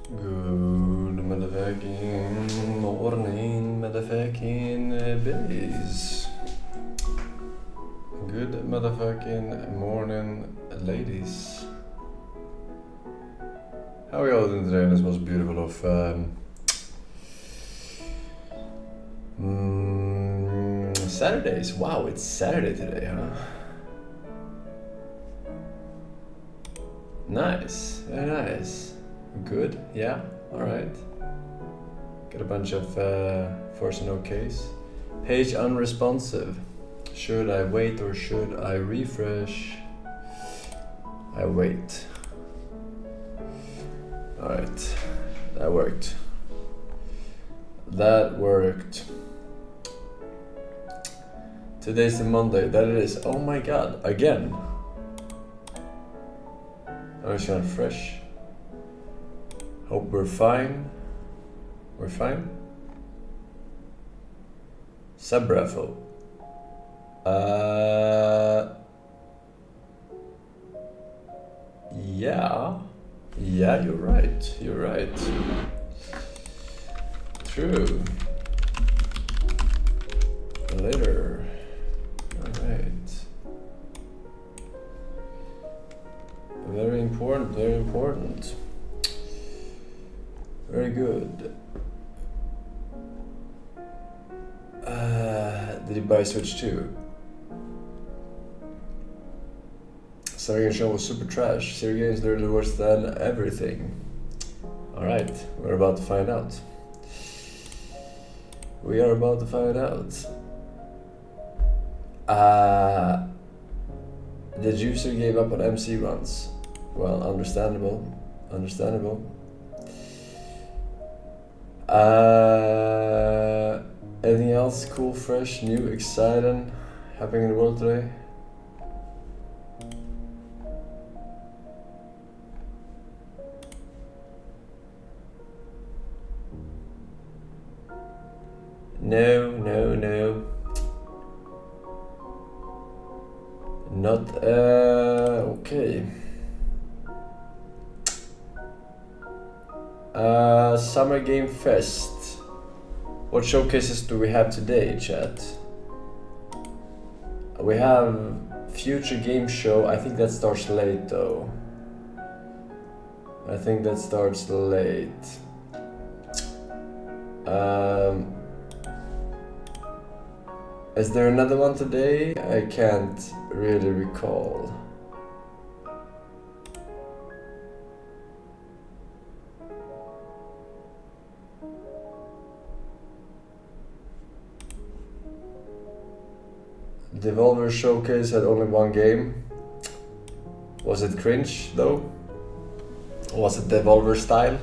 Good motherfucking morning, motherfucking babies. Good motherfucking morning, ladies. How are you all doing today on this most beautiful of Saturdays? Wow, it's Saturday today, huh? Nice, very nice. Good, yeah, alright. Got a bunch of Forsen OKs. Page unresponsive. Should I wait or should I refresh? I wait. Alright, that worked. That worked. Today's the Monday, that it is. Oh my god, again. I was not fresh. Hope we're fine. We're fine? Sub raffle. Yeah. Yeah, you're right. You're right. True. Later. Alright. Very important, very important. Very good. Did you buy Switch 2? Starting show was super trash. Serious games literally worse than everything. Alright, we're about to find out. We are about to find out. The user gave up on MC runs. Well, understandable. Understandable. Anything else cool, fresh, new, exciting happening in the world today? No. Not, okay. Summer Game Fest. What showcases do we have today, chat? We have Future Game Show. I think that starts late though. I think that starts late. Is there another one today? I can't really recall. Devolver Showcase had only one game. Was it cringe though? Was it Devolver style?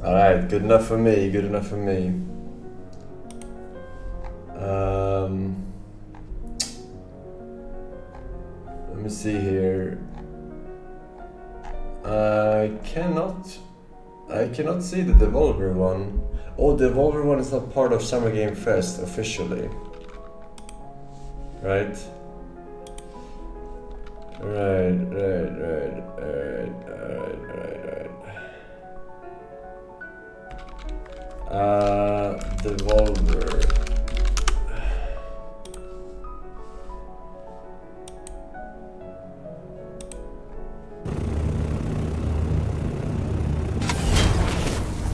Alright, good enough for me, good enough for me. Let me see here. I cannot see the Devolver one. Oh, the Devolver one is not part of Summer Game Fest officially. Right? Right. Devolver.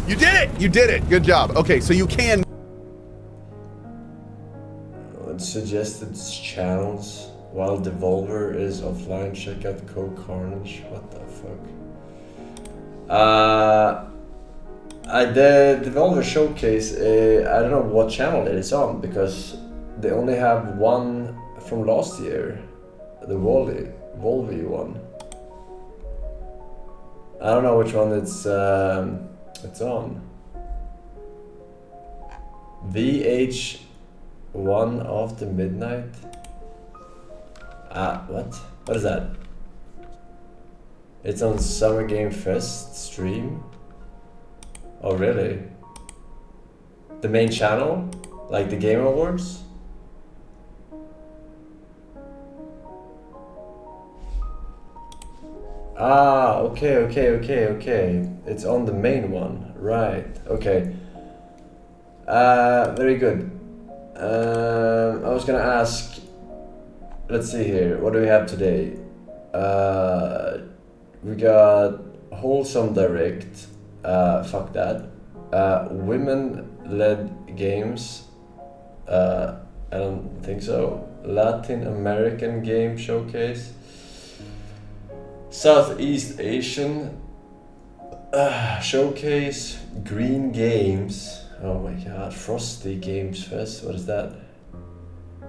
You did it! You did it! Good job. Okay, so you can... Suggested channels while Devolver is offline. Check out Code Carnage. What the fuck? The Devolver Showcase, I don't know what channel it is on because they only have one from last year, the Volvi one. I don't know which one it's on. VH1 after midnight. What? What is that? It's on Summer Game Fest stream. Oh really? The main channel? Like the Game Awards? Ah, okay. It's on the main one, right? Okay. Very good. I was gonna ask. Let's see here. What do we have today? We got wholesome direct. Fuck that. Women-led games. I don't think so. Latin American game showcase. Southeast Asian showcase. Green games. Oh my god. Frosty Games Fest. What is that?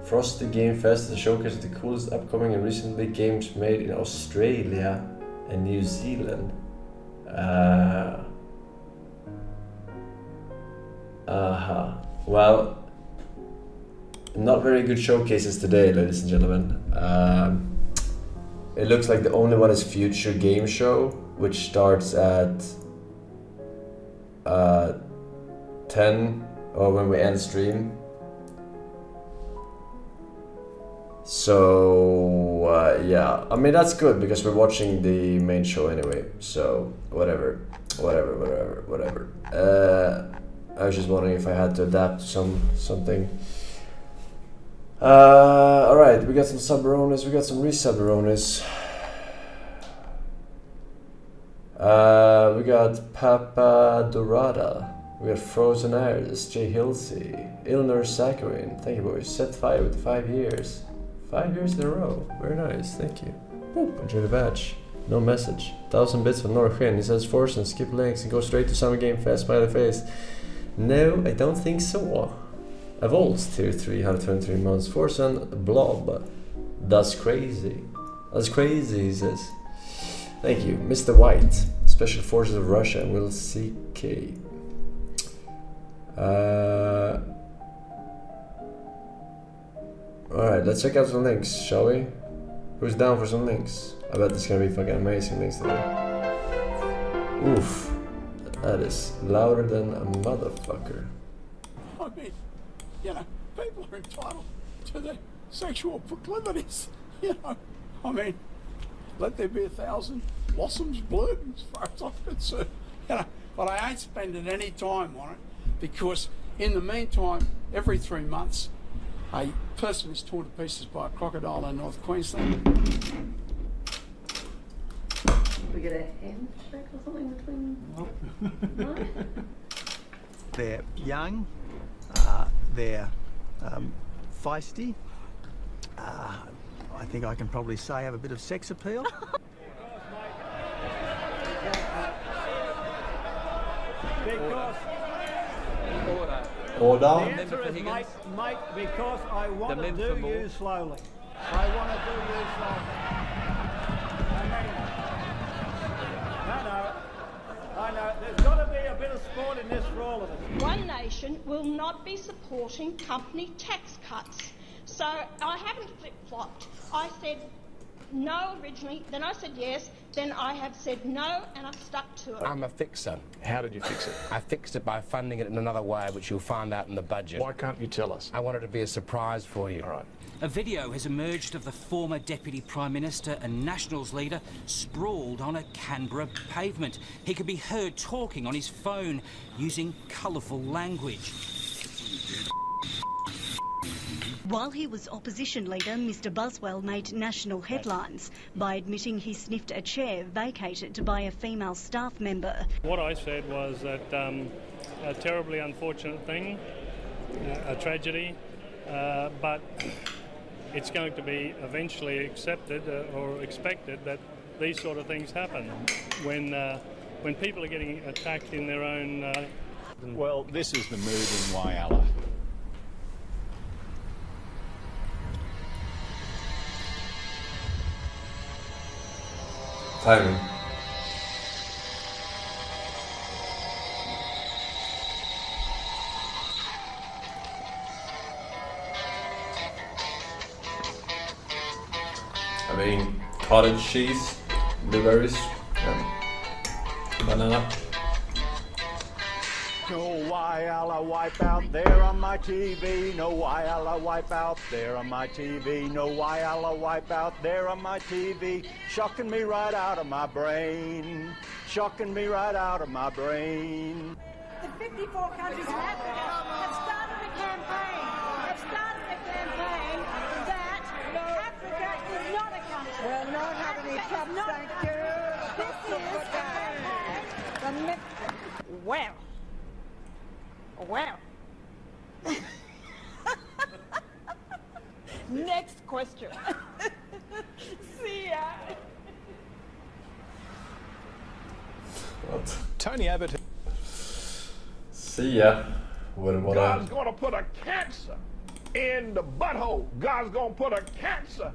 Frosty Game Fest is a showcase of the coolest upcoming and recently games made in Australia and New Zealand. Well, not very good showcases today, ladies and gentlemen. It looks like the only one is Future Game Show, which starts at 10 or when we end stream. So yeah, I mean that's good because we're watching the main show anyway. So whatever. I was just wondering if I had to adapt to something. All right, we got some sub-barones, we got some re-sub-barones. We got Papa Dorada. We got Frozen Airs, Jay Hilsey, Ilnur Sakarin. Thank you, boys. Set fire with 5 years. 5 years in a row. Very nice, thank you. Boop. Enjoy the badge. No message. 1000 bits from Norrsken. He says Forsen, skip links and go straight to Summer Game Fest. Smiley face. No, I don't think so. Evolves tier 3, 123 months. Forsen, blob. That's crazy. That's crazy, he says. Thank you. Mr. White. Special Forces of Russia and Will CK. Alright, let's check out some links, shall we? Who's down for some links? I bet there's gonna be fucking amazing links today. Oof. That is louder than a motherfucker. I mean, you know, people are entitled to their sexual proclivities. You know, I mean, let there be 1,000 blossoms bloom as far as I'm concerned. You know, but I ain't spending any time on it because in the meantime, every 3 months, a person is torn to pieces by a crocodile in North Queensland. We get a handshake or something between. No? They're young, they're feisty. I think I can probably say have a bit of sex appeal. Because Order. the answer is mate, because I want to do you slowly. I want to do you slowly. I know. There's got to be a bit of sport in this for all of us. One Nation will not be supporting company tax cuts. So I haven't flip-flopped. I said no originally, then I said yes, then I have said no, and I've stuck to it. I'm a fixer. How did you fix it? I fixed it by funding it in another way, which you'll find out in the budget. Why can't you tell us? I wanted to be a surprise for you. All right. A video has emerged of the former Deputy Prime Minister and Nationals leader sprawled on a Canberra pavement. He could be heard talking on his phone using colourful language. While he was opposition leader, Mr Buswell made national headlines by admitting he sniffed a chair vacated by a female staff member. What I said was that a terribly unfortunate thing, a tragedy, but it's going to be eventually accepted or expected that these sort of things happen when people are getting attacked in their own. Well, this is the mood in Whyalla. Timing. I mean, cottage cheese, blueberries, banana. No why I'll wipe out there on my TV. No why I'll wipe out there on my TV. No why I'll wipe out there on my TV. Shocking me right out of my brain. Shocking me right out of my brain. The 54 countries in Africa have started a campaign. That Africa is not a country. We'll not have any cups, thank you. This is well. Next question. See ya. What? Tony Abbott. See ya. What God's going to put a cancer in the butthole. God's going to put a cancer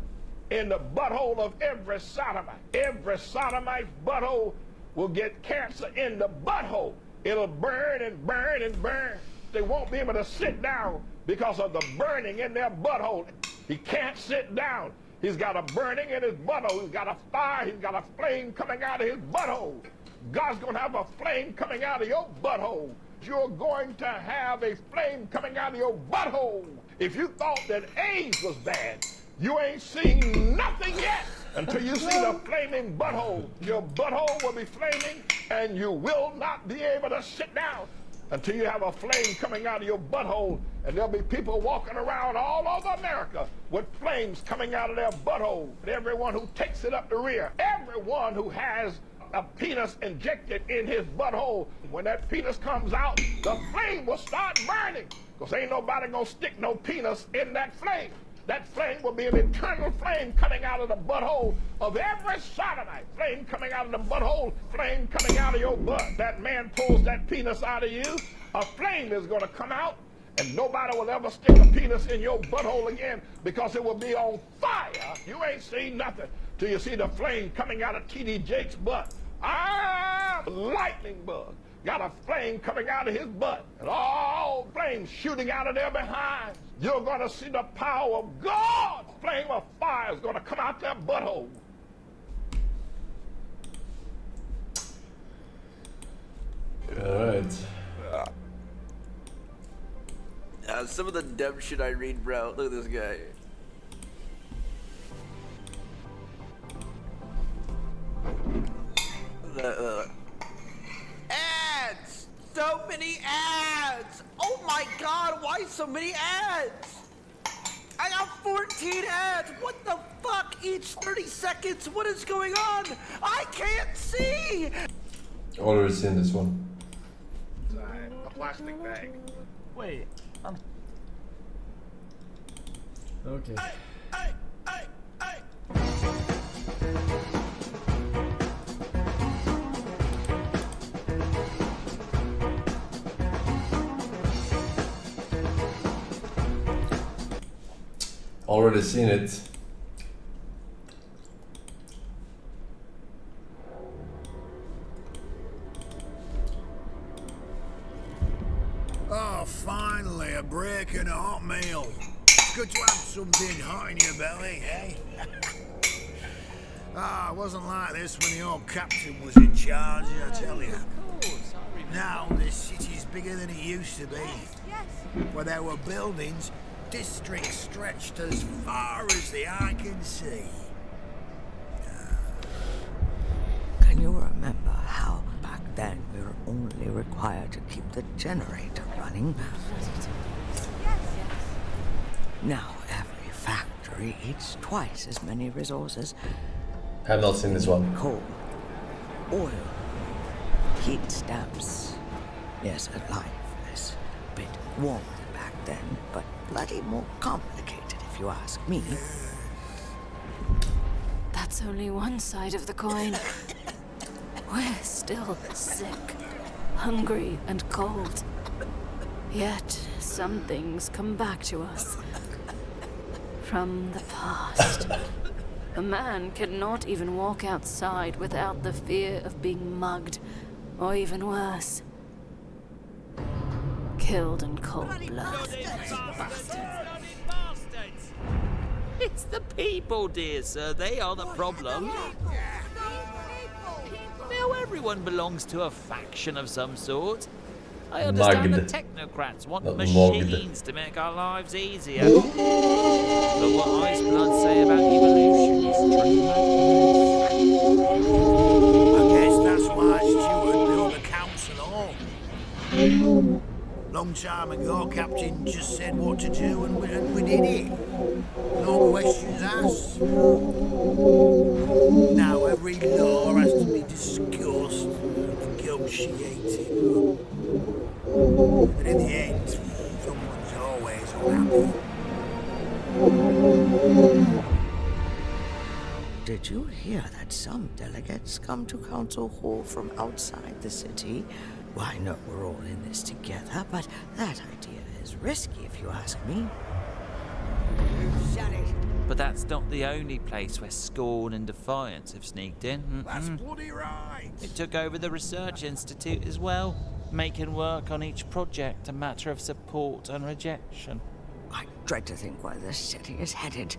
in the butthole of every sodomite. Every sodomite's butthole will get cancer in the butthole. It'll burn and burn and burn. They won't be able to sit down because of the burning in their butthole. He can't sit down. He's got a burning in his butthole. He's got a fire. He's got a flame coming out of his butthole. God's going to have a flame coming out of your butthole. You're going to have a flame coming out of your butthole. If you thought that AIDS was bad, you ain't seen nothing yet until you see the flaming butthole. Your butthole will be flaming, and you will not be able to sit down until you have a flame coming out of your butthole. And there'll be people walking around all over America with flames coming out of their butthole. Everyone who takes it up the rear, everyone who has a penis injected in his butthole, when that penis comes out, the flame will start burning, because ain't nobody gonna stick no penis in that flame. That flame will be an eternal flame coming out of the butthole of every sodomite. Flame coming out of the butthole, flame coming out of your butt. That man pulls that penis out of you, a flame is gonna come out, and nobody will ever stick a penis in your butthole again, because it will be on fire. You ain't seen nothing till you see the flame coming out of T.D. Jake's butt. Lightning bug got a flame coming out of his butt, and all flames shooting out of their behinds. You're going to see the power of God. Flame of fire is going to come out their butthole. Alright. Some of the dumb shit I read, bro. Look at this guy. Ads! So many ads! Oh my god, why so many ads? I got 14 ads! What the fuck? Each 30 seconds? What is going on? I can't see! Already seen this one. A plastic bag. Wait, Okay. Already seen it. Oh, finally, a break and a hot meal. It's good to have something hot in your belly, eh? It wasn't like this when the old captain was in charge, I tell you. Now this city's bigger than it used to be. Where there were buildings, districts stretched as far as the eye can see. Can you remember how back then we were only required to keep the generator running? Now every factory eats twice as many resources. I have not seen this one. Coal, oil, heat stamps. Yes, life is a bit warmer back then, but bloody more complicated if you ask me. That's only one side of the coin. We're still sick, hungry and cold. Yet some things come back to us from the past. A man cannot even walk outside without the fear of being mugged, or even worse, killed in cold blood. It's the people, dear sir. They are the problem. Now everyone belongs to a faction of some sort. I understand the Mugged. technocrats want Not machines to make our lives easier. But what Icebloods say about evolution is true. I guess that's why Stuart built the council hall. Long time ago, Captain just said what to do and we did it. No questions asked. Now every law has to be discussed and negotiated. But in the end, someone's always unhappy. Did you hear that some delegates come to Council Hall from outside the city? Why, no, we're all in this together, but that idea is risky if you ask me. Shut it. But that's not the only place where scorn and defiance have sneaked in. That's bloody right. It took over the Research Institute as well, making work on each project a matter of support and rejection. I dread to think where this city is headed.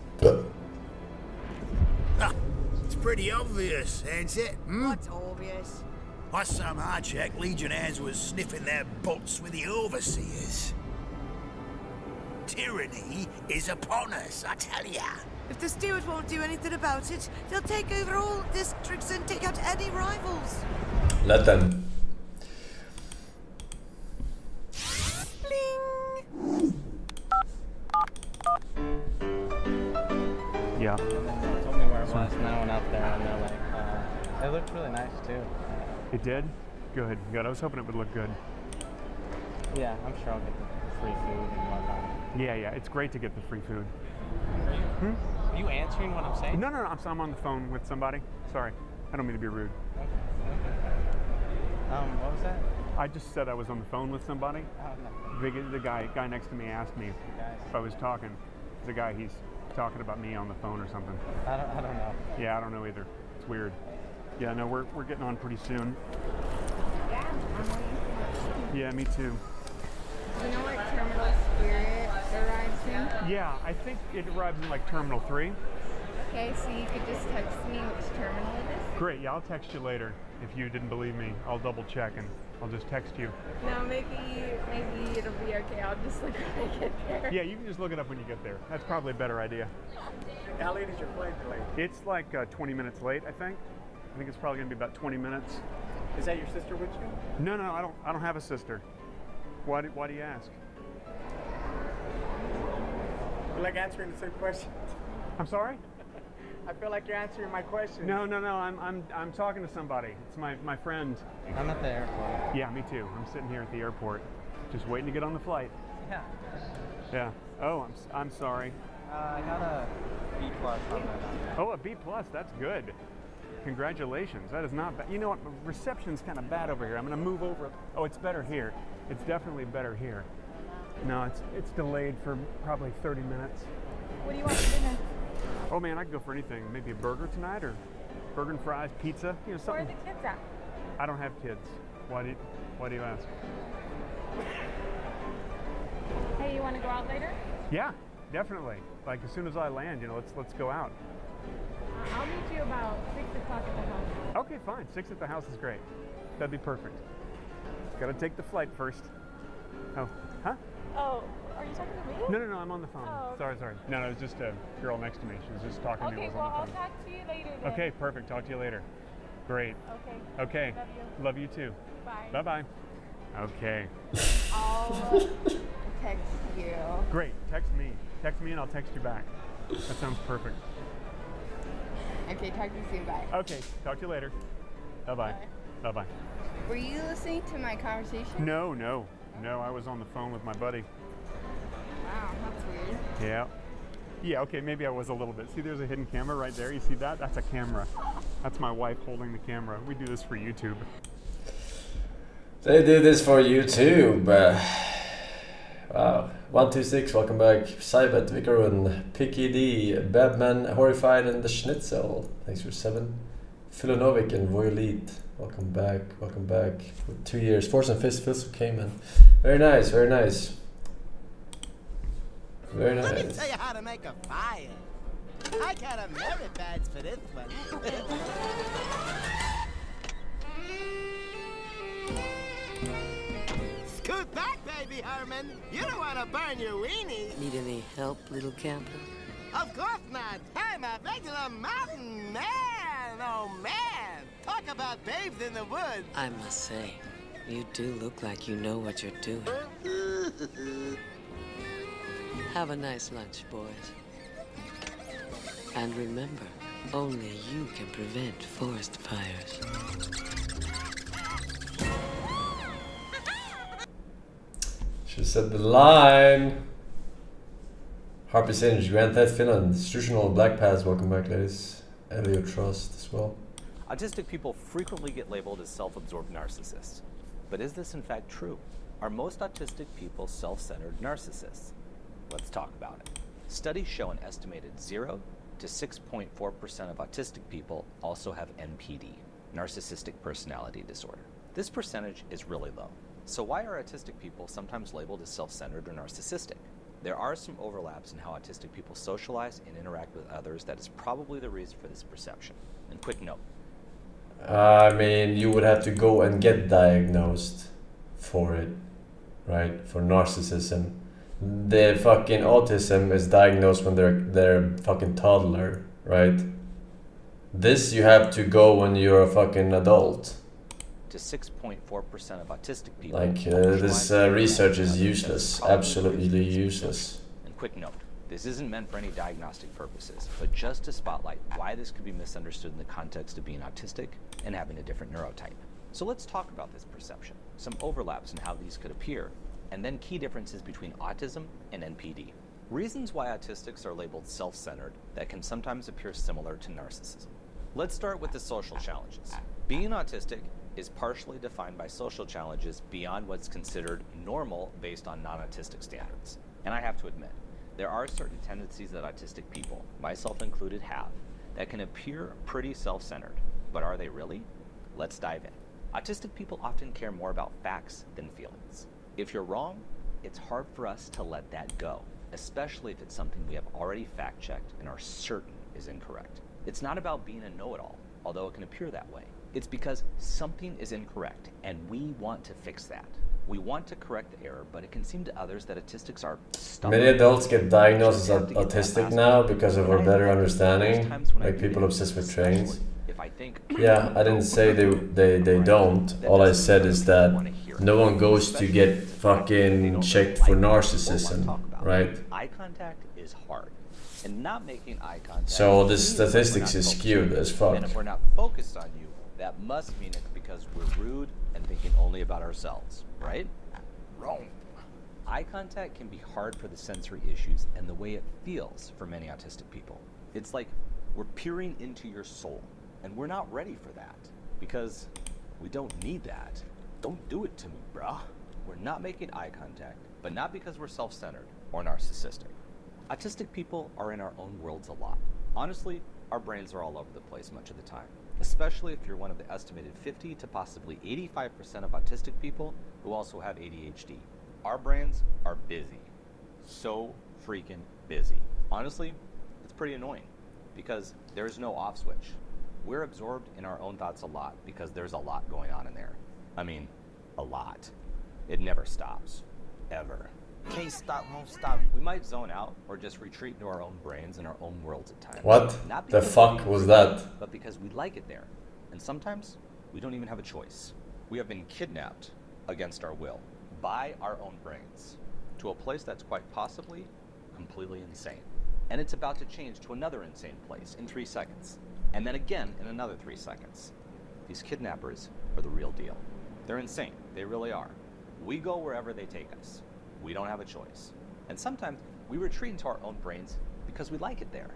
It's pretty obvious, ain't it? What's obvious? Last time I checked, Legionnaires was sniffing their butts with the overseers. Tyranny is upon us, I tell ya. If the steward won't do anything about it, they'll take over all districts and take out any rivals. Let them. Yeah. They told me where it was, and I went out there, and they're like, it looked really nice too. It did? Good, good. I was hoping it would look good. Yeah, I'm sure I'll get the free food and whatnot. Yeah, it's great to get the free food. Are you answering what I'm saying? No, I'm on the phone with somebody. Sorry, I don't mean to be rude. Okay. What was that? I just said I was on the phone with somebody. Oh, no. The guy next to me asked me if I was talking. The guy, he's talking about me on the phone or something. I don't know. Yeah, I don't know either. It's weird. Yeah, no, we're getting on pretty soon. Yeah, I'm waiting for Yeah, me too. Do you know what terminal Spirit arrives in? Yeah, I think it arrives in like Terminal 3. Okay, so you could just text me which terminal it is? Great, yeah, I'll text you later. If you didn't believe me, I'll double check and I'll just text you. No, maybe it'll be okay. I'll just look when I get there. Yeah, you can just look it up when you get there. That's probably a better idea. How late is your flight delayed? It's like 20 minutes late, I think. I think it's probably gonna be about 20 minutes. Is that your sister with you? No, I don't have a sister. Why do you ask? You like answering the same question? I'm sorry? I feel like you're answering my question. No, I'm talking to somebody. It's my friend. I'm at the airport. Yeah, me too. I'm sitting here at the airport, just waiting to get on the flight. Yeah. Yeah. Oh, I'm sorry. I got a B+ on that. Oh, a B+. That's good. Congratulations. That is not bad. You know what? Reception's kind of bad over here. I'm going to move over. Oh, it's better here. It's definitely better here. No, it's delayed for probably 30 minutes. What do you want for dinner? Oh man, I could go for anything. Maybe a burger tonight, or burger and fries, pizza. You know, something. Where are the kids at? I don't have kids. Why do you ask? Hey, you want to go out later? Yeah, definitely. Like as soon as I land, let's go out. I'll meet you about 6 o'clock at the house. Okay, fine. 6 at the house is great. That'd be perfect. Got to take the flight first. Oh, huh? Oh, are you talking to me? No, I'm on the phone. Oh, Sorry. No, it was just a girl next to me. She was just talking to me while I was on the phone. I'll talk to you later then. Okay, perfect. Talk to you later. Great. Okay. Love you too. Bye. Bye-bye. Okay. I'll text you. Great. Text me and I'll text you back. That sounds perfect. Okay, talk to you soon. Bye. Okay, talk to you later. Bye-bye. Bye-bye. Were you listening to my conversation? No, I was on the phone with my buddy. Wow, that's weird. Yeah, okay, maybe I was a little bit. See, there's a hidden camera right there. You see that? That's a camera. That's my wife holding the camera. We do this for YouTube. They do this for YouTube. Wow. 126, welcome back. Cybet, Vikarun, Picky D, Babman, Horrified, and the Schnitzel. Thanks for 7. Filonovic and Voyolite, welcome back. With 2 years. Forsen Fist feels okay, man. Very nice. Let me tell you how to make a fire. I got a merit badge for this one. Scoot back, baby Herman. You don't want to burn your weenie. Need any help, little camper? Of course not. I'm a regular mountain man. Oh, man. Talk about babes in the woods. I must say, you do look like you know what you're doing. Have a nice lunch, boys. And remember, only you can prevent forest fires. She said the line. Harpy Singe, Grand Theft Finland, Institutional Black Pass, welcome back ladies. Elliot Trust as well. Autistic people frequently get labeled as self-absorbed narcissists. But is this in fact true? Are most autistic people self-centered narcissists? Let's talk about it. Studies show an estimated 0 to 6.4% of autistic people also have NPD, narcissistic personality disorder. This percentage is really low. So why are autistic people sometimes labeled as self-centered or narcissistic? There are some overlaps in how autistic people socialize and interact with others that is probably the reason for this perception. And quick note. I mean, you would have to go and get diagnosed for it, right? For narcissism. The fucking autism is diagnosed when they're fucking toddler, right? This you have to go when you're a fucking adult. To 6.4% of autistic people. Like, this research is useless. Absolutely useless. And quick note, this isn't meant for any diagnostic purposes, but just to spotlight why this could be misunderstood in the context of being autistic and having a different neurotype. So let's talk about this perception, some overlaps in how these could appear, and then key differences between autism and NPD. Reasons why autistics are labeled self-centered that can sometimes appear similar to narcissism. Let's start with the social challenges. Being autistic is partially defined by social challenges beyond what's considered normal based on non-autistic standards. And I have to admit, there are certain tendencies that autistic people, myself included, have that can appear pretty self-centered. But are they really? Let's dive in. Autistic people often care more about facts than feelings. If you're wrong, it's hard for us to let that go, especially if it's something we have already fact-checked and are certain is incorrect. It's not about being a know-it-all, although it can appear that way. It's because something is incorrect, and we want to fix that. We want to correct the error, but it can seem to others that autistics are stubborn. Many adults get diagnosed as autistic now because of our better understanding, like people obsessed with trains. Yeah, I didn't say they don't. All I said is that no one goes to get fucking checked for narcissism, right? Eye contact is hard, and not making eye contact. So the statistics is skewed as fuck. And if we're not focused on you, that must mean it's because we're rude and thinking only about ourselves, right? Wrong. Eye contact can be hard for the sensory issues and the way it feels for many autistic people. It's like we're peering into your soul, and we're not ready for that because we don't need that. Don't do it to me, bruh. We're not making eye contact, but not because we're self-centered or narcissistic. Autistic people are in our own worlds a lot. Honestly, our brains are all over the place much of the time, especially if you're one of the estimated 50 to possibly 85% of autistic people who also have ADHD. Our brains are busy. So freaking busy. Honestly, it's pretty annoying because there's no off switch. We're absorbed in our own thoughts a lot because there's a lot going on in there. I mean, a lot. It never stops. Ever. Can't stop, won't stop. We might zone out or just retreat into our own brains and our own worlds at times. What the fuck was that? But because we like it there. And sometimes we don't even have a choice. We have been kidnapped against our will by our own brains to a place that's quite possibly completely insane. And it's about to change to another insane place in 3 seconds. And then again in another 3 seconds. These kidnappers are the real deal. They're insane. They really are. We go wherever they take us. We don't have a choice. And sometimes we retreat into our own brains because we like it there.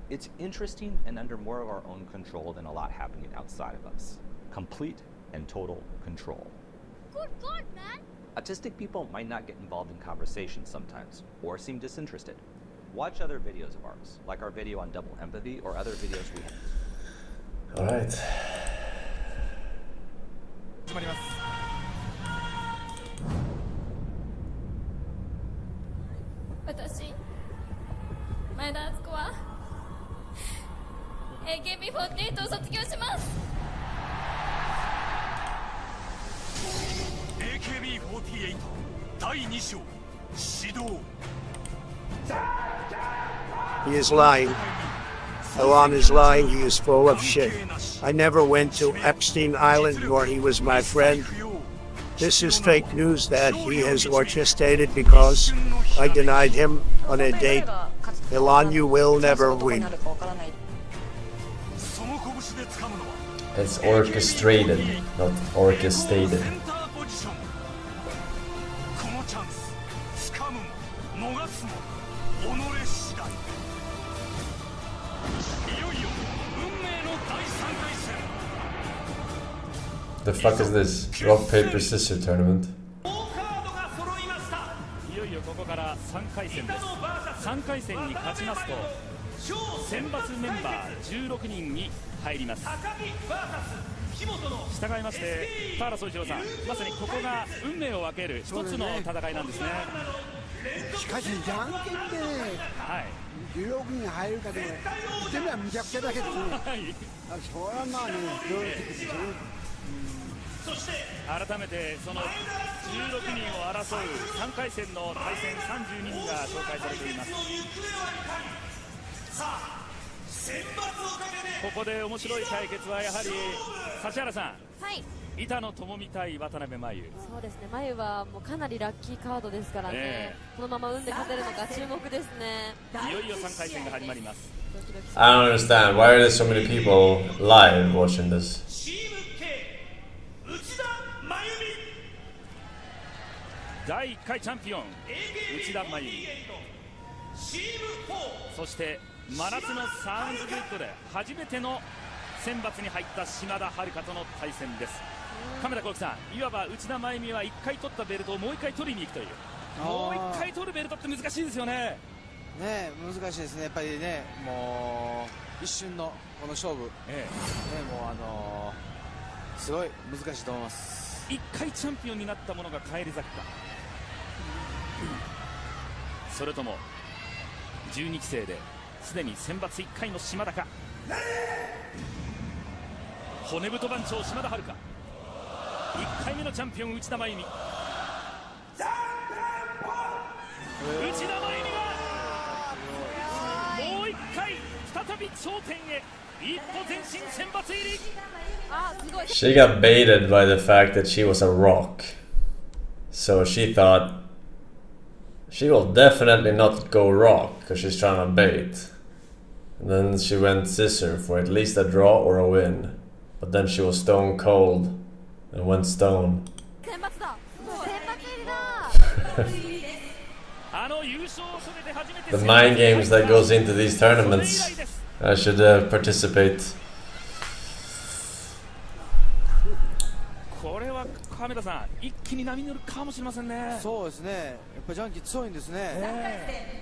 It's interesting and under more of our own control than a lot happening outside of us. Complete and total control. Good God, man! Autistic people might not get involved in conversations sometimes, or seem disinterested. Watch other videos of ours, like our video on double empathy or other videos we have. Alright. 私、前田敦子は AKB48 を卒業します。 AKB48 He is lying. Elon is lying. He is full of shit. I never went to Epstein Island, nor he was my friend. This is fake news that he has orchestrated because I denied him on a date. Elon, you will never win. It's orchestrated, not orchestrated. The fuck is this? Rock, paper, scissors tournament? いよいよここから3回戦です。3回戦に勝ちますと選抜メンバー16人に入ります。従いまして田原総一郎さん、まさにここが運命を分ける一つの戦いなんですね。しかしじゃんけんで16人入るかでも言ってみればむちゃくちゃだけどね。それはまあね、どうやってくるんですよね。改めてその16人を争う3回戦の対戦32人が紹介されています。ここで面白い対決はやはり指原さん、はい、板野友美対渡辺真由。そうですね、真由はもうかなりラッキーカードですからね、このまま運で勝てるのか注目ですね。いよいよ3回戦が始まります。I don't understand. Why are there so many people live watching this? 第1回チャンピオン内田真由美、そして真夏のサウンズゲートで初めての選抜に入った島田遥との対戦です。亀田幸喜さん、いわば内田真由美は1回取ったベルトをもう1回取りに行くという、もう1回取るベルトって難しいですよね。ね、難しいですね、やっぱりね、もう一瞬のこの勝負、もうすごい難しいと思います。1回チャンピオンになった者が返り咲くか、それとも12期生ですでに選抜1回の島田か、骨太番長島田遥、1回目のチャンピオン内田真由美、内田真由美がもう1回再び頂点へ一歩前進選抜入り。She got baited by the fact that she was a rock. So she thought she will definitely not go rock because she's trying to bait. And then she went scissor for at least a draw or a win. But then she was stone cold and went stone. The mind games that goes into these tournaments, I should participate. これは亀田さん、一気に波に乗るかもしれませんね。そうですね、やっぱりジャンキー強いんですね。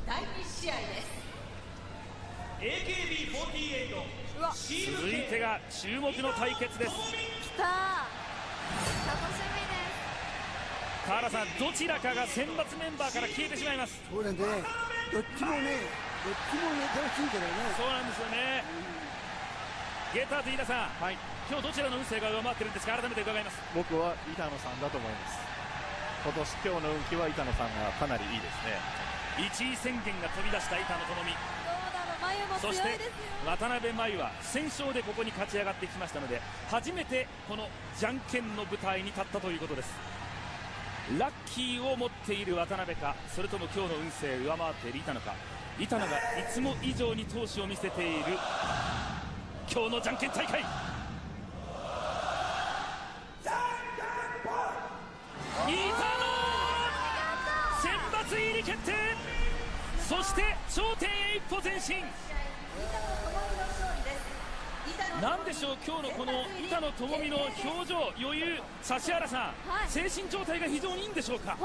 第2試合です。AKB48、続いてが注目の対決です。来た、楽しみです。田原さん、どちらかが選抜メンバーから消えてしまいます。そうなんで、どっちもね、楽しいけどね。そうなんですよね。ゲーターズ飯田さん、今日どちらの運勢が上回ってるんですか、改めて伺います。僕は板野さんだと思います。今日の運気は板野さんがかなりいいですね。1位宣言が飛び出した板野友美、そして渡辺真由は不戦勝でここに勝ち上がってきましたので、初めてこのじゃんけんの舞台に立ったということです。ラッキーを持っている渡辺か、それとも今日の運勢上回っている板野か。板野がいつも以上に闘志を見せている今日のじゃんけん大会。板野選抜入り決定、そして頂点へ一歩前進。なんでしょう、今日のこの板野友美の表情、余裕、指原さん、精神状態が非常にいいんでしょうか。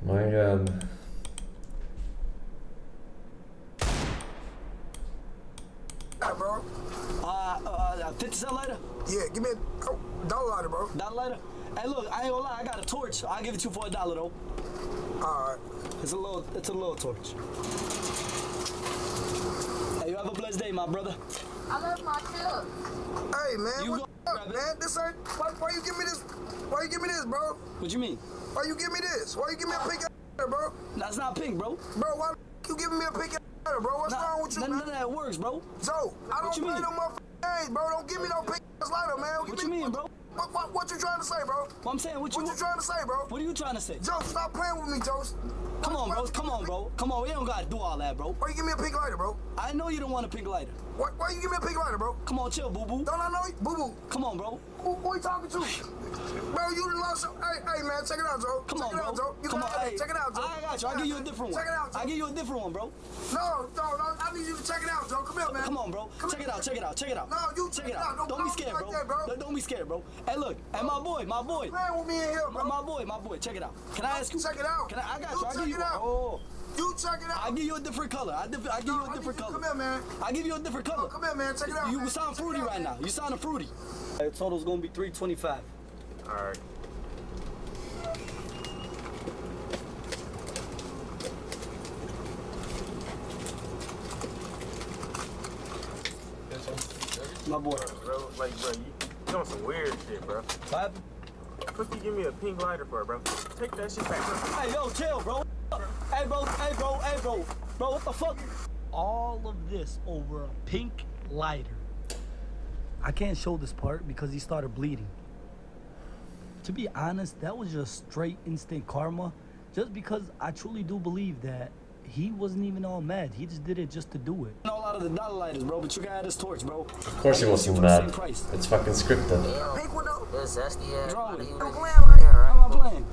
My God. Bro. 50 cent lighter? Yeah, give me a dollar lighter, bro. Dollar lighter? Hey, look, I ain't gonna lie, I got a torch. I'll give it to you for $1 though. Alright. It's a little torch. Hey, you have a blessed day, my brother. I love my chips. Hey, man, what up, man? This ain't... Why you give me this? Why you give me this, bro? What you mean? Why you give me this? Why you give me a pink bro? That's not pink, bro. Bro, why you giving me a pink bro? What's wrong with you, man? None of that works, bro. Joe, I don't play no motherfucking games, bro. Don't give me no pink lighter, man. What you mean, bro? What you trying to say, bro? What I'm saying, what you trying to say, bro? What are you trying to say? Joe, stop playing with me, Joe. Come on, bro. Come on, bro. Come on, we don't gotta do all that, bro. Why you give me a pink lighter, bro? I know you don't want a pink lighter. Why you give me a pink lighter, bro? Come on, chill, boo-boo. Don't I know you? Boo-boo. Come on, bro. Who you talking to? Bro, you done lost your... Hey, man, check it out, Joe. Come on, bro. Joe. Come on, hey. Check it out, Joe. I got you. I'll give you a different one. Check it out, Joe. I'll give you a different one, bro. No, I need you to check it out, Joe. Come here, man. Come on, bro. Check it out, check it out, check it out. No, you check it out. Don't be scared, bro. Don't be scared, bro. Hey, look. Hey, my boy. Playing with me in here, bro. My boy. Check it out. Can I ask you? Check it out. I got you. I'll give you... Oh. You check it out. I'll give you a different color. I'll give you a different color. Come here, man. I'll give you a different color. Come here, man. Check it out. You sound fruity right now. You sounding fruity. The total's gonna be $325. All right. My boy. Bro, like, bro, you doing some weird shit, bro. What happened? What you give me a pink lighter for, bro? Take that shit back, bro. Hey, yo, chill, bro. Hey, bro. Bro, what the fuck? All of this over a pink lighter. I can't show this part because he started bleeding. To be honest, that was just straight instant karma. Just because I truly do believe that he wasn't even all mad. He just did it just to do it. I know a lot of the dollar lighters, bro, but you can have this torch, bro. Of course he wasn't mad. It's fucking scripted. Pink one, though? That's zesty, yeah. What's wrong with you? I'm playing, right? How am I playing?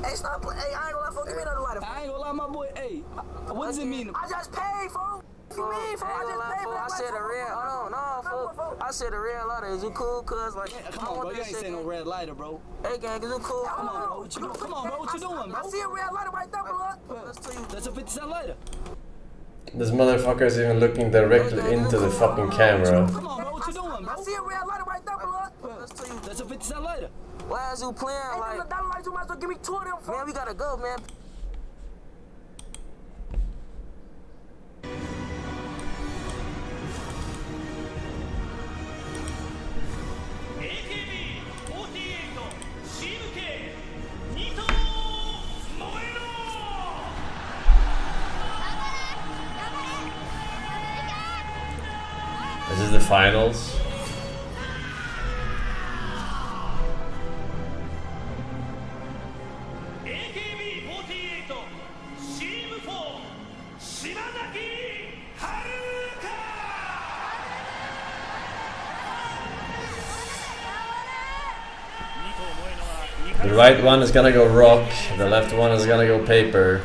Hey, stop playing. Hey, I ain't gonna lie, folks. Give me another lighter. I ain't gonna lie, my boy. Hey, what does it mean? I just paid, folks. You mean, folks? I just paid for that. I said a red. Hold on, folks. I said a red lighter. Is you cool, cuz? Like, come on, bro. You ain't saying no red lighter, bro. Hey, gang, is you cool? Come on, bro. What you doing? Come on, bro. What you doing, bro? I see a red lighter right there, bro. That's a 50-cent lighter. This motherfucker is even looking directly into the fucking camera. Come on, bro. What you doing, bro? I see a red lighter right there, bro. That's a 50-cent lighter. Why is you playing like... Hey, dollar lights, you might as well give me 2 of them, folks. Man, we gotta go, man. This is the finals. The right one is gonna go rock, the left one is gonna go paper.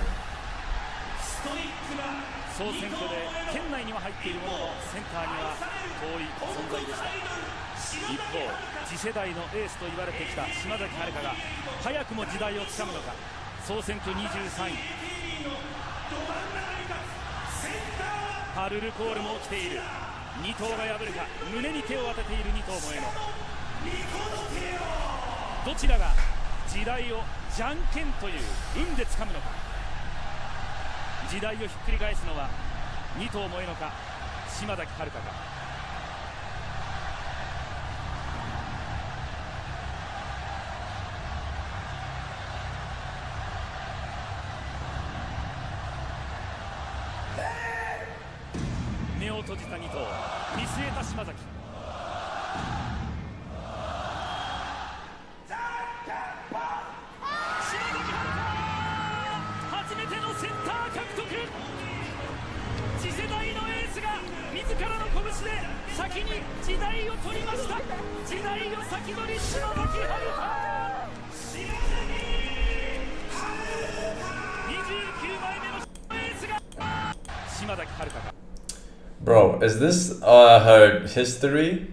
Bro, is this her history?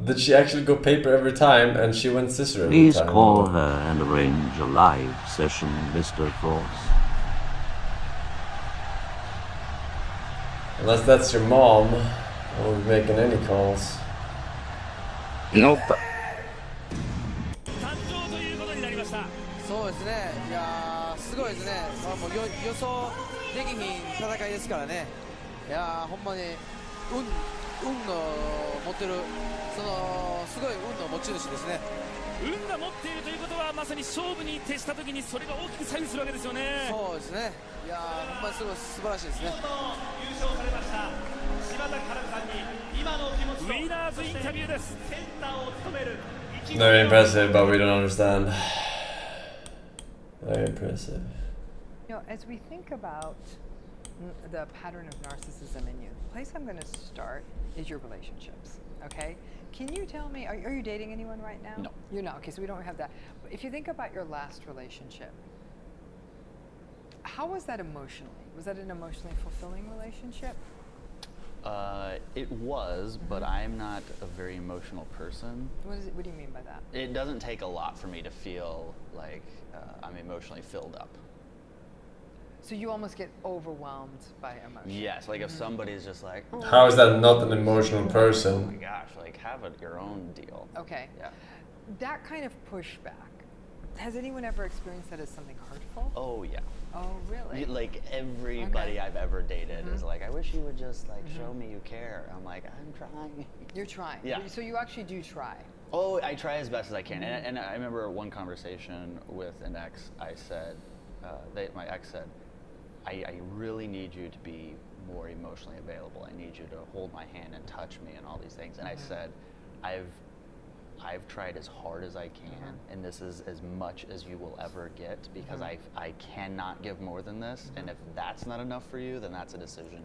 Did she actually go paper every time and she went scissor every Please time? call her and arrange a live session, Mr. Force. Unless that's your mom, I won't be making any calls. Nope. そうですね。いやーすごいですね。まあもう予想できひん戦いですからね。いやーほんまに運運の持ってるそのすごい運の持ち主ですね。運が持っているということはまさに勝負に徹した時にそれが大きく左右するわけですよね。そうですね。いやーほんまにすごい素晴らしいですね。優勝されました柴田カラさんに今の気持ちウィナーズインタビューです。センターを務める Very impressive, but we don't understand. Very impressive. You know, as we think about the pattern of narcissism in you, the place I'm going to start is your relationships, okay? Can you tell me, are you dating anyone right now? No. You're not, okay, so we don't have that. If you think about your last relationship, how was that emotionally? Was that an emotionally fulfilling relationship? It was, but I'm not a very emotional person. What do you mean by that? It doesn't take a lot for me to feel like I'm emotionally filled up. So you almost get overwhelmed by emotion. Yes, like if somebody's just like, oh, how is that not an emotional person? Oh my gosh, like have your own deal. Okay. Yeah. That kind of pushback, has anyone ever experienced that as something hurtful? Oh yeah. Oh really? Like everybody I've ever dated is like, I wish you would just like show me you care. I'm like, I'm trying. You're trying. Yeah. So you actually do try. Oh, I try as best as I can. And I remember one conversation with an ex. I said, my ex said, I really need you to be more emotionally available. I need you to hold my hand and touch me and all these things. And I said, I've tried as hard as I can, and this is as much as you will ever get because I cannot give more than this. And if that's not enough for you, then that's a decision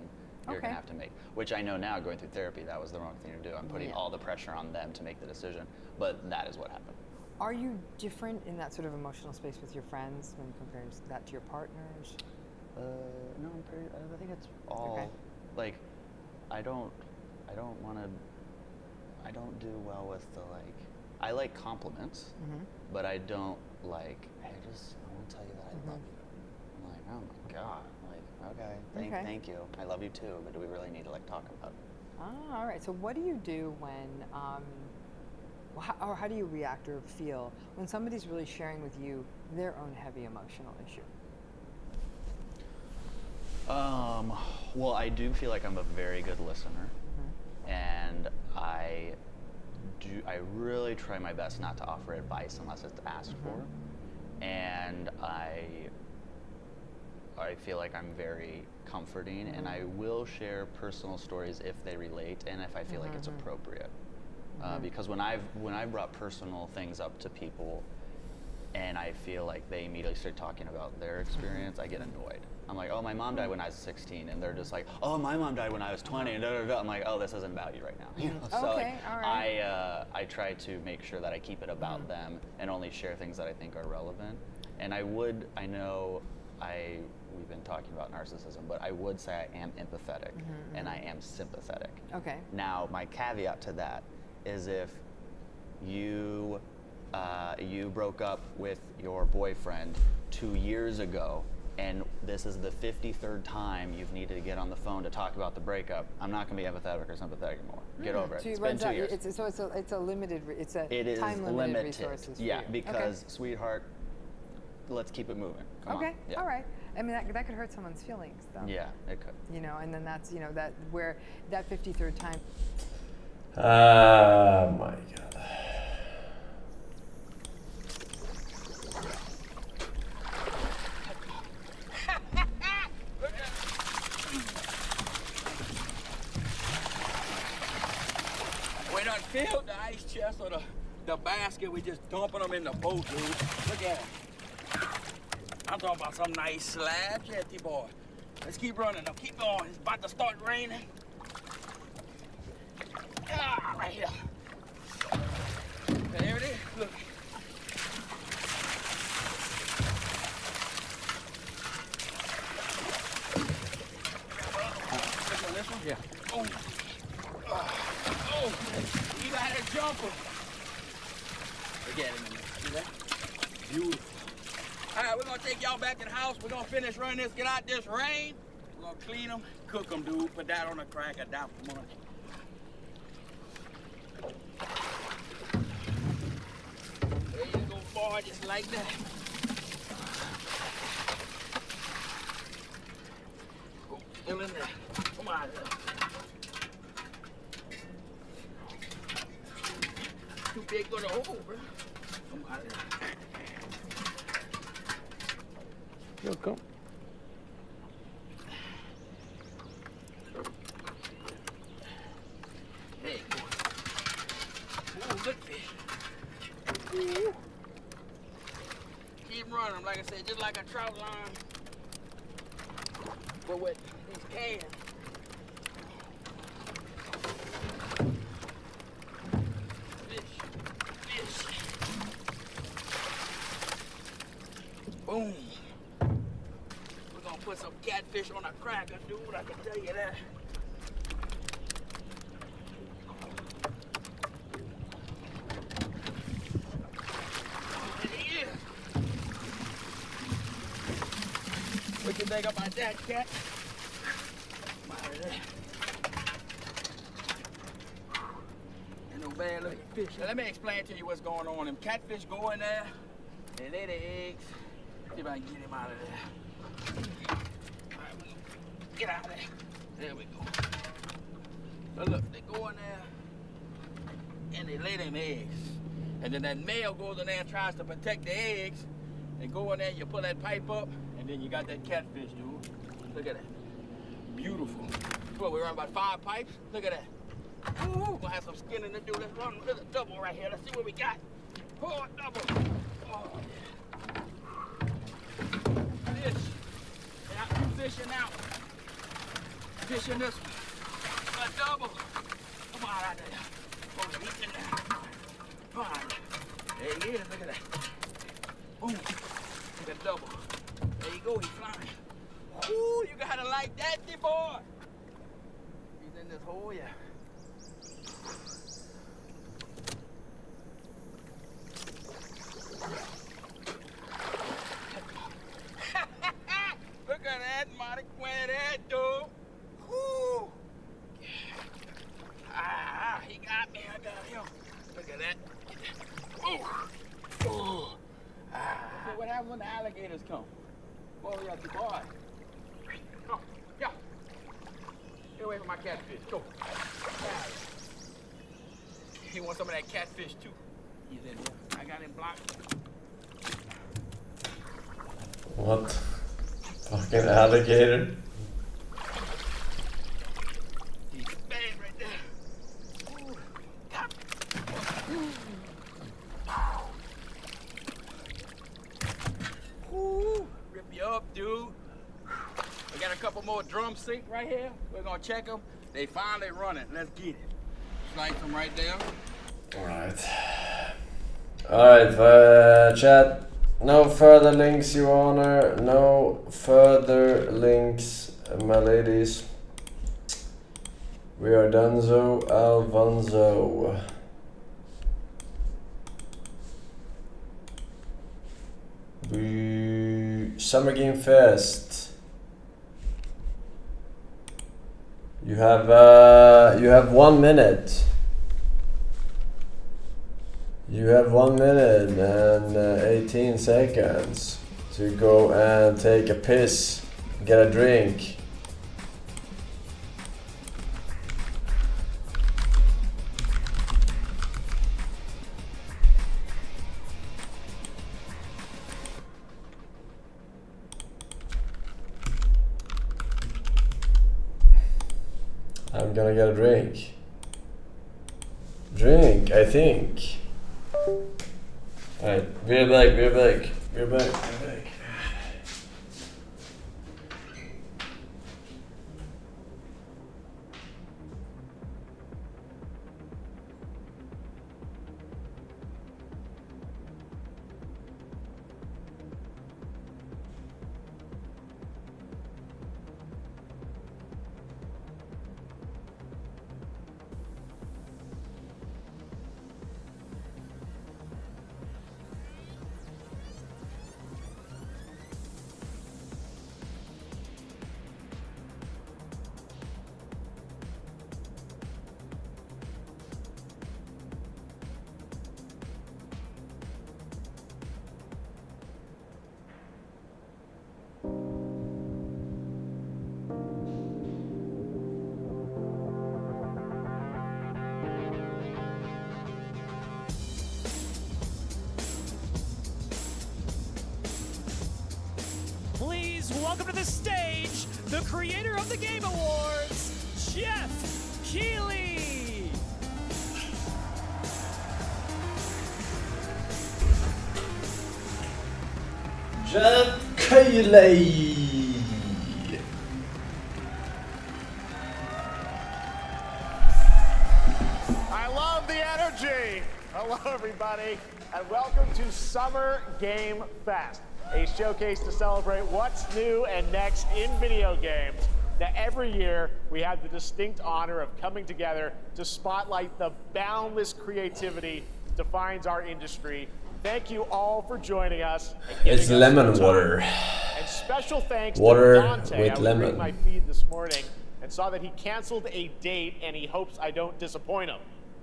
you're gonna have to make. Which I know now, going through therapy, that was the wrong thing to do. I'm putting all the pressure on them to make the decision, but that is what happened. Are you different in that sort of emotional space with your friends when comparing that to your partners? No, I think it's all like I don't do well with the like. I like compliments, but I don't like. Hey, I want to tell you that I love you. I'm like, oh my god, like okay, thank you. I love you too, but do we really need to like talk about it? Ah, all right. So what do you do when, or how do you react or feel when somebody's really sharing with you their own heavy emotional issue? Well, I do feel like I'm a very good listener, and I really try my best not to offer advice unless it's asked for, and I feel like I'm very comforting, and I will share personal stories if they relate and if I feel like it's appropriate, because when I've brought personal things up to people, and I feel like they immediately start talking about their experience, I get annoyed. I'm like, oh, my mom died when I was 16, and they're just like, oh, my mom died when I was 20, and I'm like, oh, this isn't about you right now. You know? So like, all right. I try to make sure that I keep it about them and only share things that I think are relevant. And we've been talking about narcissism, but I would say I am empathetic and I am sympathetic. Okay. Now, my caveat to that is if you broke up with your boyfriend 2 years ago, and this is the 53rd time you've needed to get on the phone to talk about the breakup, I'm not going to be empathetic or sympathetic anymore. Get over it. It's been 2 years. It's a limited, it's a it time-limited resources. Yeah, for you. because, sweetheart, let's keep it moving. Come on. Yeah. All right. I mean, that could hurt someone's feelings, though. Yeah, it could. You know, and then that's, you know, that where that 53rd time. Oh my god. We done filled the ice chest or the basket. We just dumping them in the boat, dude. Look at them. I'm talking about some nice slabs, yeah, T-boy. Let's keep running now. Keep going. It's about to start raining. Ah, right here. There it is. Look. This one? Yeah. Oh. Oh. You got a jumper. Look at him in there. See that? Beautiful. All right, we're gonna take y'all back to the house. We're gonna finish running this, get out this rain. We're gonna clean them, cook them, dude. Put that on a cracker, down for money. There you go, boy, just like that. Go, still in there. Come on. big go to hole, bro. Come out of there. Yo, come. Hey, boy. Ooh, look fish. Ooh. Keep running, like I said, just like a trout line. But with these cans. Fish. Boom. We're gonna put some catfish on a cracker, dude, I can tell you that. What you think about that, cat? Ain't no bad looking fish. Now, let me explain to you what's going on. Them catfish go in there, they lay the eggs. See if I can get him out of there. All right, get out of there. There we go. So look, they go in there and they lay them eggs. And then that male goes in there and tries to protect the eggs. They go in there, you pull that pipe up, and then you got that catfish, dude. Look at that. Beautiful. Well, we run about 5 pipes. Look at that. Ooh, we're gonna have some skinning to do. Let's run a double right here. Let's see what we got. Oh, double. Oh, yeah. Fish. Yeah, fishing out. Fishing this one. A double. Come on out there. Oh, he's in there. Come on. There he is. Look at that. Boom. Look at double. There you go. He's flying. Ooh, you gotta like that, boy. He's in this hole, yeah. Look at that, Monty. Where that, dude? Woo! Ah, he got me. I got him. Look at that. Ooh. Ooh. Ah. So what happens when the alligators come? Boy, we got the boy. Come, yeah. Get away from my catfish. Go. He wants some of that catfish too. He's in here. I got him blocked. What? Fucking alligator. He's bad right there. Ooh. Yeah. Ooh. Rip you up, dude. We got a couple more drum sink right here. We're gonna check them. They finally running. Let's get it. Slice them right there. Alright, chat. No further links, Your Honor. No further links, my ladies. We are donezo Alfonso. Summer Game Fest. You have 1 minute. You have 1 minute and 18 seconds to go and take a piss, get a drink. I'm gonna get a drink. Drink, I think. Alright, we're back. welcome to the stage the creator of the Game Awards, Jeff Keighley. Jeff Keighley. I love the energy. Hello, everybody, and welcome to Summer Game Fest, a showcase to celebrate what's new and next in video games. Now, every year, we have the distinct honor of coming together to spotlight the boundless creativity that defines our industry. Thank you all for joining us. It's lemon water. And special thanks Water to Dante. with I was lemon. reading my feed this morning and saw that he canceled a date and he hopes I don't disappoint him.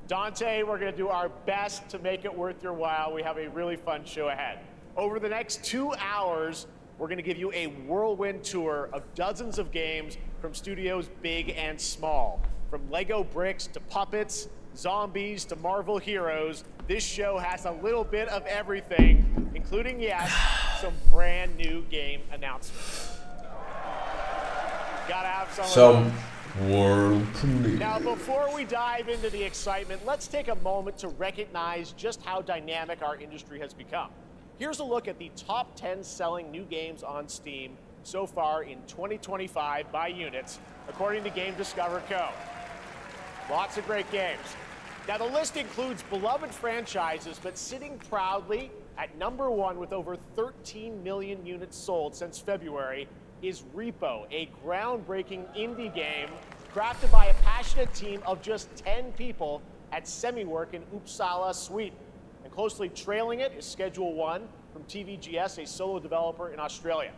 Dante, we're going to do our best to make it worth your while. We have a really fun show ahead. Over the next 2 hours, we're going to give you a whirlwind tour of dozens of games from studios big and small. From Lego bricks to puppets, zombies to Marvel heroes, this show has a little bit of everything, including, yes, some brand new game announcements. Gotta have some world premiere. Now, before we dive into the excitement, let's take a moment to recognize just how dynamic our industry has become. Here's a look at the top 10 selling new games on Steam so far in 2025 by units, according to Game Discover Co. Lots of great games. Now, the list includes beloved franchises, but sitting proudly at #1 with over 13 million units sold since February is Repo, a groundbreaking indie game crafted by a passionate team of just 10 people at Semiwork in Uppsala, Sweden. And closely trailing it is Schedule 1 from TVGS, a solo developer in Australia.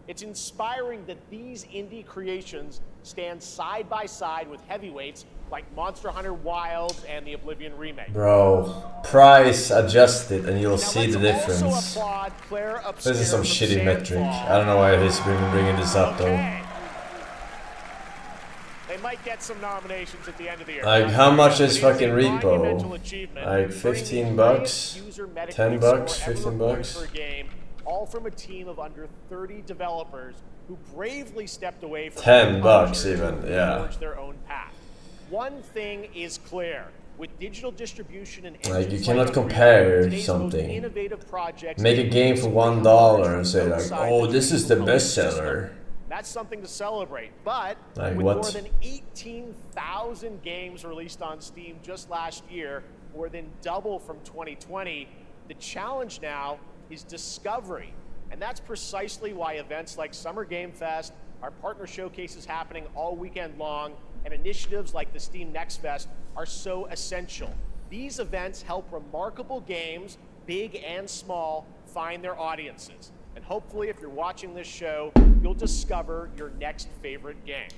It's inspiring that these indie creations stand side by side with heavyweights like Monster Hunter Wilds and the Oblivion remake. Bro, price adjusted and you'll see the difference. This is some shitty metric. I don't know why he's bringing this up though. They might get some nominations at the end of the year. Like, how much is fucking Repo? Like 15 bucks? 10 bucks? 15 bucks? All from a team of under 30 developers who bravely stepped away from 10 bucks even, yeah. forge their own path. One thing is clear. With digital distribution and like, you cannot compare something. Make a game for $1 and say like, oh, this is the bestseller. That's something to celebrate. But like with what? more than 18,000 games released on Steam just last year, more than double from 2020, the challenge now is discovery. And that's precisely why events like Summer Game Fest, our partner showcases happening all weekend long, and initiatives like the Steam Next Fest are so essential. These events help remarkable games, big and small, find their audiences. And hopefully, if you're watching this show, you'll discover your next favorite game.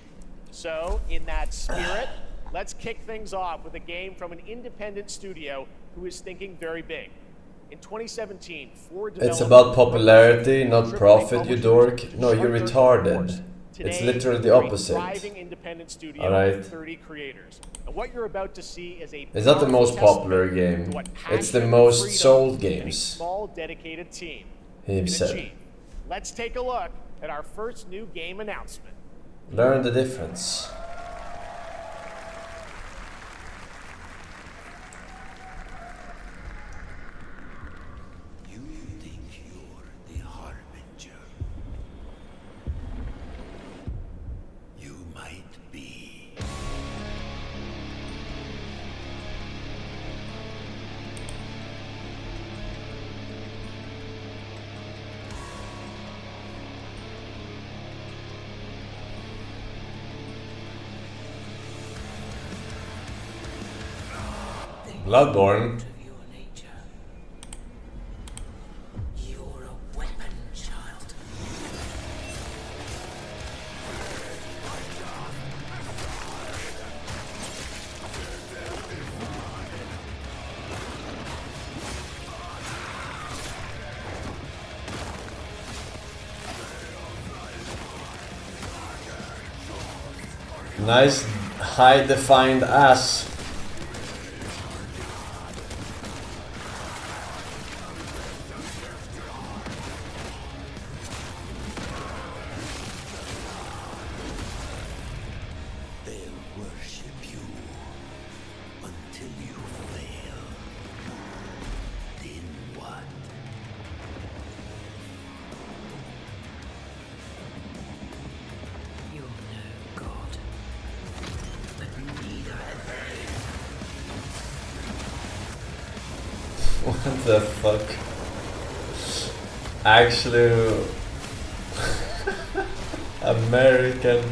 So, in that spirit, let's kick things off with a game from an independent studio who is thinking very big. In 2017, 4 developers... It's about popularity, not profit, you dork. No, you're retarded. It's literally the opposite. Alright. It's not the most popular game. It's the most sold games. He said. Let's take a look at our first new game announcement. Learn the difference. Bloodborne. Nice high defined ass. What the fuck? Actually, American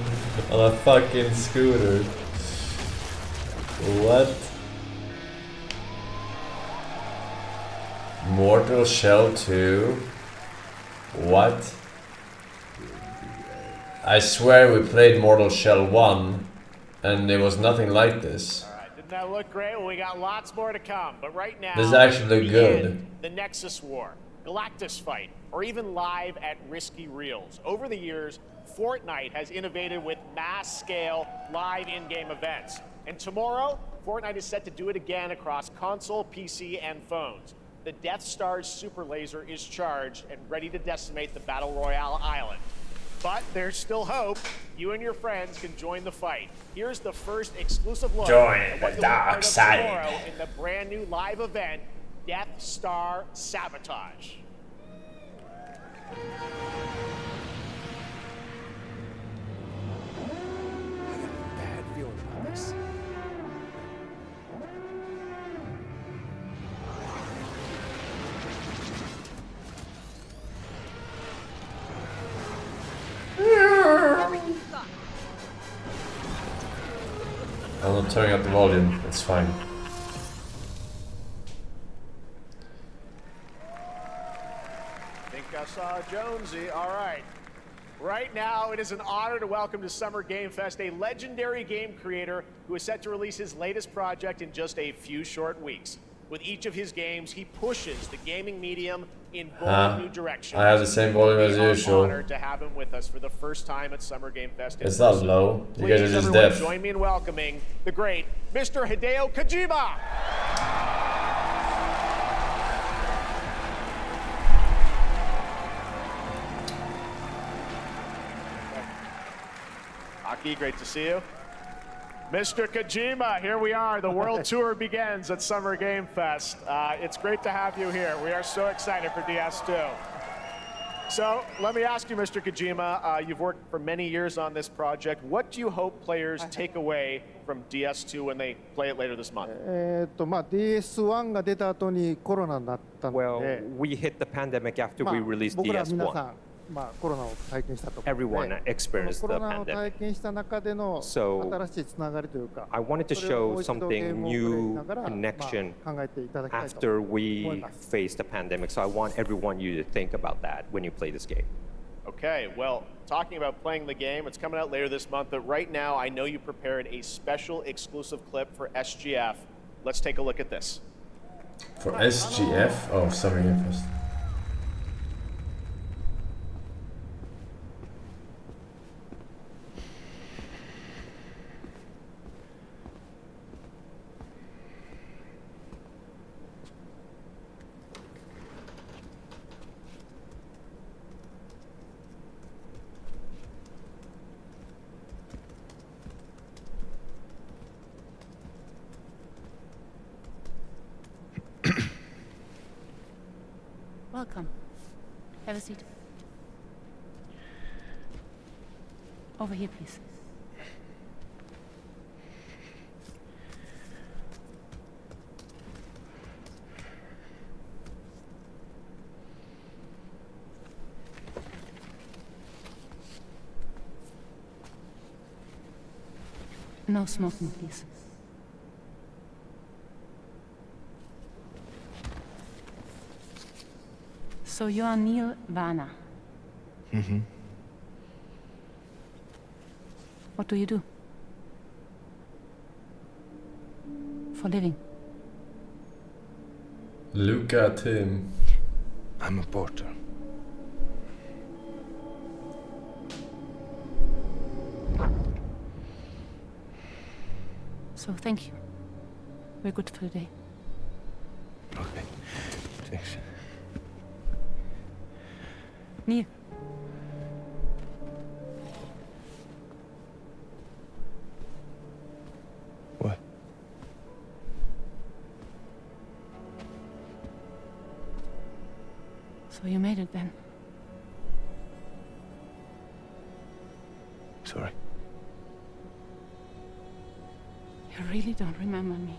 on a fucking scooter. What? Mortal Shell 2? What? I swear we played Mortal Shell 1 and it was nothing like this. Alright, didn't that look great? Well, we got lots more to come, but right now, This actually looked good. end the Nexus War, Galactus Fight, or even live at Risky Reels. Over the years, Fortnite has innovated with mass-scale live in-game events. And tomorrow, Fortnite is set to do it again across console, PC, and phones. The Death Star's super laser is charged and ready to decimate the Battle Royale island. But there's still hope. You and your friends can join the fight. Here's the first exclusive look at what you'll be part of tomorrow in the brand new live event, Death Star Sabotage. Bad feeling about this. I'm not turning up the volume, it's fine. Think I saw Jonesy. All right. Right now, it is an honor to welcome to Summer Game Fest a legendary game creator who is set to release his latest project in just a few short weeks. With each of his games, he pushes the gaming medium in bold new directions. I have the same volume as usual. Honored to have him with us for the first time at Summer Game Fest. It's not low. You guys are just deaf. Join me in welcoming the great Mr. Hideo Kojima. Aki, great to see you. Mr. Kojima, here we are. The world tour begins at Summer Game Fest. It's great to have you here. We are so excited for DS2. So let me ask you, Mr. Kojima, you've worked for many years on this project. What do you hope players take away from DS2 when they play it later this month? DS1 が出た後にコロナになったので、 Well, we hit the pandemic after we released 僕ら皆さ DS1. ん、コロナを体験したところで、 Everyone experienced コ the ロナを pandemic. 体験した中での So, 新しいつながりというか、 I wanted to それをも show う一度ゲー something ムをプレイし new ながら、 connection 考えていただきたいと after 思 we います。 faced the pandemic. So I want everyone you to think about that when you play this game. Okay, well, talking about playing the game, it's coming out later this month, but right now I know you prepared a special exclusive clip for SGF. Let's take a look at this. For SGF? Oh, Summer Game Fest. Welcome. Have a seat. Over here, please. No smoking, please. So you are Neil Varner. Mm-hmm. What do you do? For living? Look at him. I'm a porter. So thank you. We're good for the day. Okay. Thanks. Neil. What? So you made it then? Sorry. You really don't remember me.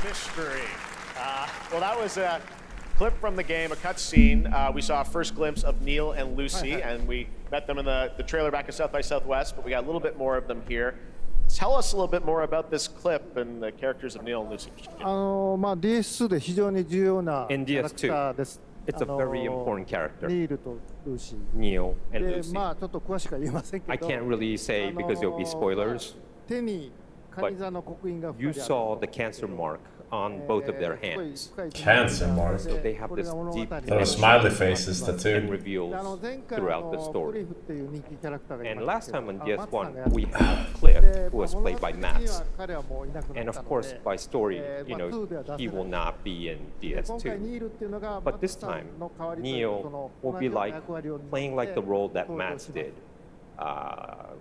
mystery. Well, that was a clip from the game, a cutscene. We saw a first glimpse of Neil and Lucy, and we met them in the trailer back at South by Southwest, but we got a little bit more of them here. Tell us a little bit more about this clip and the characters of Neil and Lucy. DS2 で非常に重要な In キャラクター DS2, です。 it's a very important character. ニールとルーシー。 Neil and で、 Lucy. まあちょっと詳しくは言えませんけど。 I can't really say because there'll be spoilers. 手にカニ座の刻印が You saw the cancer mark on both of their hands. Cancer mark? So they have this deep There are smiley faces and tattooed. reveals throughout the story. っていう人気キャラクターがい And ま last すけど time on DS1, we ま had Cliff, who was played by 物語的に Max. は彼はもういなくな And った of の course, で by story, you まあ know, 2では出せない he will not be in で今回 DS2. ニールっていうのが But this time, Neo will be like playing like the role that Max did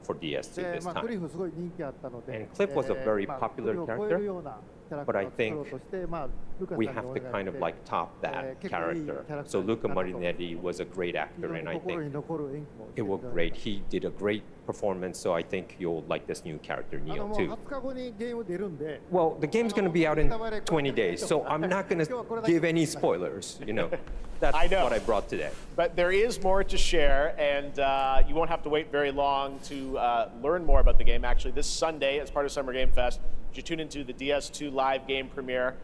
for DS2 this まあクリ time. フすごい人気あったので And Cliff was a very まあ popular クリフを超える character, ようなキャラク but タ I ーを作ろ think うとしてまあルカさん we にお have 願い to して kind of like top that 結構いいキャ character. ラクター So にな Luca ったと思う Marinetti was a great 非 actor, 常に and I 心に think 残る演技もして it い was ただいて great. He did a great performance, so I think you'll like this new character, も Neo, う too. 20日後にゲーム出るんで Well, the game's going to be out in 20 days, so I'm not going to give any spoilers, you know. That's I know. what I brought today. But there is more to share, and you won't have to wait very long to learn more about the game. Actually, this Sunday, as part of Summer Game Fest, you tune into the DS2 live game premiere,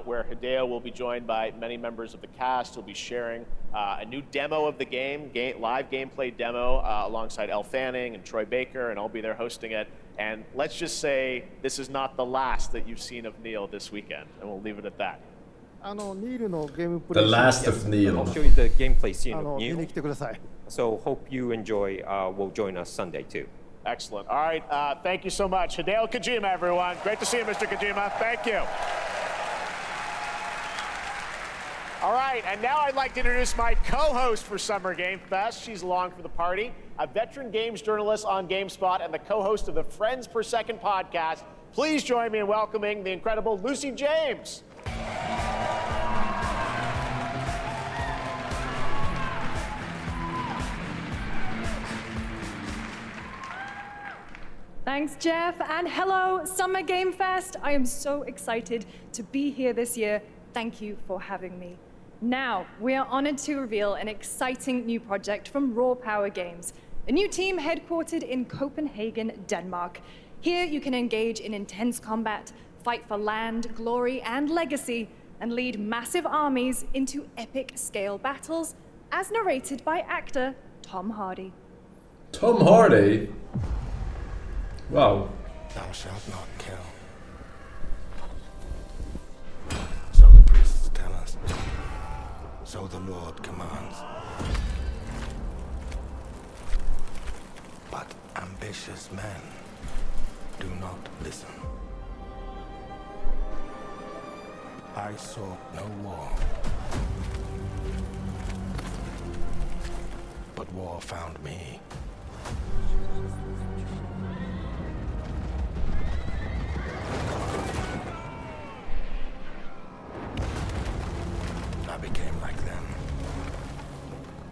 where Hideo will be joined by many members of the cast. He'll be sharing a new demo of the game, live gameplay demo, alongside Elle Fanning and Troy Baker, and I'll be there hosting it. And let's just say this is not the last that you've seen of Neil this weekend, and we'll leave it at that. ニールのゲームプレ The イ last of Neil. I'll show you the gameplay scene of 見に Neil. 来てください So hope you enjoy. Will join us Sunday too. Excellent. All right, thank you so much. Hideo Kojima, everyone. Great to see you, Mr. Kojima. Thank you. All right, and now I'd like to introduce my co-host for Summer Game Fest. She's along for the party, a veteran games journalist on GameSpot and the co-host of the Friends Per Second podcast. Please join me in welcoming the incredible Lucy James. Thanks, Jeff, and hello, Summer Game Fest. I am so excited to be here this year. Thank you for having me. Now, we are honored to reveal an exciting new project from Raw Power Games, a new team headquartered in Copenhagen, Denmark. Here, you can engage in intense combat, fight for land, glory, and legacy, and lead massive armies into epic scale battles, as narrated by actor Tom Hardy. Tom Hardy? Wow. Thou shalt not kill. So the priests tell us. So the Lord commands. But ambitious men do not listen. I sought no war. But war found me. I became like them.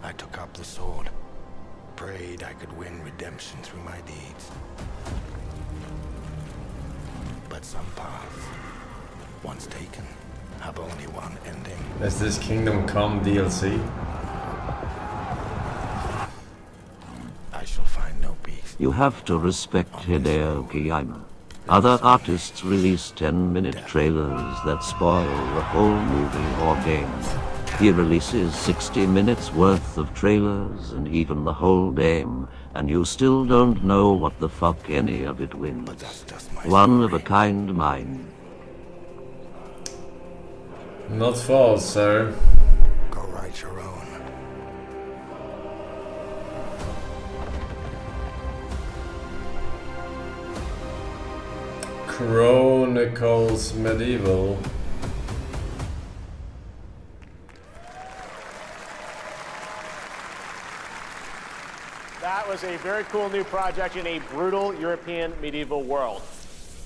I took up the sword, prayed I could win redemption through my deeds. But some paths, once taken, have only one ending. Is this Kingdom Come DLC? I shall find no peace. You have to respect Hideo Kojima. Other artists release 10-minute trailers that spoil the whole movie or game. He releases 60 minutes worth of trailers and even the whole game, and you still don't know what the fuck any of it wins. One of a kind mind. Not false, sir. Go write your own. Chronicles Medieval. That was a very cool new project in a brutal European medieval world.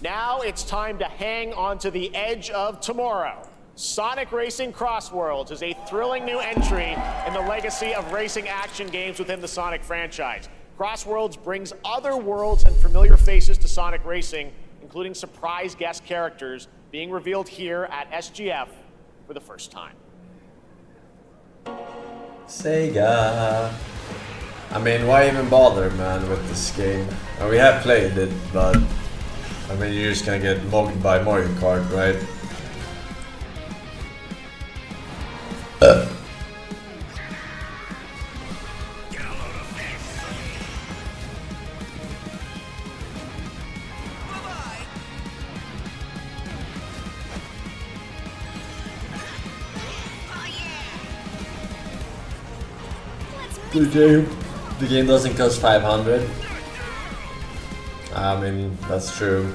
Now it's time to hang on to the edge of tomorrow. Sonic Racing Crossworlds is a thrilling new entry in the legacy of racing action games within the Sonic franchise. Crossworlds brings other worlds and familiar faces to Sonic Racing, including surprise guest characters being revealed here at SGF for the first time. Sega. I mean, why even bother, man, with this game? Well, we have played it, but I mean, you're just gonna get mugged by Mario Kart, right? The game doesn't cost 500. I mean, that's true.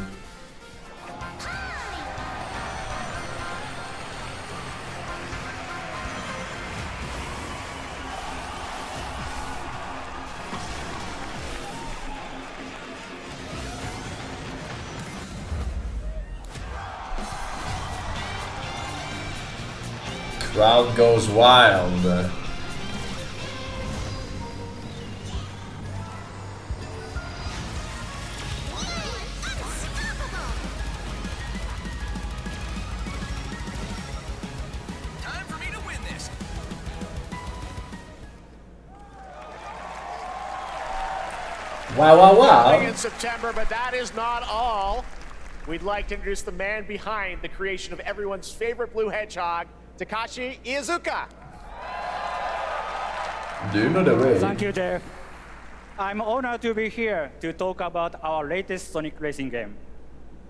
Crowd goes wild. Wow, wow, wow. In September, but that is not all. We'd like to introduce the man behind the creation of everyone's favorite blue hedgehog, Takashi Iizuka. Do you know the way? Thank you, Jeff. I'm honored to be here to talk about our latest Sonic Racing game.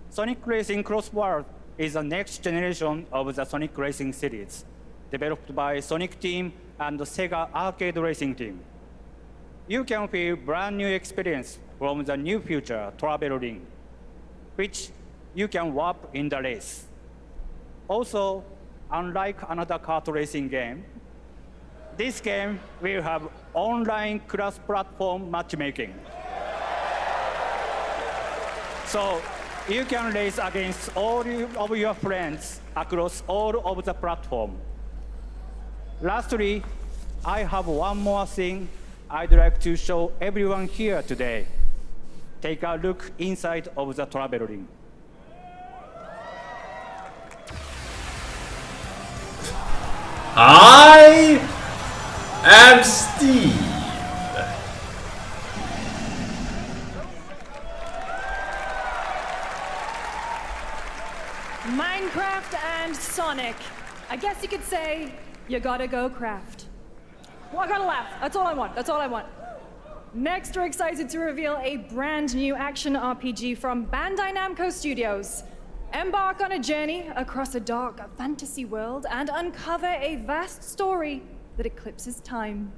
Sonic Racing Cross World is the next generation of the Sonic Racing series, developed by Sonic Team and the Sega Arcade Racing Team. You can feel brand new experience from the new future travel ring, which you can warp in the race. Also, unlike another kart racing game, this game will have online cross-platform matchmaking. So you can race against all of your friends across all of the platform. Lastly, I have one more thing I'd like to show everyone here today. Take a look inside of the travel ring. I am Steve. Minecraft and Sonic. I guess you could say you gotta go craft. Well, I gotta laugh. That's all I want. That's all I want. Next, we're excited to reveal a brand new action RPG from Bandai Namco Studios. Embark on a journey across a dark fantasy world and uncover a vast story that eclipses time.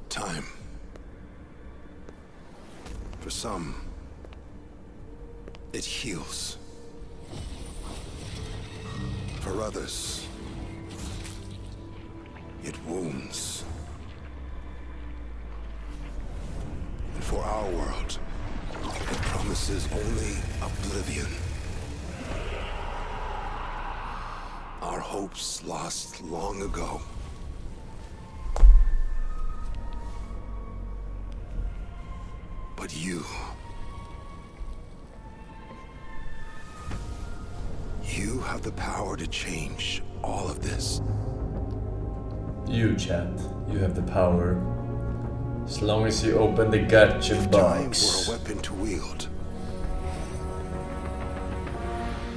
Time. For some, it heals. For others, it wounds. And for our world, it promises only oblivion. Our hopes lost long ago. But you have the power to change all of this. You, chat, you have the power. As long as you open the gacha If box. time were a weapon to wield,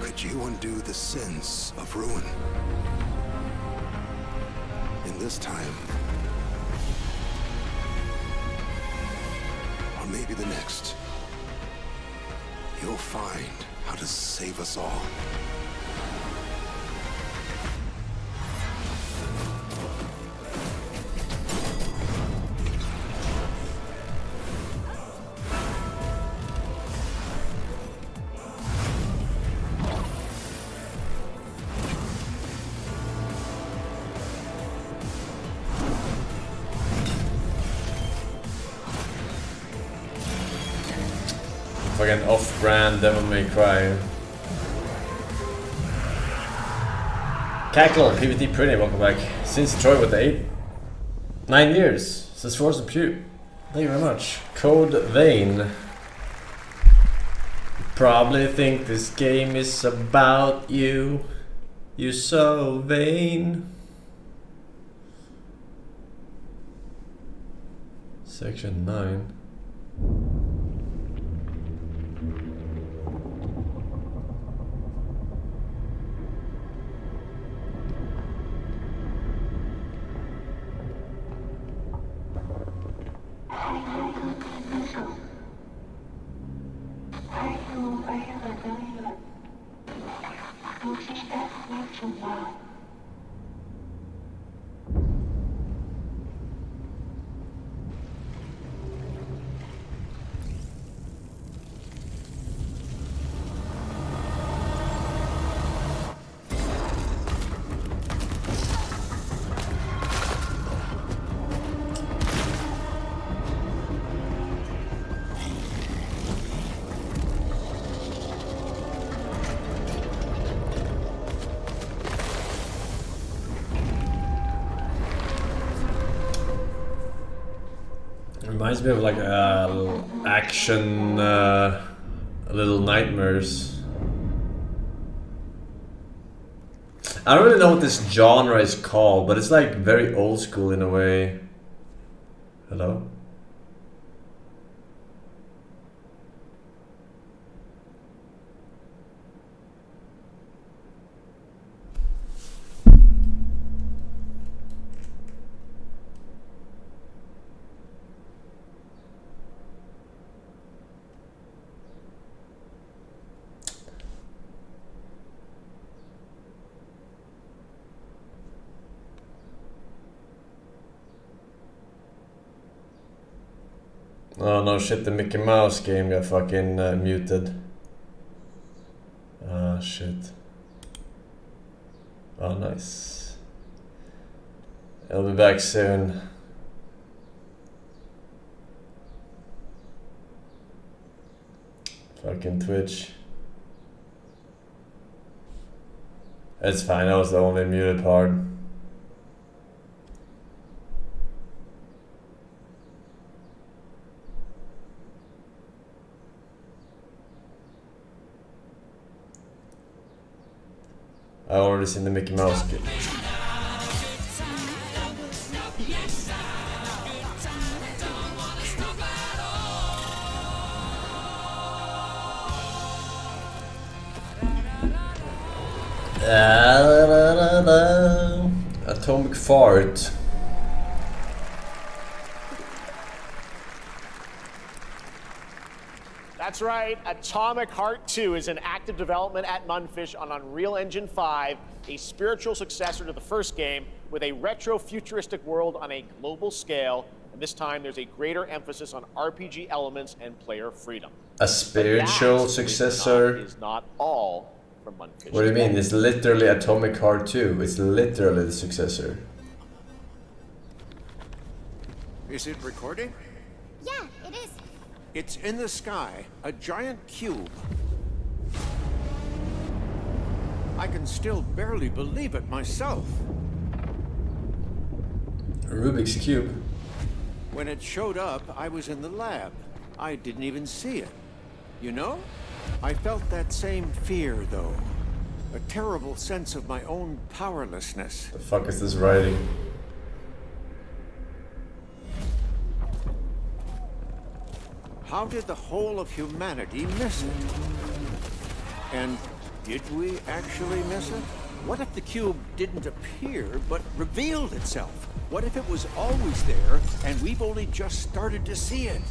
could you undo the sins of ruin? In this time, or maybe the next, you'll find how to save us all. Fucking off-brand Devil May Cry. Cackle, PVT Pretty, welcome back. Since Troy with the 9 years. Since Forsen Pew. Thank you very much. Code Vein. Probably think this game is about you. You're so vain. Section 9. Reminds me of like action Little Nightmares. I don't really know what this genre is called, but it's like very old school in a way. Hello? Oh no shit, the Mickey Mouse game got fucking muted. Ah shit. Oh nice. I'll be back soon. Fucking Twitch. It's fine, that was the only muted part. I already seen the Mickey Mouse game. Atomic Fart. That's right, Atomic Heart 2 is in active development at Munfish on Unreal Engine 5, a spiritual successor to the first game with a retro-futuristic world on a global scale, and this time there's a greater emphasis on RPG elements and player freedom. A spiritual successor? Is not all from Munfish. What do you mean? It's literally Atomic Heart 2. It's literally the successor. Is it recording? Yeah, it is. It's in the sky, a giant cube. I can still barely believe it myself. A Rubik's Cube. When it showed up, I was in the lab. I didn't even see it. You know? I felt that same fear, though. A terrible sense of my own powerlessness. The fuck is this writing? How did the whole of humanity miss it? And did we actually miss it? What if the cube didn't appear, but revealed itself? What if it was always there, and we've only just started to see it?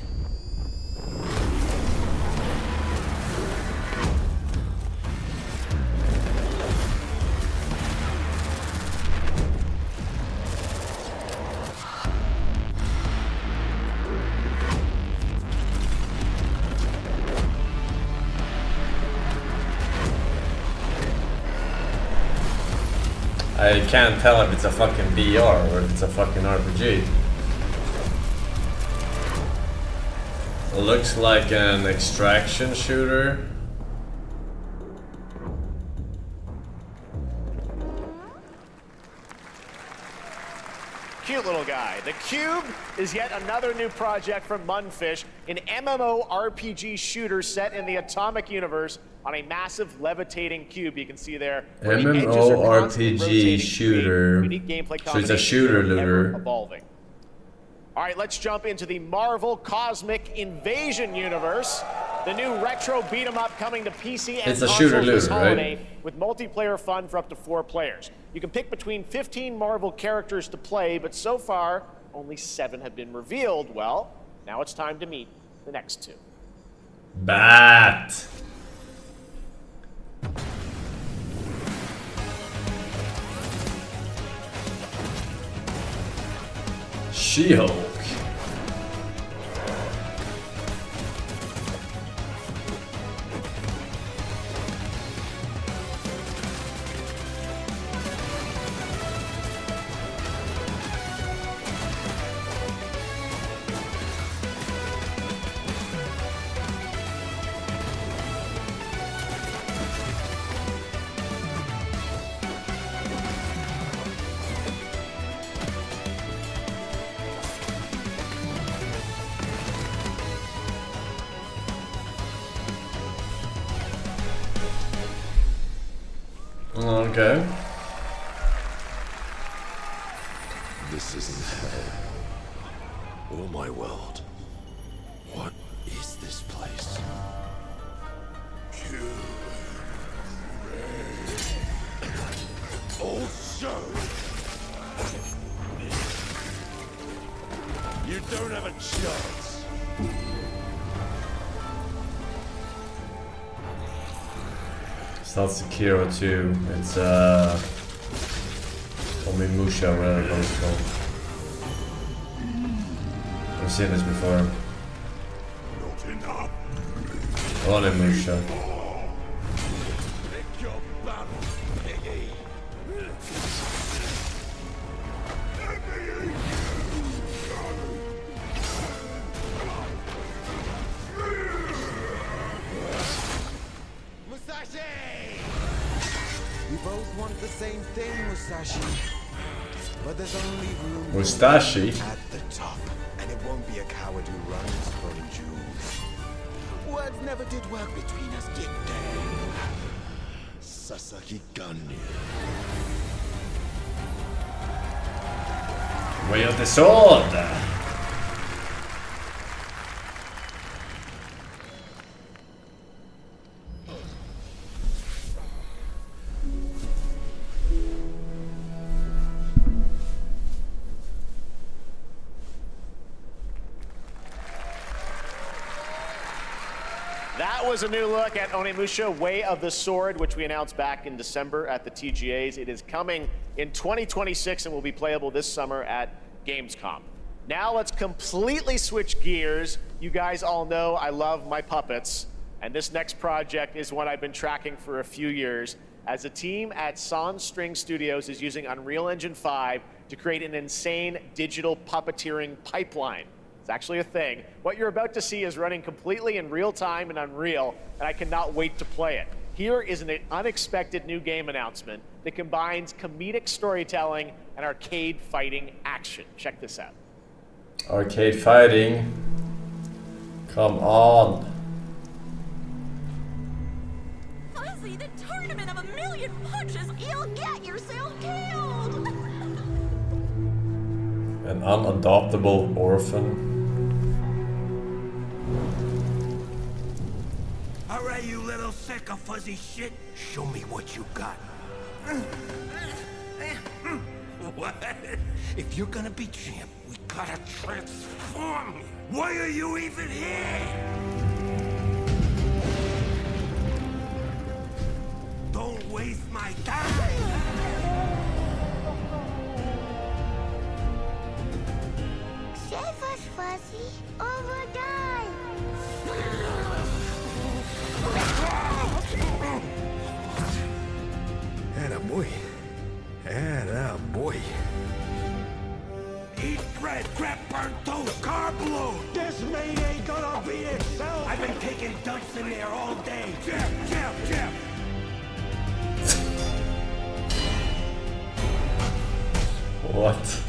I can't tell if it's a fucking VR or if it's a fucking RPG. Looks like an extraction shooter. Cute little guy. The Cube is yet another new project from Munfish, an MMORPG shooter set in the Atomic Universe on a massive levitating cube. You can see there. MMORPG shooter. So it's a shooter looter. Evolving. All right, let's jump into the Marvel Cosmic Invasion universe. The new retro beat 'em up coming to PC and it's a shooter this looter, holiday, right? with multiplayer fun for up to 4 players. You can pick between 15 Marvel characters to play, but so far only 7 have been revealed. Well, now it's time to meet the next 2. Bat. She-Hulk. Okay. This isn't hell. Or my world. What is this place? Also, you don't have a chance. It's not Sekiro 2, it's Onimusha, whatever it's called. I've seen this before. Onimusha. We both want the same thing, Musashi. But there's only room Musashi? at the top. And it won't be a coward who runs from Jews. Words never did work between us, did they? Sasaki Ganyu. Way of the sword! That was a new look at Onimusha Way of the Sword, which we announced back in December at the TGAs. It is coming in 2026 and will be playable this summer at Gamescom. Now let's completely switch gears. You guys all know I love my puppets, and this next project is one I've been tracking for a few years, as a team at Sans String Studios is using Unreal Engine 5 to create an insane digital puppeteering pipeline. It's actually a thing. What you're about to see is running completely in real time in Unreal, and I cannot wait to play it. Here is an unexpected new game announcement that combines comedic storytelling and arcade fighting action. Check this out. Arcade fighting? Come on. Fuzzy, the tournament of a million punches, you'll get yourself killed! An unadoptable orphan. All right, you little sick of fuzzy shit. Show me what you got. What? If you're gonna be champ, we gotta transform you. Why are you even here? Don't waste my time. Save us, Fuzzy, or we'll die. Atta boy. Atta boy. Eat bread, crap burnt toast, car blown. This maid ain't gonna be itself. I've been taking dumps in there all day. Jeff. What?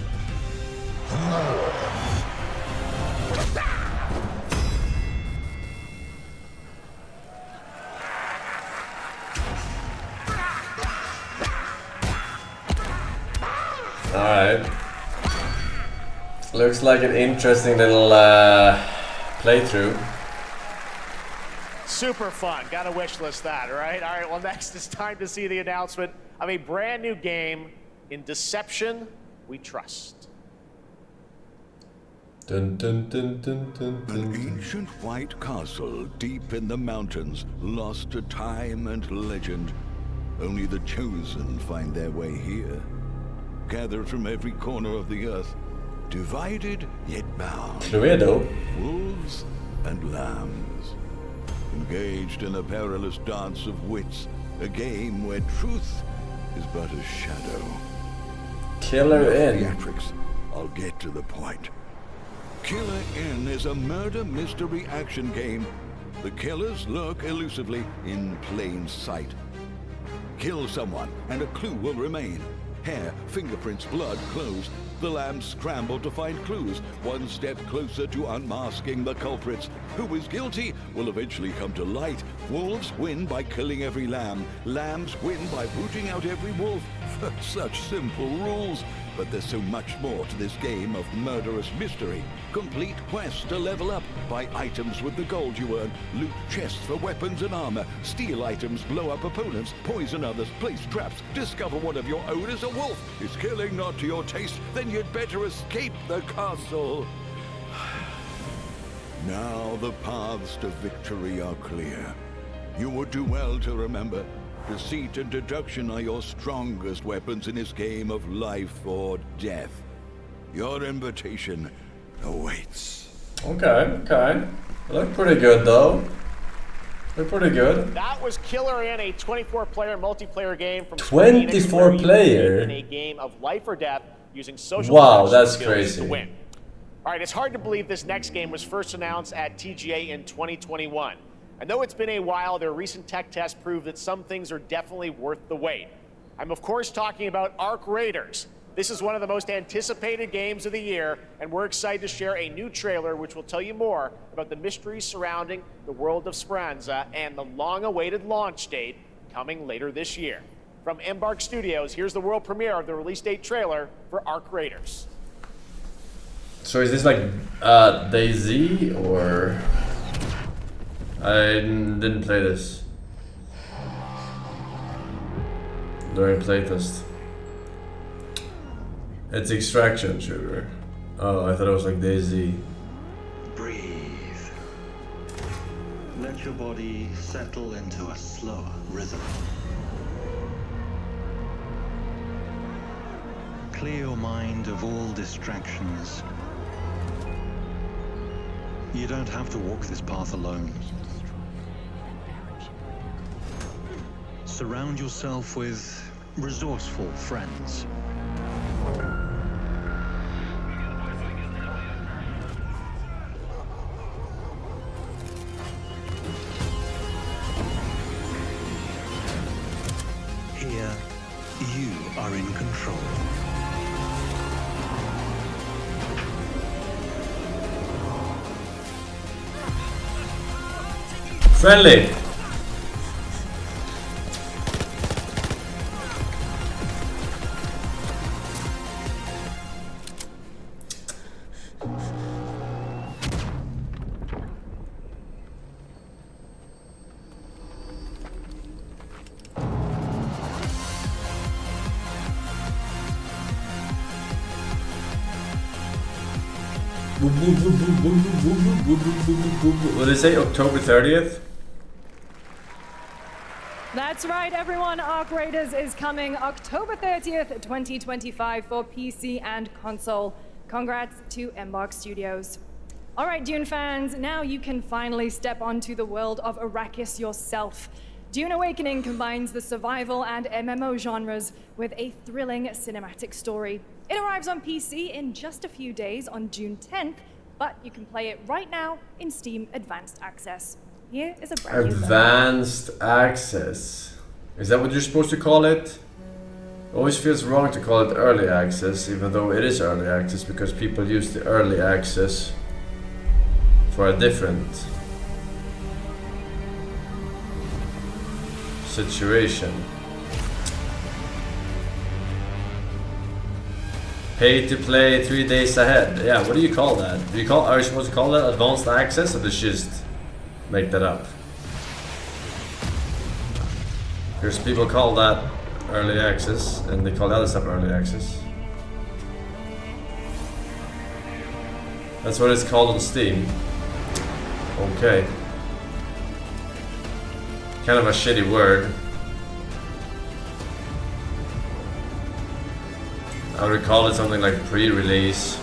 Alright. Looks like an interesting little playthrough. Super fun. Gotta wish list that, right? All right, well, next it's time to see the announcement of a brand new game. In deception, we trust. Dun, dun, dun, dun, dun, dun. An ancient white castle deep in the mountains, lost to time and legend. Only the chosen find their way here. Gathered from every corner of the earth, divided yet bound. Cluedo. Wolves and lambs. Engaged in a perilous dance of wits, a game where truth is but a shadow. Killer Inn. Theatrics. I'll get to the point. Killer Inn is a murder mystery action game. The killers lurk elusively in plain sight. Kill someone and a clue will remain. Hair, fingerprints, blood, clothes. The lambs scramble to find clues, one step closer to unmasking the culprits. Who is guilty will eventually come to light. Wolves win by killing every lamb. Lambs win by rooting out every wolf. Such simple rules. But there's so much more to this game of murderous mystery. Complete quests to level up. Buy items with the gold you earn. Loot chests for weapons and armor. Steal items, blow up opponents, poison others, place traps. Discover one of your own is a wolf. Is killing not to your taste? Then you'd better escape the castle. Now the paths to victory are clear. You would do well to remember, deceit and deduction are your strongest weapons in this game of life or death. Your invitation awaits. Okay. Look pretty good though. Look pretty good. That was Killer Inn, a 24-player multiplayer game from 24 player in a game of life or death using social that's crazy. to win. All right, it's hard to believe this next game was first announced at TGA in 2021. I know it's been a while, their recent tech tests prove that some things are definitely worth the wait. I'm of course talking about Ark Raiders. This is one of the most anticipated games of the year, and we're excited to share a new trailer which will tell you more about the mysteries surrounding the world of Speranza and the long-awaited launch date coming later this year. From Embark Studios, here's the world premiere of the release date trailer for Ark Raiders. So is this like DayZ or... I didn't play this during playtest. It's extraction shooter. Oh, I thought it was like DayZ. Breathe. Let your body settle into a slower rhythm. Clear your mind of all distractions. You don't have to walk this path alone. Surround yourself with resourceful friends. Here, you are in control. Friendly. What did it say? October 30th? That's right, everyone. Ark Raiders is coming October 30th, 2025 for PC and console. Congrats to Embark Studios. All right, Dune fans, now you can finally step onto the world of Arrakis yourself. Dune Awakening combines the survival and MMO genres with a thrilling cinematic story. It arrives on PC in just a few days on June 10th, but you can play it right now in Steam Advanced Access. Here is a brand new Advanced Access. Is that what you're supposed to call it? It always feels wrong to call it Early Access, even though it is Early Access, because people use the Early Access for a different situation. Pay to play 3 days ahead. Yeah, what do you call that? Are you supposed to call that Advanced Access, or did you just make that up? Because people call that Early Access, and they call the other stuff Early Access. That's what it's called on Steam. Okay. Kind of a shitty word. I would call it something like pre-release.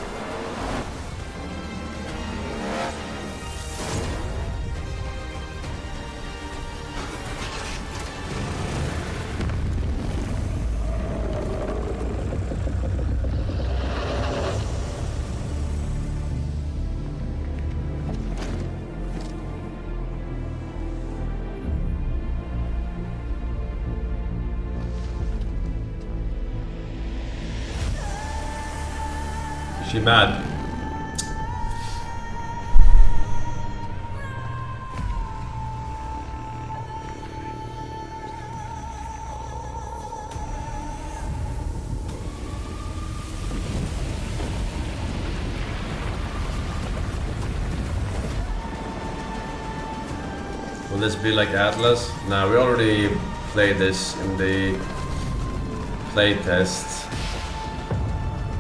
Is she mad? Will this be like Atlas? Nah, we already played this in the playtest.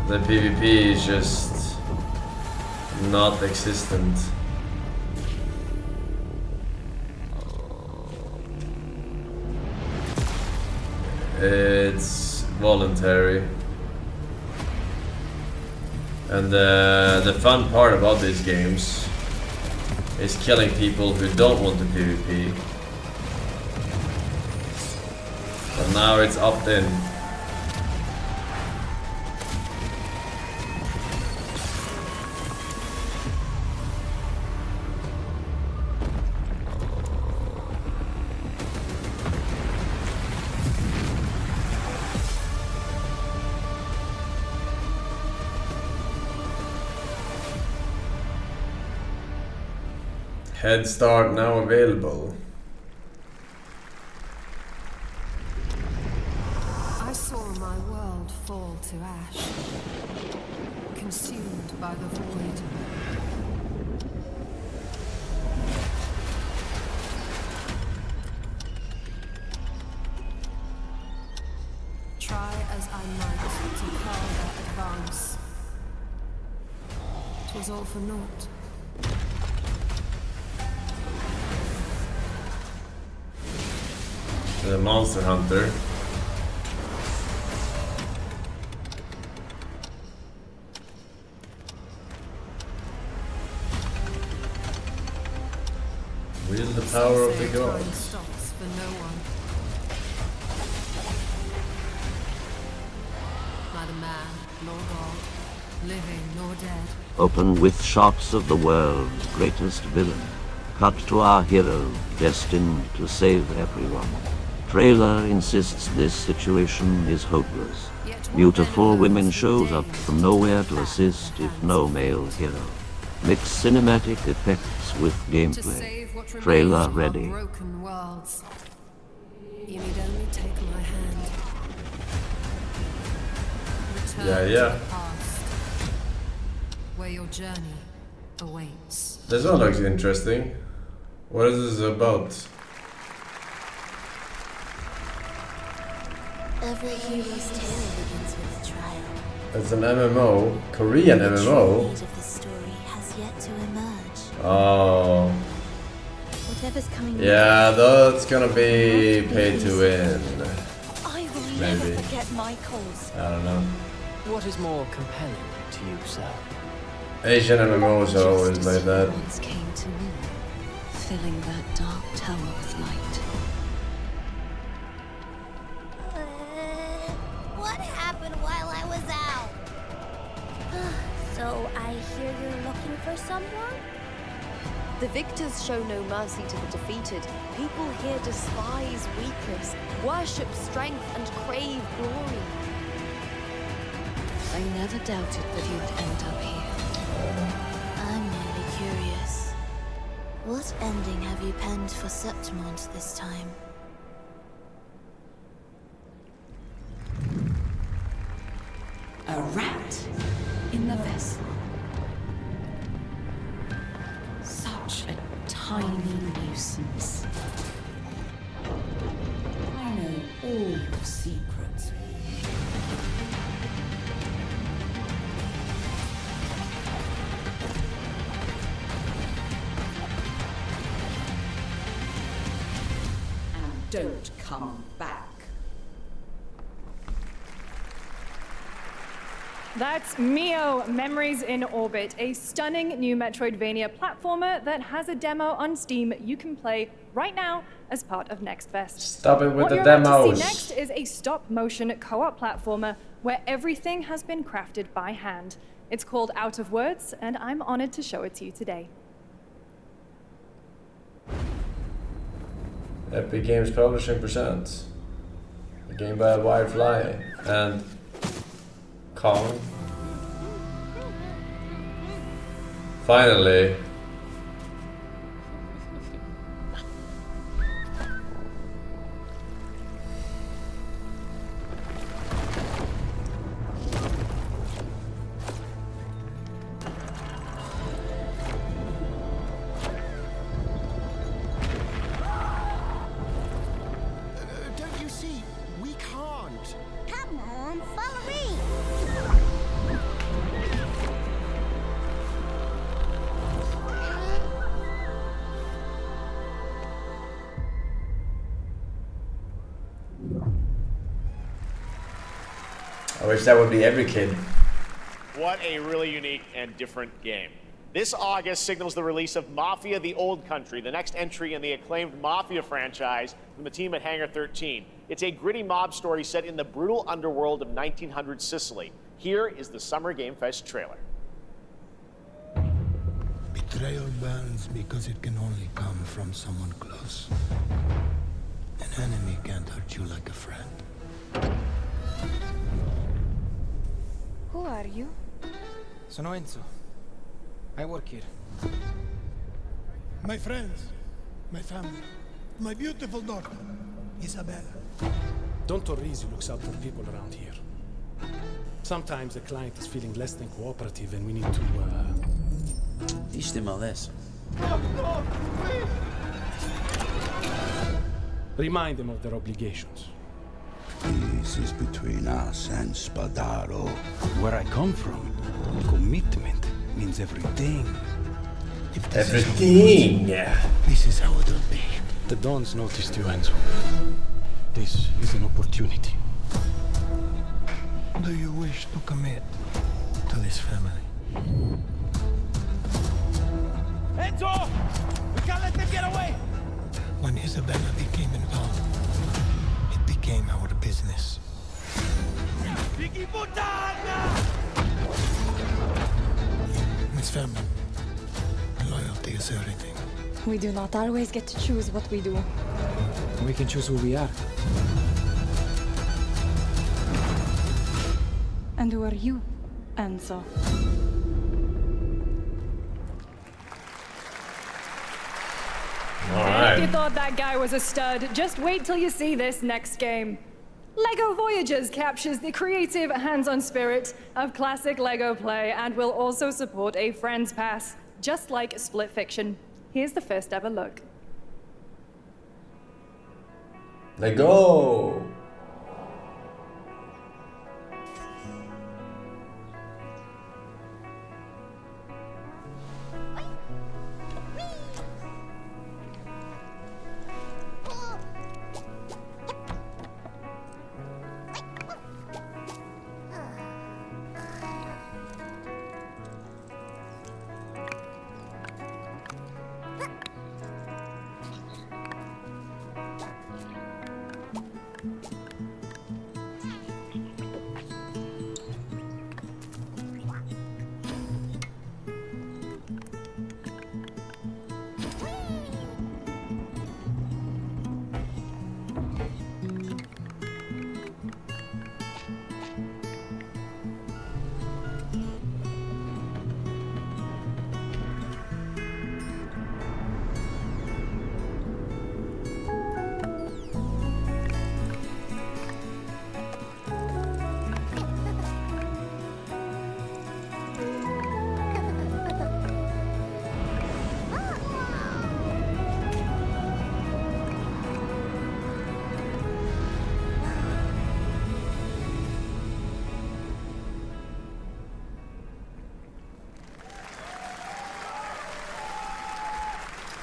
The PvP is just not existent. It's voluntary. And the fun part about these games is killing people who don't want the PvP. But now it's opt-in. Head start now available. I saw my world fall to ash, consumed by the void. Try as I might to quell their advance. 'Twas all for naught. The Monster Hunter. Wield the power of the gods. Stops for no one. Neither man nor god, living nor dead. Open with shots of the world's greatest villain. Cut to our hero, destined to save everyone. Trailer insists this situation is hopeless. Beautiful women shows up from nowhere to assist if no male hero. Mix cinematic effects with gameplay. Trailer ready. Broken worlds. You need only take my hand. Return Yeah. to the past, where your journey awaits. This one looks interesting. What is this about? Every hero's tale begins with trial. It's an MMO, Korean The MMO. true weight of the story has yet to emerge. Oh, Whatever's coming yeah, that's gonna be pay to win. I will Maybe. never forget my cause. I don't know. What is more compelling to you, sir? Asian MMOs are always like that. once came to me, filling that dark tower with light. What happened while I was out? So I hear you're looking for someone? The victors show no mercy to the defeated. People here despise weakness, worship strength, and crave glory. I never doubted that you'd end up here. I'm merely curious. What ending have you penned for Septimont this time? A rat in the vessel. Such a tiny nuisance. I know all your secrets. And don't come back. That's Mio, Memories in Orbit, a stunning new Metroidvania platformer that has a demo on Steam you can play right now as part of Next Fest. Stop it with the What you're about to demos. see next is a stop-motion co-op platformer where everything has been crafted by hand. It's called Out of Words, and I'm honored to show it to you today. Epic Games Publishing presents a game by Wirefly and Kong. Finally. Don't you see? We can't. Come on, follow me! I wish that would be every kid. What a really unique and different game. This August signals the release of Mafia: The Old Country, the next entry in the acclaimed Mafia franchise from the team at Hangar 13. It's a gritty mob story set in the brutal underworld of 1900 Sicily. Here is the Summer Game Fest trailer. Betrayal burns because it can only come from someone close. An enemy can't hurt you like a friend. Who are you? Sono Enzo. I work here. My friends, my family, my beautiful daughter, Isabella. Don Torrisi looks out for people around here. Sometimes the client is feeling less than cooperative and we need to, Teach them a lesson. remind them of their obligations. This is between us and Spadaro. Where I come from, commitment means everything. Everything! This is how it'll be. The Dons noticed you, Enzo. This is an opportunity. Do you wish to commit to this family? Enzo! We can't let them get away! When Isabella became involved, it became our business. Vicky Puttana! Miss family, loyalty is everything. We do not always get to choose what we do. We can choose who we are. And who are you, Enzo? If you thought that guy was a stud, just wait till you see this next game. LEGO Voyagers captures the creative, hands-on spirit of classic LEGO play and will also support a Friends Pass, just like Split Fiction. Here's the first ever look. Let go!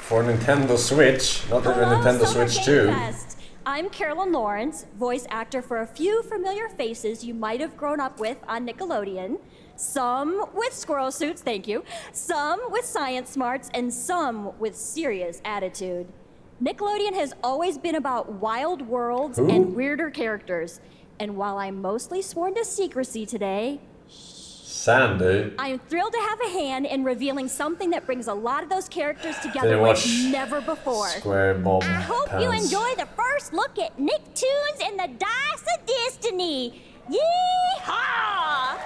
For Nintendo Switch, not even Nintendo Switch 2. Fest. I'm Carolyn Lawrence, voice actor for a few familiar faces you might have grown up with on Nickelodeon. Some with squirrel suits, thank you. Some with science smarts, and some with serious attitude. Nickelodeon has always been about wild worlds and weirder characters. And while I'm mostly sworn to secrecy today, Sandy. I'm thrilled to have a hand in revealing something that brings a lot of those characters together like never before. Square Bob I hope you enjoy the first look at Nicktoons and the Dice of Destiny. Yee-haw!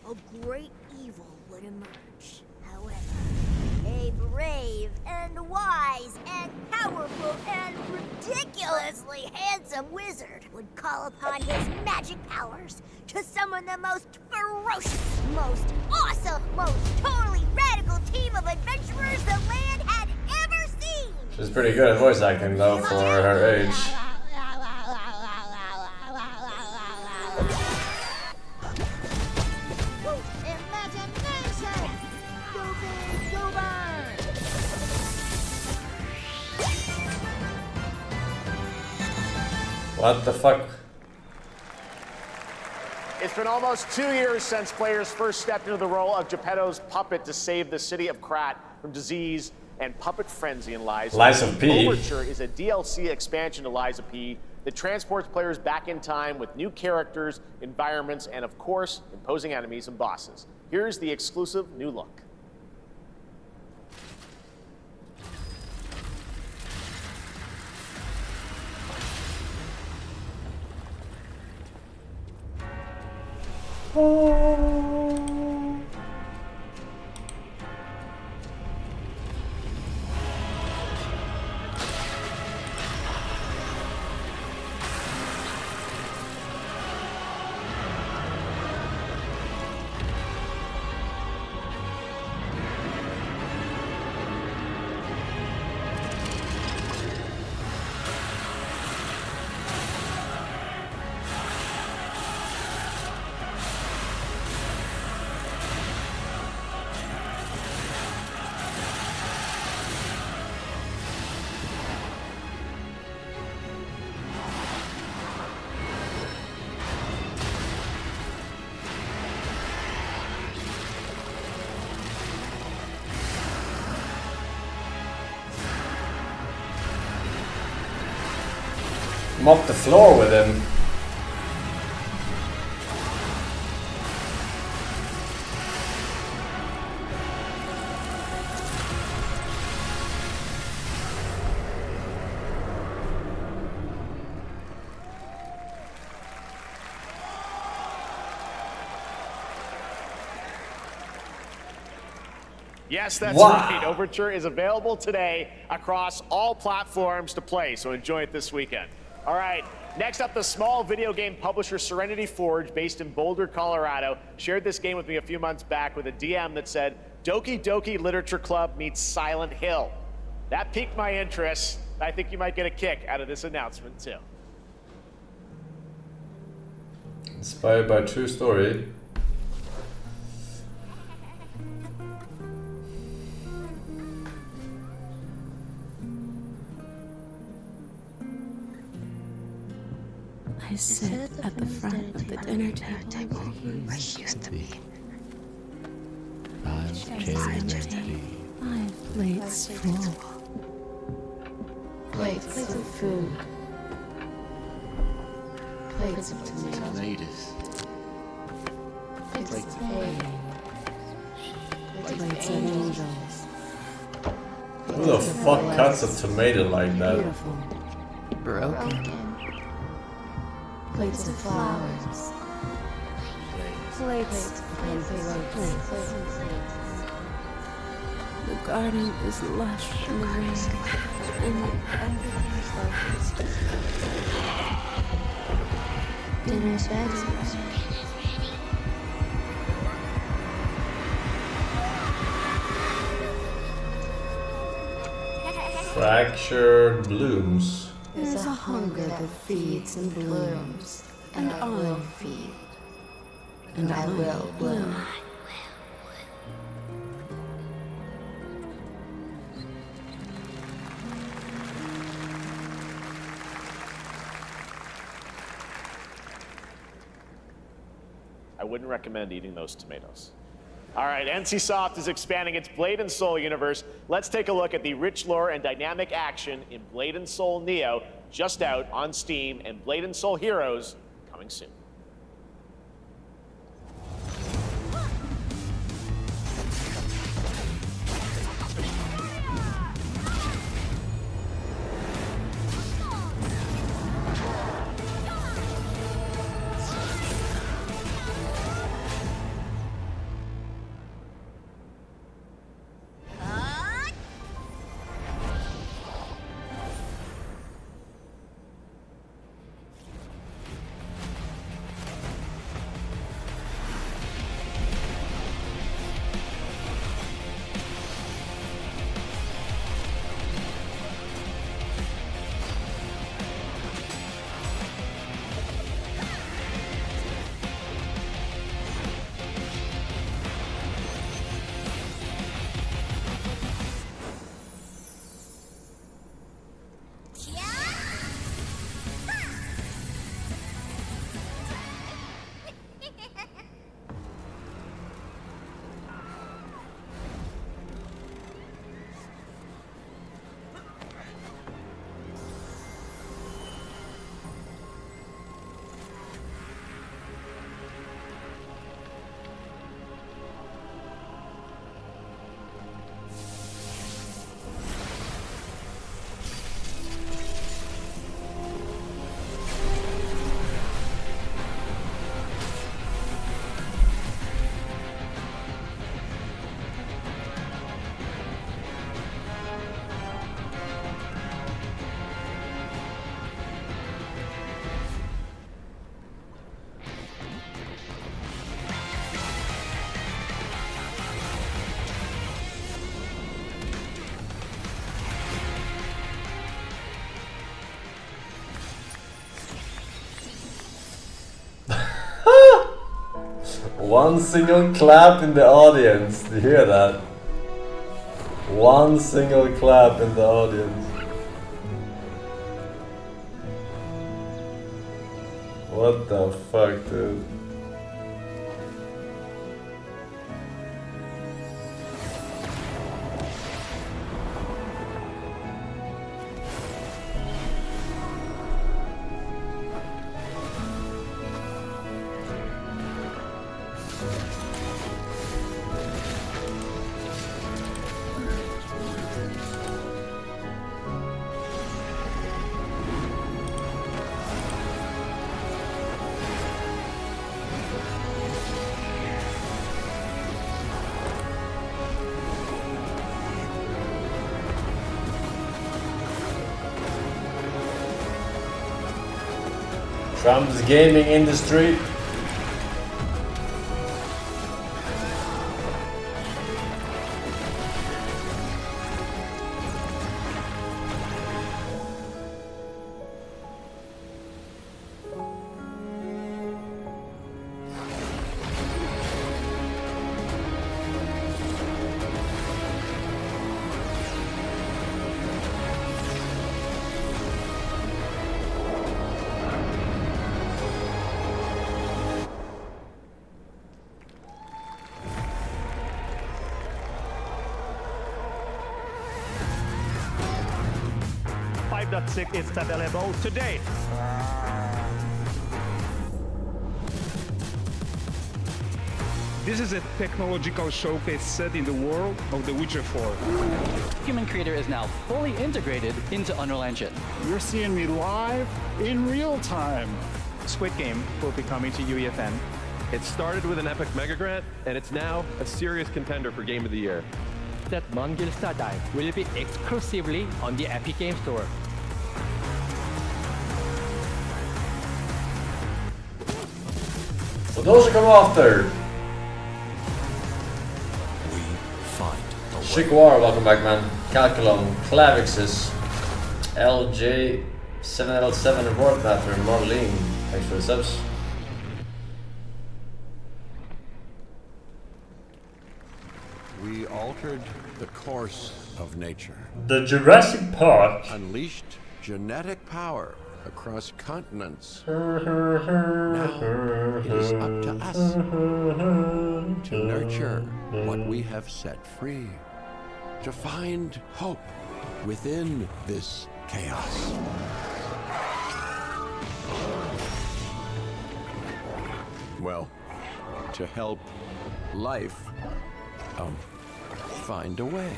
A great evil would emerge. However, a brave and wise and powerful and ridiculously handsome wizard would call upon his magic powers to summon the most ferocious, most awesome, most totally radical team of adventurers the land had ever seen. She's pretty good at voice acting though for her age. What the fuck? It's been almost 2 years since players first stepped into the role of Geppetto's puppet to save the city of Krat from disease and puppet frenzy in Lies of P. Overture is a DLC expansion to Lies of P that transports players back in time with new characters, environments, and of course, imposing enemies and bosses. Here's the exclusive new look. Mop the floor with him. Yes, that's right. Overture is available today across all platforms to play, so enjoy it this weekend. All right, next up, the small video game publisher Serenity Forge, based in Boulder, Colorado, shared this game with me a few months back with a DM that said, Doki Doki Literature Club meets Silent Hill. That piqued my interest. I think you might get a kick out of this announcement, too. Inspired by true story. I sit at the front of the dinner table where he used to be. 5 chairs empty. 5 plates full. Plates of food. Plates of tomatoes. Plates of hay. Plates of angels. Who the fuck cuts a tomato like that? Beautiful. Broken. Plates of flowers. Plates. The garden is lush in the rain, and everything's focused. Dinner's ready. Fractured blooms. There's a hunger that feeds and blooms, and I will feed. And I will bloom. I wouldn't recommend eating those tomatoes. All right, NCSoft is expanding its Blade and Soul universe. Let's take a look at the rich lore and dynamic action in Blade and Soul Neo, just out on Steam, and Blade and Soul Heroes coming soon. One single clap in the audience. Do you hear that? One single clap in the audience. What the fuck, dude? Trump's gaming industry. Is available today. This is a technological showcase set in the world of The Witcher 4. Human Creator is now fully integrated into Unreal Engine. You're seeing me live in real time. Squid Game will be coming to UEFN. It started with an epic mega grant, and it's now a serious contender for Game of the Year. That Mongil Stardai will be exclusively on the Epic Game Store. Och då så kommer after. Chikwar, welcome back man. Calculon, Clavixes, LJ, 7L7 Report Pattern, Marlene, thanks for the subs. altered the course of nature. The Jurassic Park. Unleashed genetic power across continents. Now it is up to us to nurture what we have set free, to find hope within this chaos. Well, to help life find a way.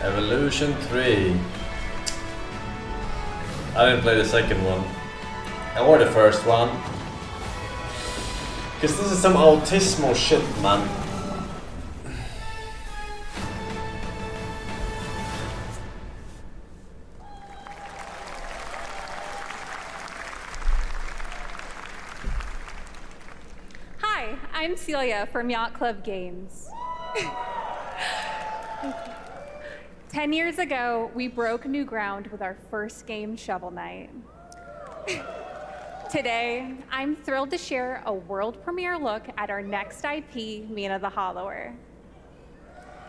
Evolution 3. I didn't play the second one. Or the first one. Because this is some autismo shit, man. Hi, I'm Celia from Yacht Club Games. 10 years ago, we broke new ground with our first game, Shovel Knight. Today, I'm thrilled to share a world premiere look at our next IP, Mina the Hollower.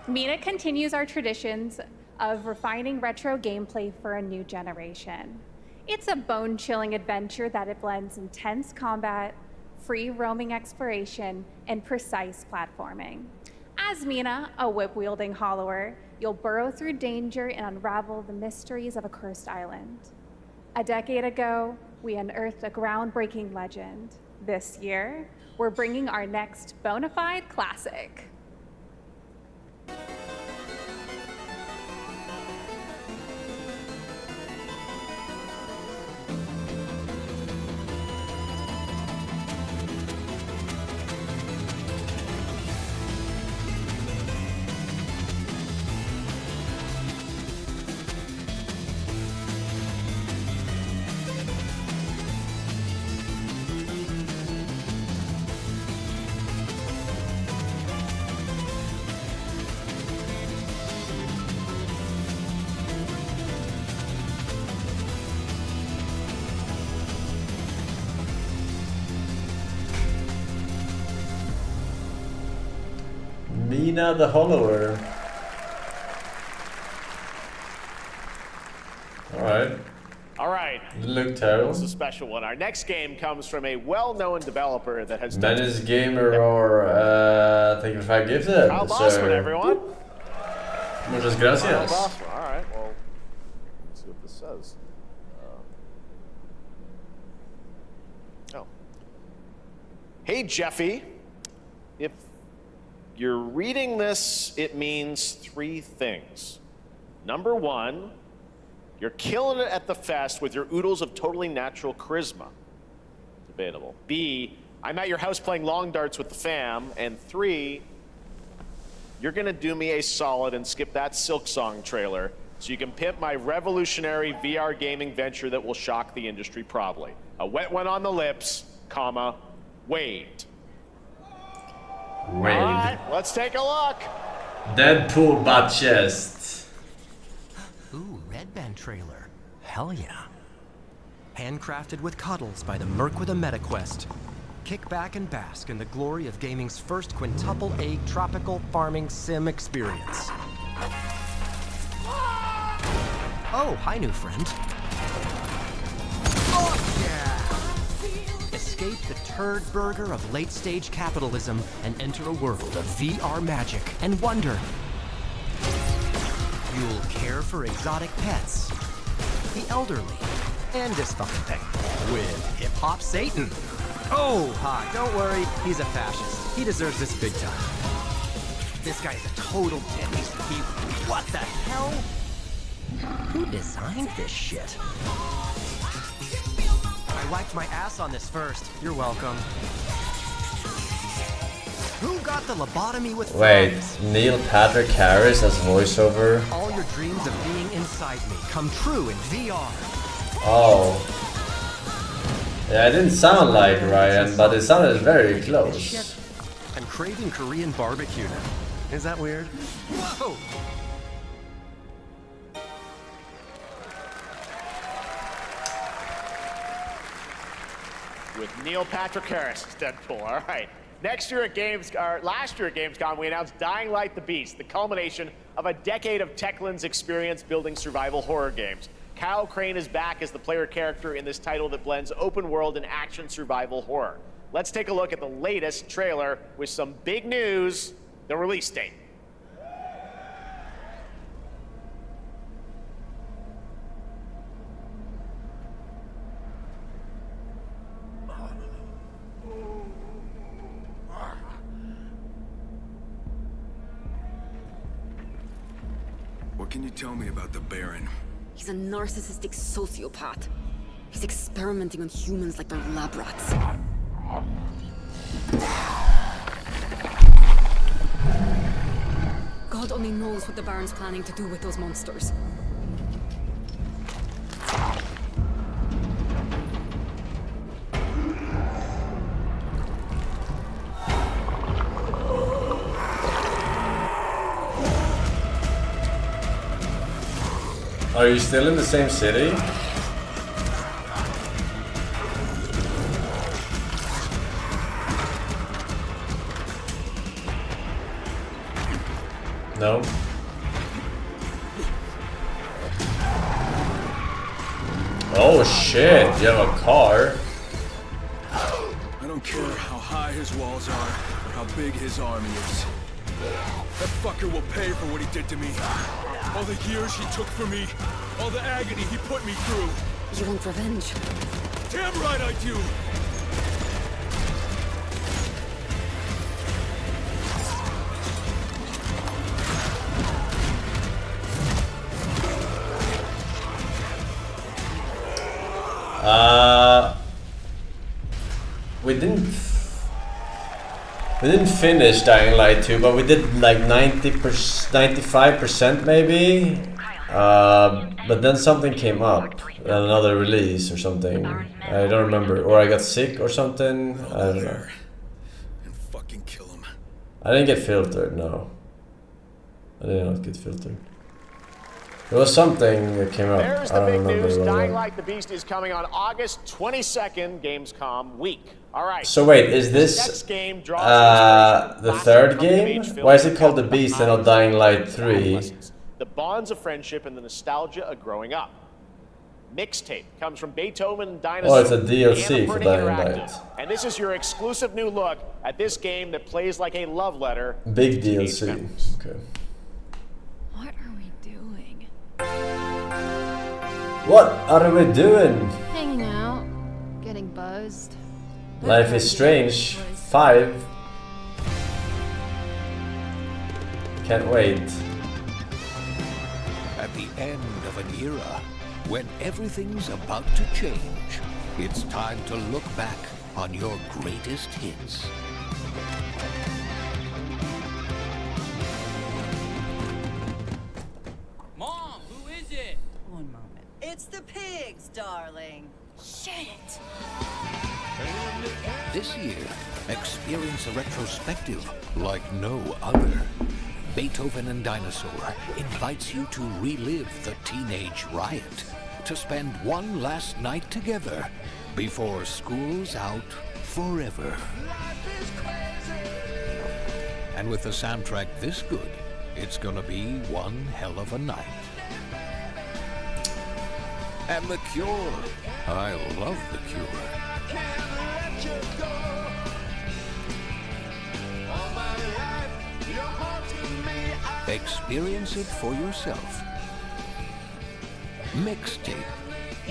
Mina continues our traditions of refining retro gameplay for a new generation. It's a bone-chilling adventure that it blends intense combat, free roaming exploration, and precise platforming. As Mina, a whip-wielding hollower, you'll burrow through danger and unravel the mysteries of a cursed island. A decade ago, we unearthed a groundbreaking legend. This year, we're bringing our next bona fide classic. Mina the Hollower. All right. Look terrible. This is a special one. Our next game comes from a well-known developer that has done... Menace Gamer or thank you for 5 gifts. Kyle Bossman, everyone. Muchas gracias. Kyle Bossman. All right. Well, let's see what this says. Oh. Hey, Jeffy. If you're reading this, it means 3 things. Number 1, you're killing it at the fest with your oodles of totally natural charisma. Debatable. B, I'm at your house playing long darts with the fam. And 3, you're gonna do me a solid and skip that Silk Song trailer so you can pimp my revolutionary VR gaming venture that will shock the industry probably. A wet one on the lips, comma, Wade. Wade. All right, let's take a look. Deadpool butt chest. Ooh, Red Band trailer. Hell yeah. Handcrafted with cuddles by the Merc with a MetaQuest. Kick back and bask in the glory of gaming's first quintuple A tropical farming sim experience. Oh, hi, new friend. Oh, yeah! Escape the turd burger of late-stage capitalism and enter a world of VR magic and wonder. You'll care for exotic pets, the elderly, and this fucking thing with hip-hop Satan. Oh, hi, don't worry, he's a fascist. He deserves this big time. This guy's a total dick. What the hell? Who designed this shit? I wiped my ass on this first. You're welcome. Who got the lobotomy with Wait, frogs? Neil Patrick Harris as voiceover? All your dreams of being inside me come true in VR. Oh. Yeah, it didn't sound like Ryan, but it sounded very close. I'm craving Korean barbecue now. Is that weird? Whoa! with Neil Patrick Harris as Deadpool. All right. Last year at Gamescom, we announced Dying Light: The Beast, the culmination of a decade of Techland's experience building survival horror games. Kyle Crane is back as the player character in this title that blends open world and action survival horror. Let's take a look at the latest trailer with some big news, the release date. What can you tell me about the Baron? He's a narcissistic sociopath. He's experimenting on humans like they're lab rats. God only knows what the Baron's planning to do with those monsters. Are you still in the same city? No. Oh shit, you have a car. I don't care how high his walls are or how big his army is. That fucker will pay for what he did to me. All the years he took from me. All the agony he put me through. You want revenge? Damn right I do! We didn't finish Dying Light 2, but we did like 95% maybe. But then something came up, another release or something. I don't remember, or I got sick or something. I don't know. I didn't get filtered. No, I did not get filtered. There was something that came up. There's I the don't big remember. news. What Dying Light: The Beast is coming on August 22nd, Gamescom week. All right. So wait, is this the third game? Why is it called The Beast and not Dying Light 3? The bonds of friendship and the nostalgia of growing up. Mixtape comes from Beethoven and Dinosaur. Oh, it's a DLC for Dying Light. And this is your exclusive new look at this game that plays like a love letter. Big DLC. Okay. What are we doing? What are we doing? Hanging out, getting buzzed. Life is Strange 5. Can't wait. At the end of an era, when everything's about to change, it's time to look back on your greatest hits. Mom, who is it? One moment. It's the pigs, darling. Shit! This year, experience a retrospective like no other. Beethoven and Dinosaur invites you to relive the teenage riot, to spend one last night together before school's out forever. And with a soundtrack this good, it's gonna be one hell of a night. And The Cure. I love The Cure. Experience it for yourself. Mixtape.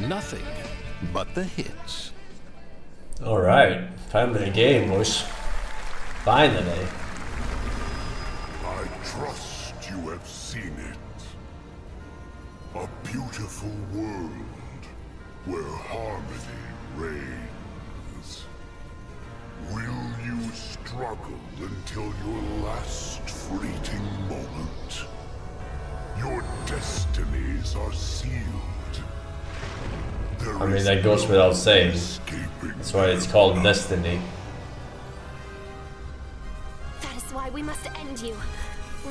Nothing but the hits. Alright, finally a game, boys. Finally. I trust you have seen it. A beautiful world where harmony reigns. Will you struggle until your last fleeting moment? Your destinies are sealed. I mean, that goes without saying. That's why it's called Destiny. That is why we must end you.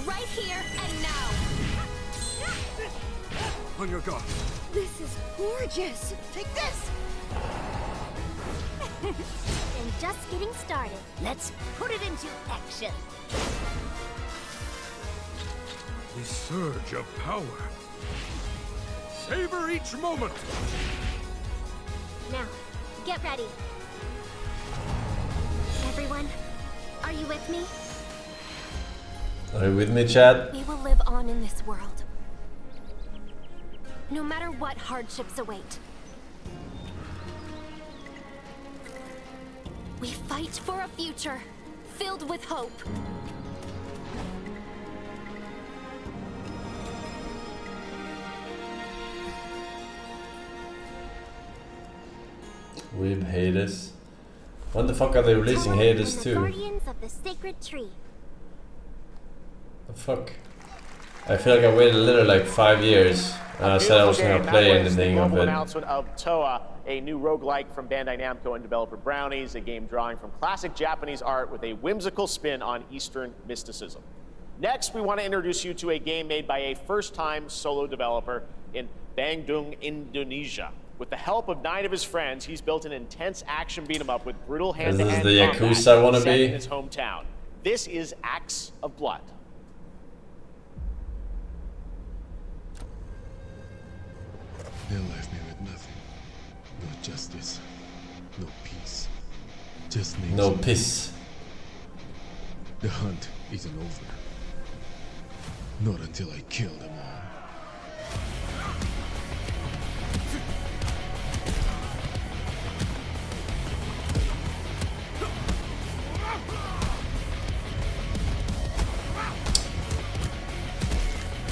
Right here and now. On your guard. This is gorgeous. Take this. And just getting started. Let's put it into action. The surge of power. Savor each moment. Now, get ready. Everyone, are you with me? Are you with me, chat? We will live on in this world. No matter what hardships await. We fight for a future filled with hope. With Hades. When the fuck are they releasing Hades 2? Guardians of the Sacred Tree. The fuck? I feel like I waited literally like 5 years and I said I was gonna play anything of it. Announcement of Toa, a new roguelike from Bandai Namco and developer Brownies, a game drawing from classic Japanese art with a whimsical spin on Eastern mysticism. Next, we want to introduce you to a game made by a first-time solo developer in Bandung, Indonesia. With the help of 9 of his friends, he's built an intense action beat-em-up with brutal hand-to-hand This is the Yakuza I wanna be. in his hometown. This is Acts of Blood. They left me with nothing. No justice. No peace. Just names. No peace. The hunt isn't over. Not until I kill them all.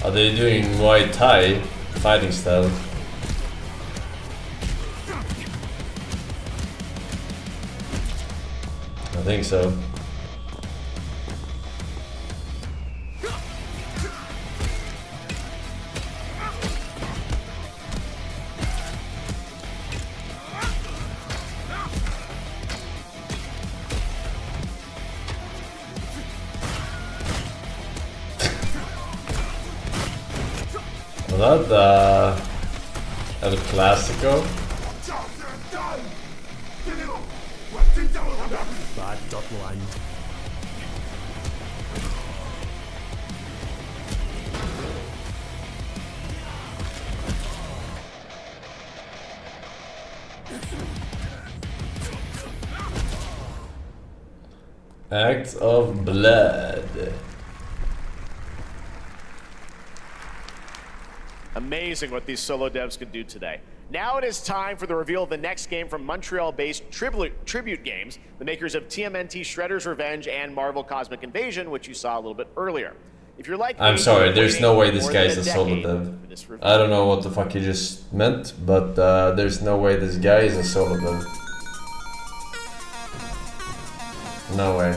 Are they doing Muay Thai fighting style? I think so. That El Clásico. Bad dot line. Acts of Blood. Amazing what these solo devs can do today. Now it is time for the reveal of the next game from Montreal-based Tribute Games, the makers of TMNT Shredder's Revenge and Marvel Cosmic Invasion, which you saw a little bit earlier. If you're like I'm sorry, there's no way this guy's a solo dev. I don't know what the fuck he just meant, but there's no way this guy is a solo dev. No way.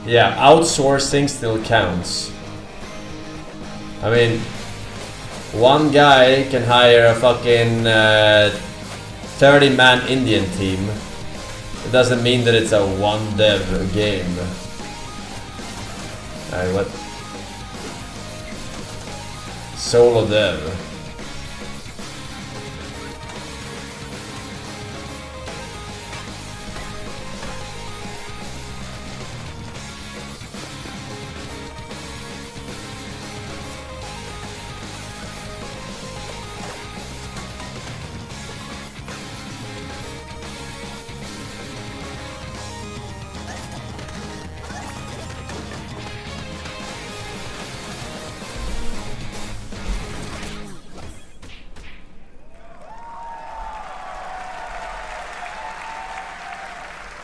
Yeah, outsourcing still counts. I mean, one guy can hire a fucking 30-man Indian team. It doesn't mean that it's a one dev game. Alright, what? Solo dev.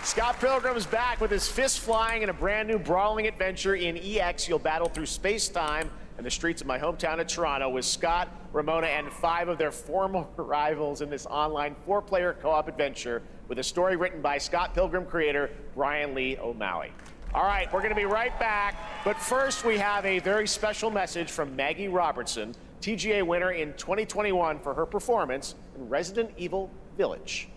Scott Pilgrim is back with his fist flying in a brand new brawling adventure in EX. You'll battle through space-time and the streets of my hometown of Toronto with Scott, Ramona, and 5 of their former rivals in this online 4-player co-op adventure with a story written by Scott Pilgrim creator Brian Lee O'Malley. All right, we're going to be right back, but first we have a very special message from Maggie Robertson, TGA winner in 2021 for her performance in Resident Evil Village.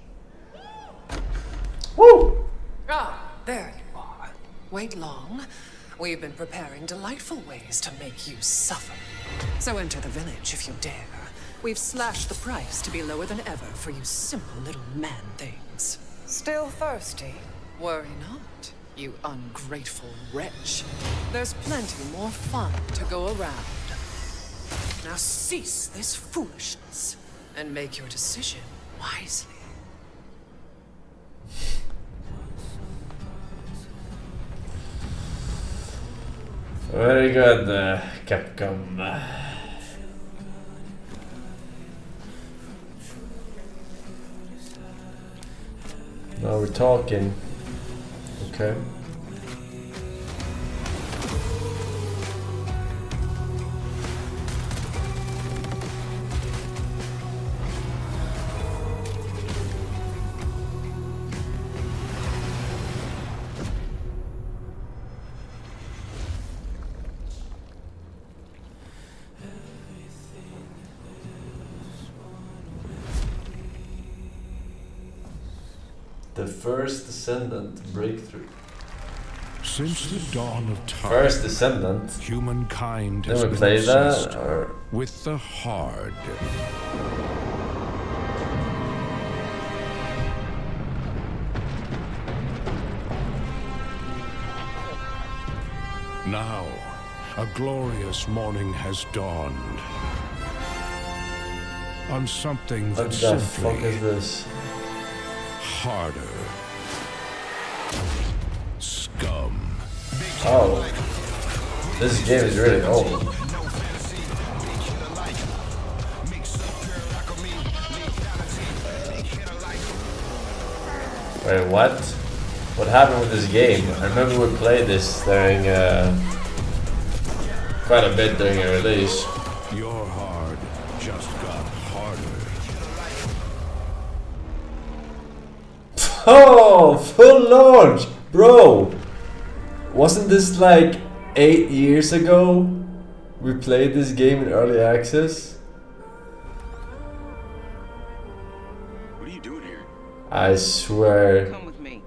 Woo! Ah, there you are. Wait long. We've been preparing delightful ways to make you suffer. So enter the village if you dare. We've slashed the price to be lower than ever for you simple little man things. Still thirsty? Worry not, you ungrateful wretch. There's plenty more fun to go around. Now cease this foolishness and make your decision wisely. Very good, Capcom. Now we're talking. Okay. The first descendant breakthrough. Since the dawn of time, First descendant. humankind has Never been played that, obsessed or with the hard. Now, a glorious morning has dawned on something what that's the simply fuck is this? harder. Scum. Oh, this game is really old. Wait, what? What happened with this game? I remember we played this during quite a bit during a release. Your hard just got harder. Oh, full launch! Bro! Wasn't this like 8 years ago? We played this game in early access? What are you doing here? I swear. Come with me.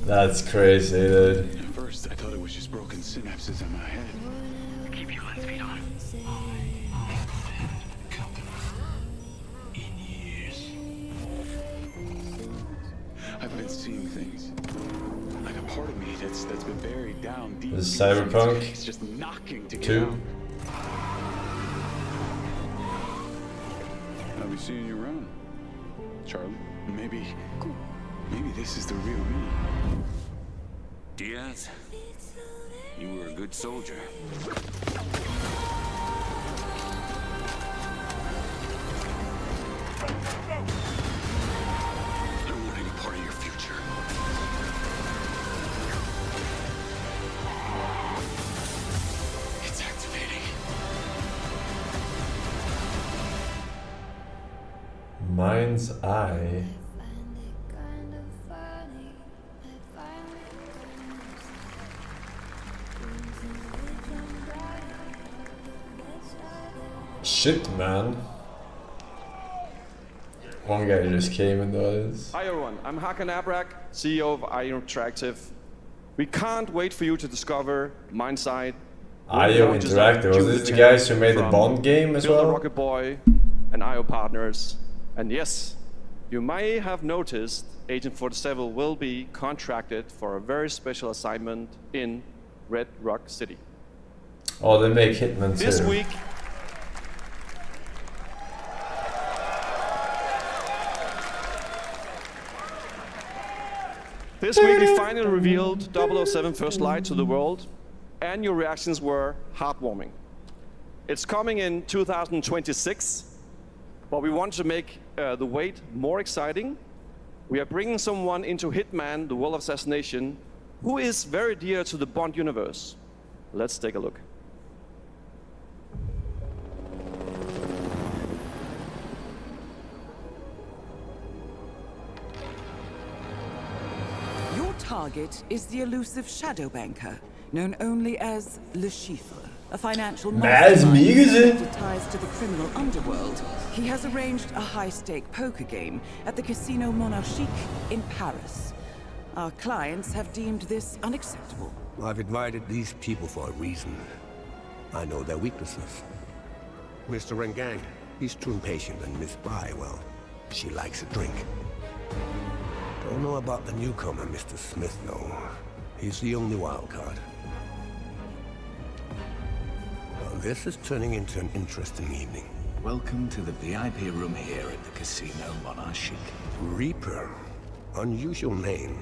That's crazy, dude. At first, I thought it was just broken synapses in my head. Keep your lens feet on. I've been seeing things. Like a part of me that's been buried down deep. This is Cyberpunk It's just knocking to get 2. out. I'll be seeing you around, Charlie. Maybe this is the real me. Diaz, you were a good soldier. I don't want any part of your future. It's activating. Mind's Eye. Shit, man. One guy just came and does. Hi everyone, I'm Hakan Abrak, CEO of IO Interactive. We can't wait for you to discover Mindside. IO Interactive, was this the guys who made the Bond game as well? Rocket Boy and IO partners. And yes, you may have noticed Agent 47 will be contracted for a very special assignment in Red Rock City. Oh, they make Hitman too. This week, we finally revealed 007 First Light to the world, and your reactions were heartwarming. It's coming in 2026, but we want to make the wait more exciting. We are bringing someone into Hitman, the World of Assassination, who is very dear to the Bond universe. Let's take a look. target is the elusive shadow banker, known only as Le Chiffre, a financial Mads mastermind Mikkelsen. with ties to the criminal underworld. He has arranged a high-stake poker game at the Casino Monarchique in Paris. Our clients have deemed this unacceptable. I've invited these people for a reason. I know their weaknesses. Mr. Rengang, he's too impatient, and Miss Bai, well, she likes a drink. Don't know about the newcomer, Mr. Smith, though. He's the only wild card. Well, this is turning into an interesting evening. Welcome to the VIP room here at the Casino Monarchique. Reaper. Unusual name.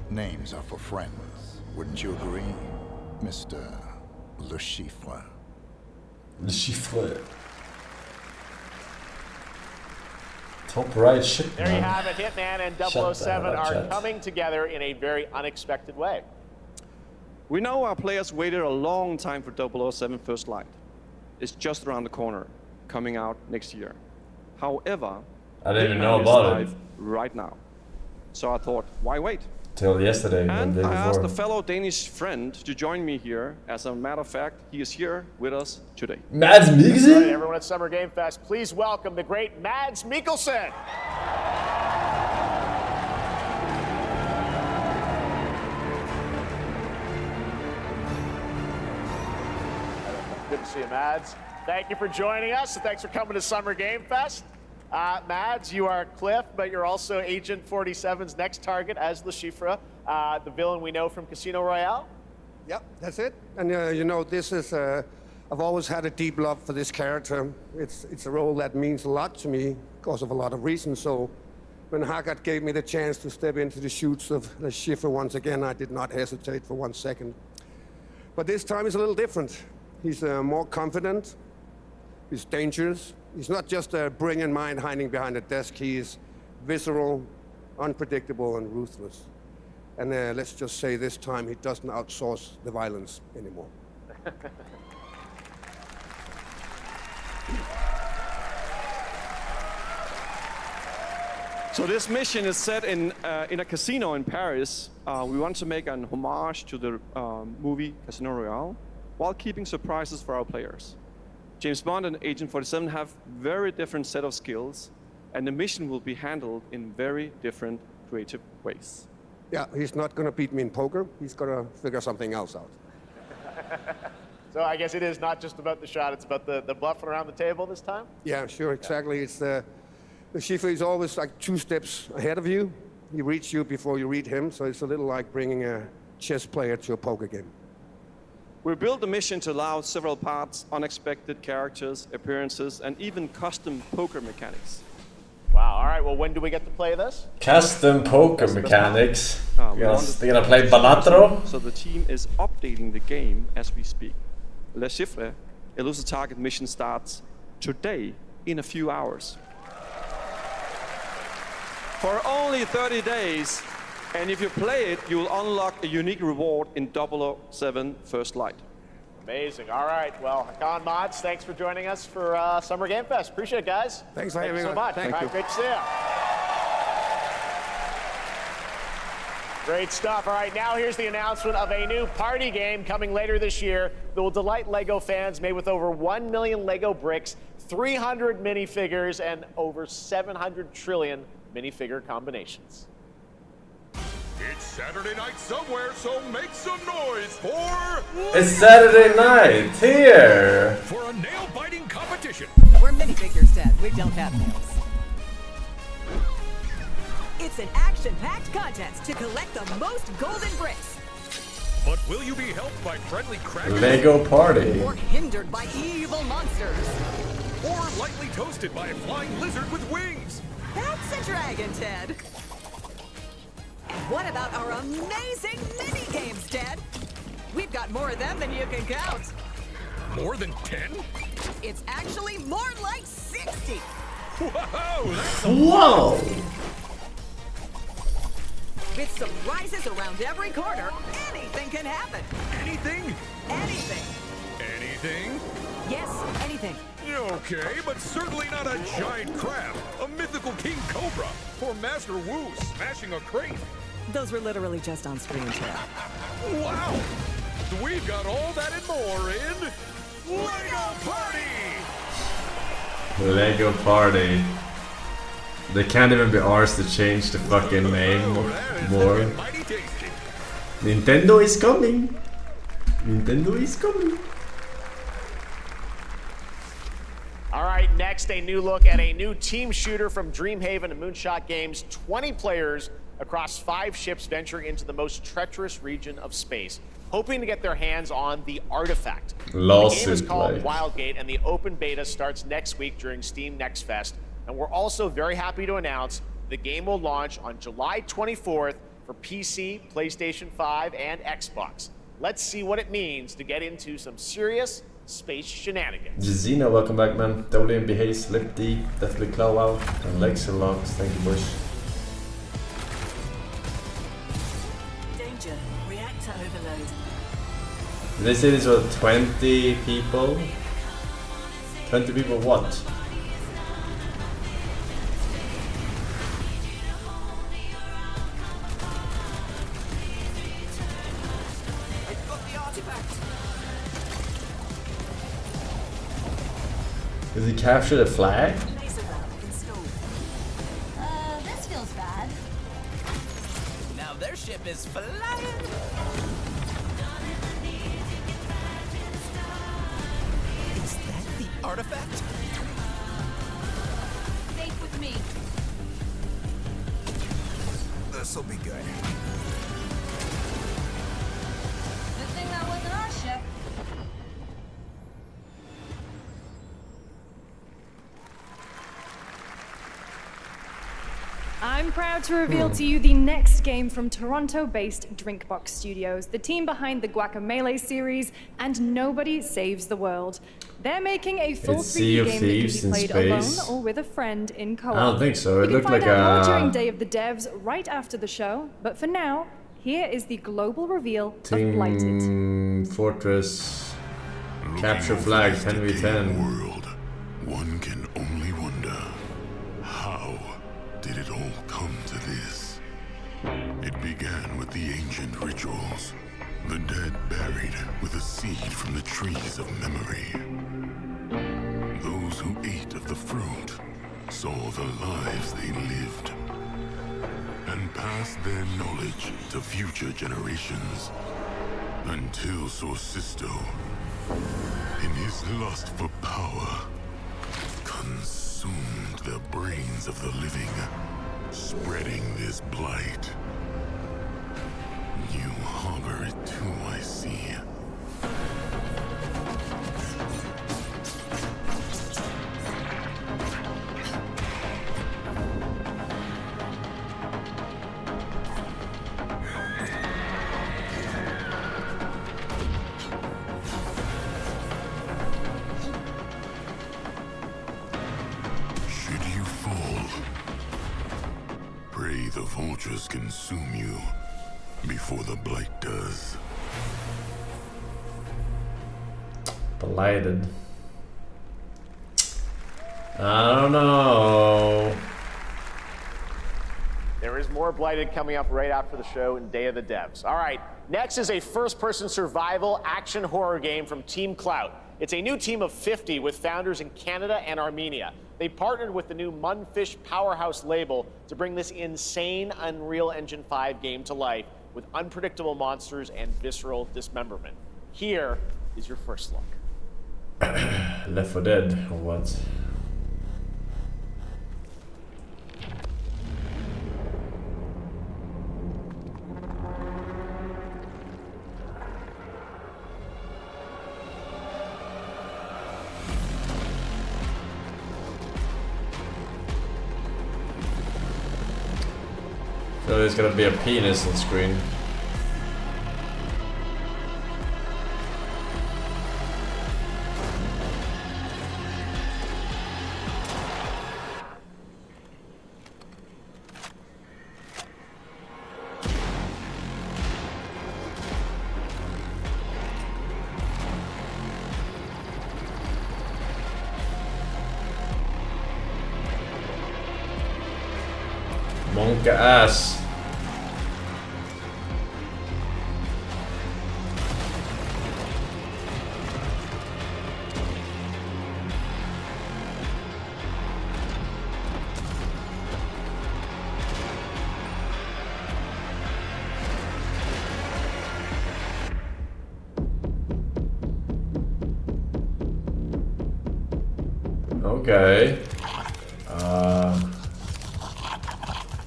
Names are for friends, wouldn't you agree, Mr. Le Chiffre? Le Chiffre. Top right shit. There you have it. Hitman and Shut 007 that up, are chat. coming together in a very unexpected way. We know our players waited a long time for 007 First Light. It's just around the corner, coming out next year. However, I didn't even Hitman know is about live it. right now. So I thought, why wait? Till yesterday and the And day I asked a before. fellow Danish friend to join me here. As a matter of fact, he is here with us today. Mads All right, Mikkelsen? everyone at Summer Game Fest, please welcome the great Mads Mikkelsen. Good to see you, Mads. Thank you for joining us, and thanks for coming to Summer Game Fest. Mads, you are Cliff, but you're also Agent 47's next target as Le Chiffre, the villain we know from Casino Royale. Yep, that's it. And you know, this is, I've always had a deep love for this character. It's a role that means a lot to me because of a lot of reasons. So when Haggard gave me the chance to step into the shoes of Le Chiffre once again, I did not hesitate for 1 second. But this time is a little different. He's more confident. He's dangerous. He's not just a brilliant mind hiding behind a desk. He is visceral, unpredictable, and ruthless. And let's just say this time he doesn't outsource the violence anymore. So this mission is set in a casino in Paris. We want to make an homage to the movie Casino Royale, while keeping surprises for our players. James Bond and Agent 47 have very different set of skills, and the mission will be handled in very different creative ways. Yeah, he's not going to beat me in poker. He's going to figure something else out. So I guess it is not just about the shot, it's about the bluffing around the table this time? Yeah, sure, exactly. It's the Chiffre is always like 2 steps ahead of you. He reads you before you read him, so it's a little like bringing a chess player to a poker game. We built the mission to allow several parts, unexpected characters, appearances, and even custom poker mechanics. Wow, all right, well, when do we get to play this? Custom poker mechanics. We They're gonna play Balatro? So the team is updating the game as we speak. Le Chiffre, elusive target mission starts today in a few hours. For only 30 days, and if you play it, you will unlock a unique reward in 007 First Light. Amazing. All right. Well, Hakan Mods, thanks for joining us for Summer Game Fest. Appreciate it, guys. Thanks for Thank you having so us. much. Thank All right, you. great to see you. Great stuff. All right, now here's the announcement of a new party game coming later this year that will delight LEGO fans, made with over 1 million LEGO bricks, 300 minifigures, and over 700 trillion minifigure combinations. It's Saturday night somewhere, so make some noise for... It's Saturday night here. For a nail-biting competition. We're minifigures, Dad. We don't have nails. It's an action-packed contest to collect the most golden bricks. But will you be helped by friendly crackers? Lego party. Or hindered by evil monsters. Or lightly toasted by a flying lizard with wings? That's a dragon, Ted. And what about our amazing mini-games, Ted? We've got more of them than you can count. More than 10? It's actually more like 60. Whoa, that's Whoa! With surprises around every corner, anything can happen. Anything? Anything. Anything? Yes, anything. Okay, but certainly not a giant crab, a mythical king cobra, or Master Wu smashing a crate. Those were literally just on screen, Ted. Wow! We've got all that and more in Lego Party! Lego Party. They can't even be ours to change the fucking name more. Nintendo is coming. Nintendo is coming. All right, next a new look at a new team shooter from Dreamhaven and Moonshot Games. 20 players across 5 ships venturing into the most treacherous region of space, hoping to get their hands on the artifact. The game is called Wildgate, and the open beta starts next week during Steam Next Fest. And we're also very happy to announce the game will launch on July 24th for PC, PlayStation 5, and Xbox. Let's see what it means to get into some serious space shenanigans. Jazina, welcome back, man. WMB Hayes, Lip D, Deathly Claw Out, and Lexalox. Thank you, boys. Danger. Reactor overload. They say this was 20 people. 20 people what? Does he capture the flag? This feels bad. Now their ship is flying. Is that the artifact? Safe with me. This'll be good. Good thing that wasn't our ship. I'm proud to reveal to you the next game from Toronto-based Drinkbox Studios, the team behind the Guacamelee series and Nobody Saves the World. They're making a full 3D game that can be played alone or with a friend in co-op. I don't think so. It looked like You can find out more during Day of the Devs right after the show, but for now, here is the global reveal of Blighted. Team Fortress capture flag 10v10. World, one can only wonder, how did it all come to this? It began with the ancient rituals, the dead buried with a seed from the trees of memory. Those who ate of the fruit saw the lives they lived and passed their knowledge to future generations until Sorcisto, in his lust for power, consumed the brains of the living, spreading this blight. You harbor it too, I see. Should you fall, pray the vultures consume you before the blight does. Blighted. I don't know. There is more Blighted coming up right after the show in Day of the Devs. All right, next is a first-person survival action horror game from Team Clout. It's a new team of 50 with founders in Canada and Armenia. They partnered with the new Munfish Powerhouse label to bring this insane Unreal Engine 5 game to life with unpredictable monsters and visceral dismemberment. Here is your first look. Left 4 Dead or what? So there's gonna be a penis on screen. Monka ass. Okay.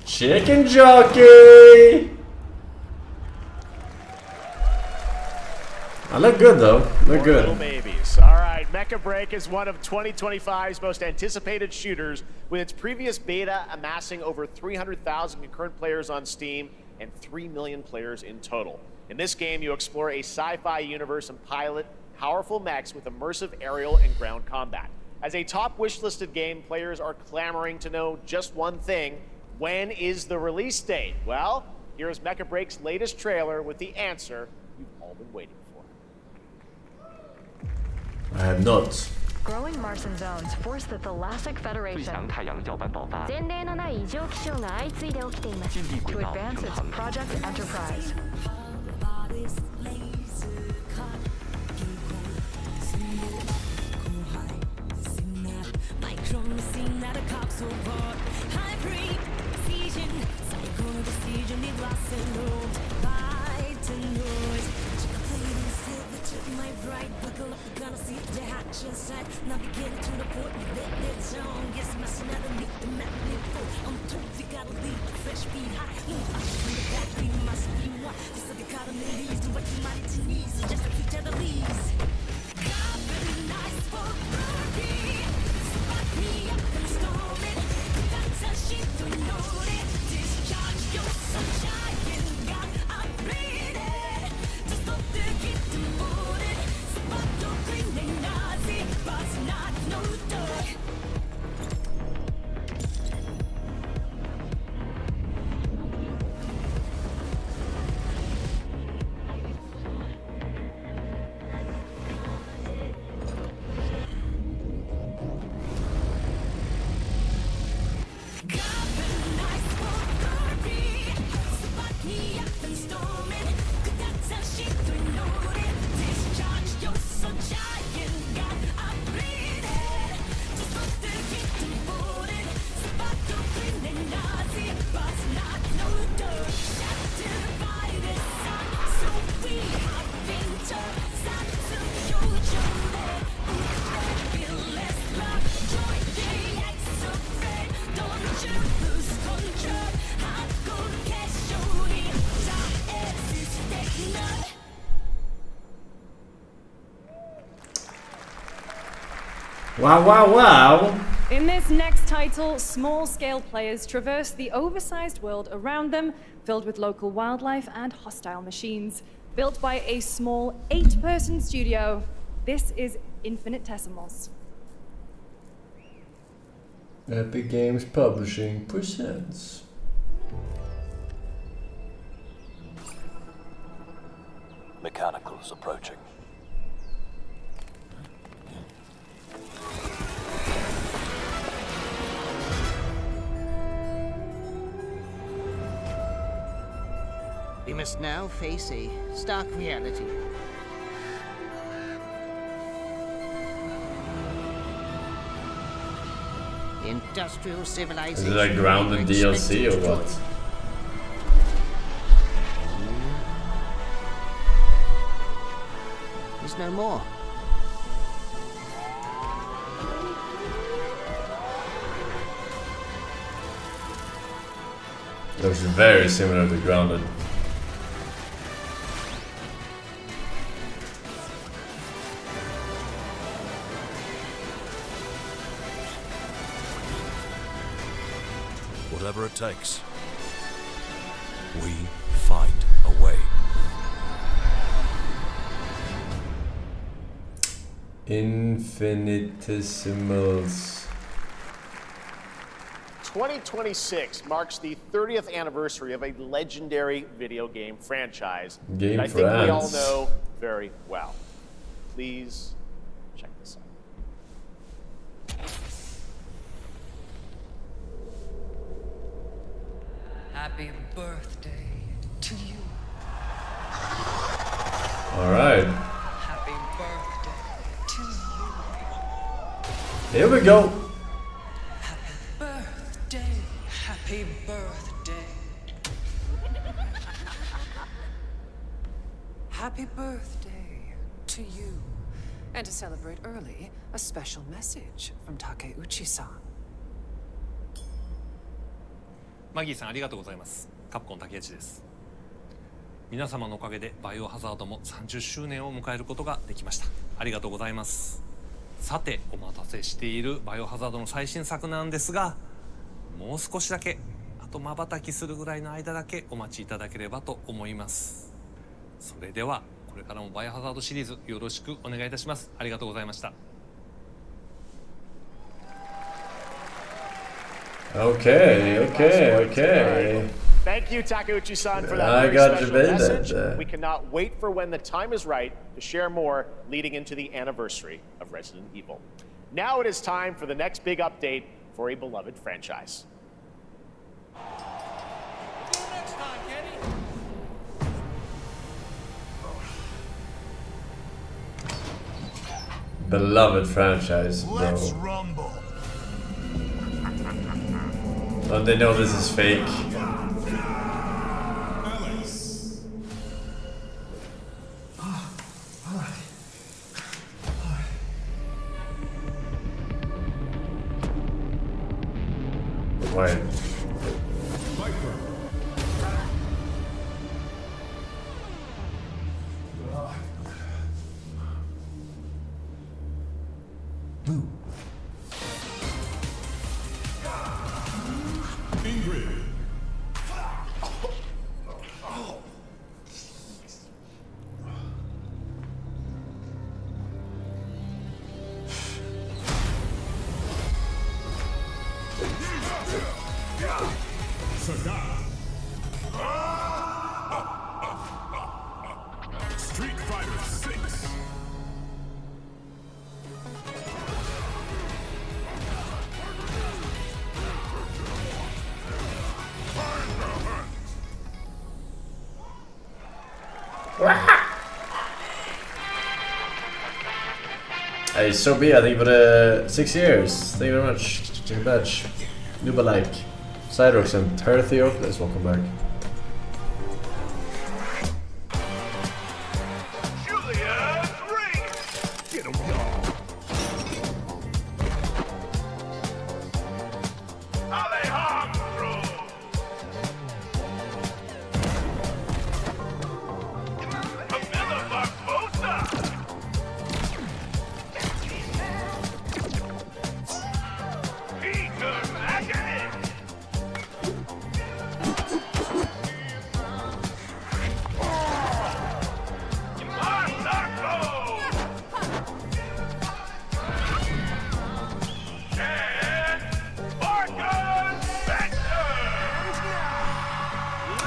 Chicken jockey! I look good though. Look good. Little babies. All right, Mecha Break is one of 2025's most anticipated shooters, with its previous beta amassing over 300,000 concurrent players on Steam and 3 million players in total. In this game, you explore a sci-fi universe and pilot powerful mechs with immersive aerial and ground combat. As a top wish-listed game, players are clamoring to know just one thing: when is the release date? Well, here's Mecha Break's latest trailer with the answer you've all been waiting for. I have not. Growing Martian zones force the Thalassic Federation to advance its Project Enterprise. Wow, wow, wow! In this next title, small-scale players traverse the oversized world around them, filled with local wildlife and hostile machines. Built by a small 8-person studio, this is Infinitesimals. Epic Games Publishing presents. Mechanicals approaching. We must now face a stark reality. The industrial civilization. Is it like grounded DLC or what? There's no more. Looks very similar to Grounded. Whatever it takes, we find a way. Infinitesimals. 2026 marks the 30th anniversary of a legendary video game franchise Game that I think we all France. know very well. Please check this out. Happy birthday to you. All right. Happy birthday to you. Here we go. Birthday. Happy birthday. Happy birthday to you. And to celebrate early, a special message from Takeuchi-san. マギーさんありがとうございます。カプコン竹内です。皆様のおかげでバイオハザードも30周年を迎えることができました。ありがとうございます。さてお待たせしているバイオハザードの最新作なんですが、もう少しだけ、あと瞬きするぐらいの間だけお待ちいただければと思います。それではこれからもバイオハザードシリーズよろしくお願いいたします。ありがとうございました。Okay. Thank you, Takeuchi-san, for that I very got special debated. message. We cannot wait for when the time is right to share more leading into the anniversary of Resident Evil. Now it is time for the next big update for a beloved franchise. Beloved franchise, bro. Let's rumble. Don't they know this is fake? Wait. Street Fighter 6. Hey, so be. I think for the 6 years. Thank you very much. Take a badge. Nuba like. Cyrox and Tertheocles, welcome back.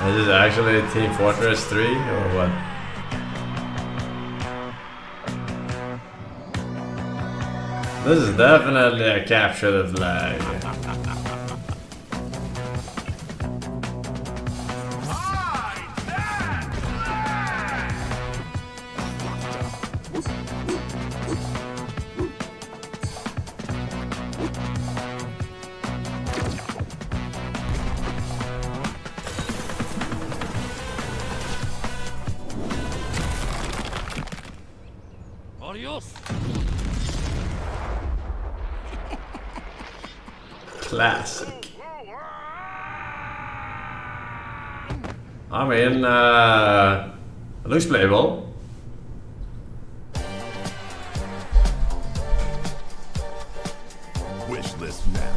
Is this actually Team Fortress 3 or what? This is definitely a capture the flag. Classic. I mean, it looks playable. Wish list now.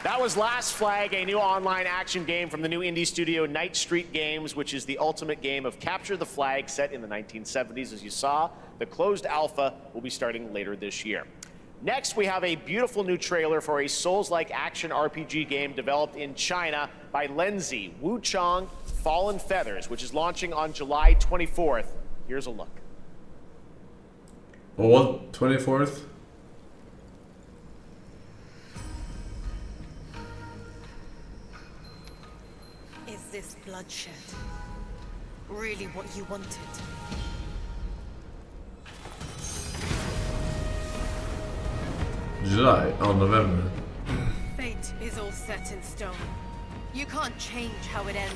That was Last Flag, a new online action game from the new indie studio Night Street Games, which is the ultimate game of capture the flag set in the 1970s. As you saw, the closed alpha will be starting later this year. Next, we have a beautiful new trailer for a Souls-like action RPG game developed in China by Lenzi, Wuchang Fallen Feathers, which is launching on July 24th. Here's a look. What? 24th? Is this bloodshed really what you wanted? July. Oh, November. Fate is all set in stone. You can't change how it ends.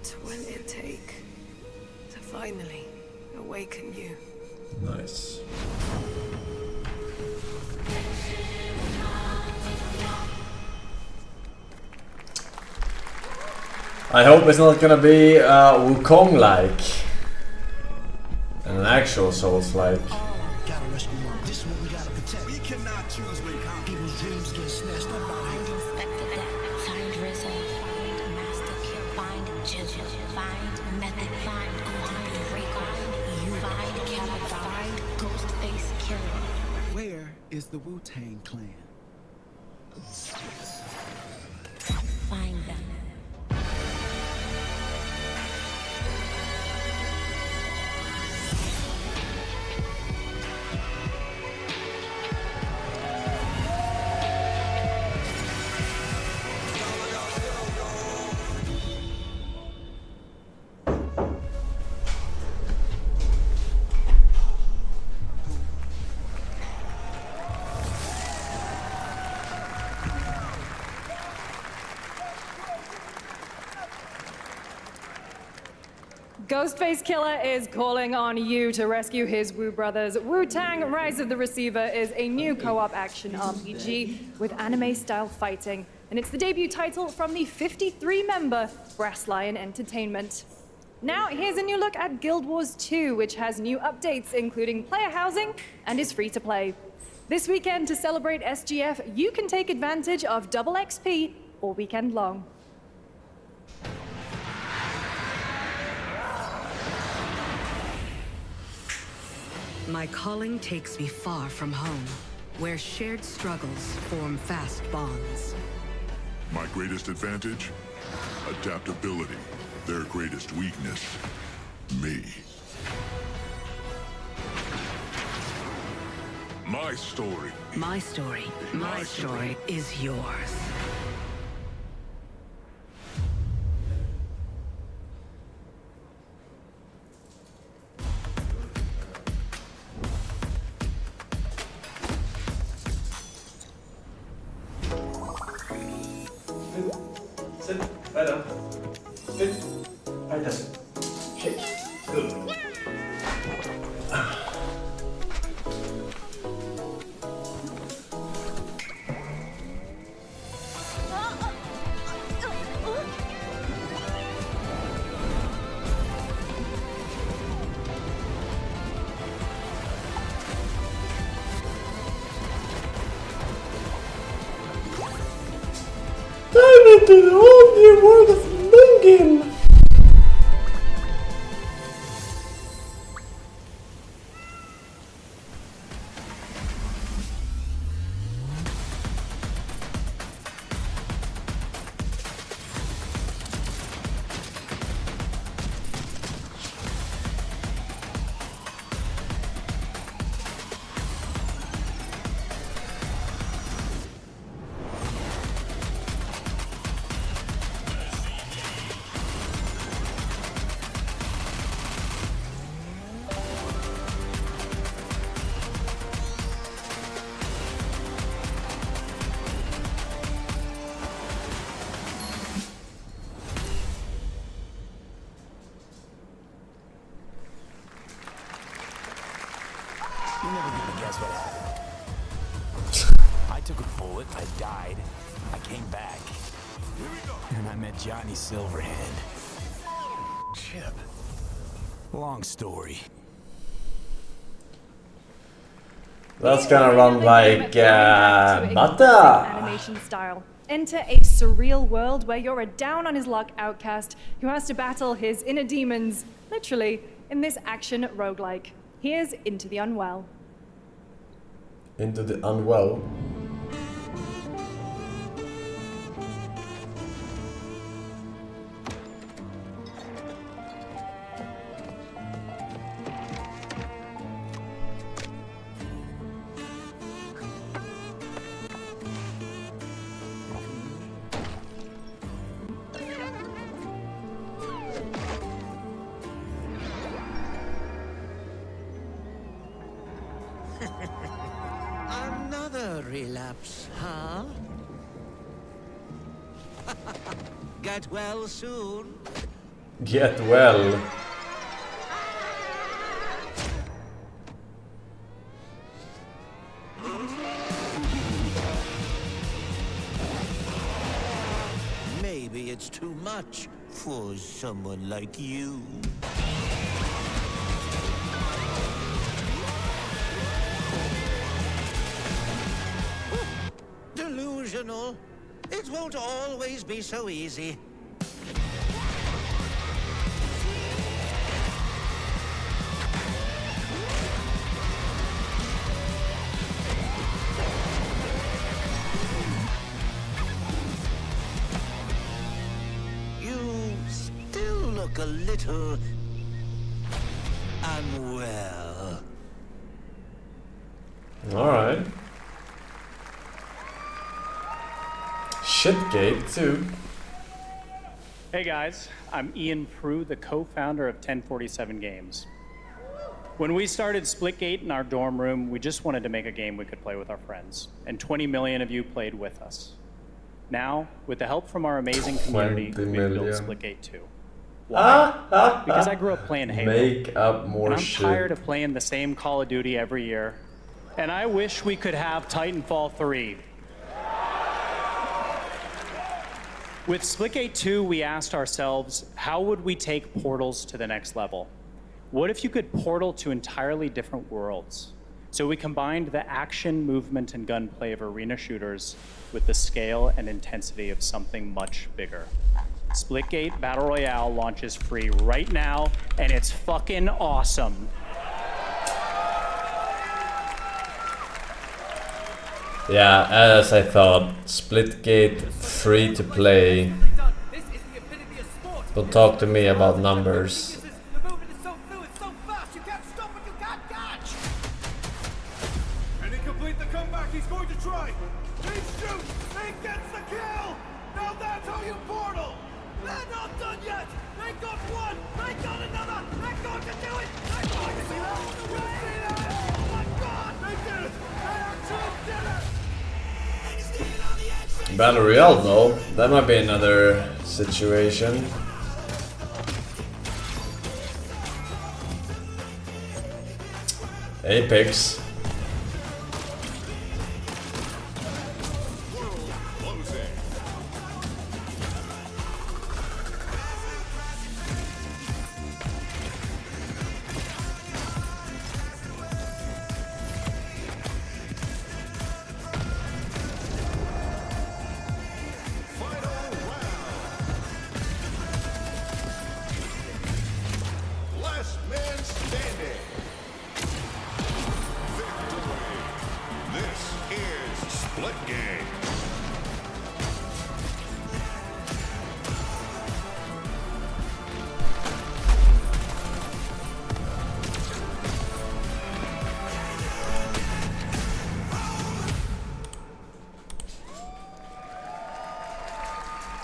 What will it take to finally awaken you? Nice. I hope it's not gonna be Wukong-like. An actual Souls-like. Where is the Wu-Tang Clan? Find them. Ghostface Killer is calling on you to rescue his Wu brothers. Wu-Tang Rise of the Receiver is a new co-op action RPG with anime-style fighting, and it's the debut title from the 53-member Brass Lion Entertainment. Now, here's a new look at Guild Wars 2, which has new updates, including player housing and is free to play. This weekend, to celebrate SGF, you can take advantage of double XP all weekend long. My calling takes me far from home, where shared struggles form fast bonds. My greatest advantage? Adaptability. Their greatest weakness? Me. My story. My story. My story is yours. Sit. Weiter. Sit. Weiter. Shit. Good. Dive into the whole new world of Mugen! You're never gonna guess what happened. I took a bullet, I died, I came back. And I met Johnny Silverhand. Chip. Long story. That's gonna run like butter. Animation style. Enter a surreal world where you're a down-on-his-luck outcast who has to battle his inner demons, literally, in this action roguelike. Here's Into the Unwell. Into the Unwell. Another relapse, huh? Get well soon. Get well. Maybe it's too much for someone like you. Delusional. It won't always be so easy. You still look a little unwell. Alright. Shitgate too. Hey guys, I'm Ian Prue, the co-founder of 1047 Games. When we started Splitgate in our dorm room, we just wanted to make a game we could play with our friends, and 20 million of you played with us. Now, with the help from our amazing community, we built Splitgate 2. Why? Because I grew up playing Halo. Make up more and I'm shit. tired of playing the same Call of Duty every year. And I wish we could have Titanfall 3. With Splitgate 2, we asked ourselves, how would we take portals to the next level? What if you could portal to entirely different worlds? So we combined the action, movement, and gunplay of arena shooters with the scale and intensity of something much bigger. Splitgate Battle Royale launches free right now, and it's fucking awesome. Yeah, as I thought, Splitgate free to play. Don't talk to me about numbers. And he complete the comeback he's going to try. He shoots, he gets the kill. Now that's how you portal. They're not done yet. They got one, they got another. They're going to do it. They're going to do it. Oh my God, they did it. They actually did it. Battle Royale though, that might be another situation. Apex. Last man standing. Victory. This is Splitgate.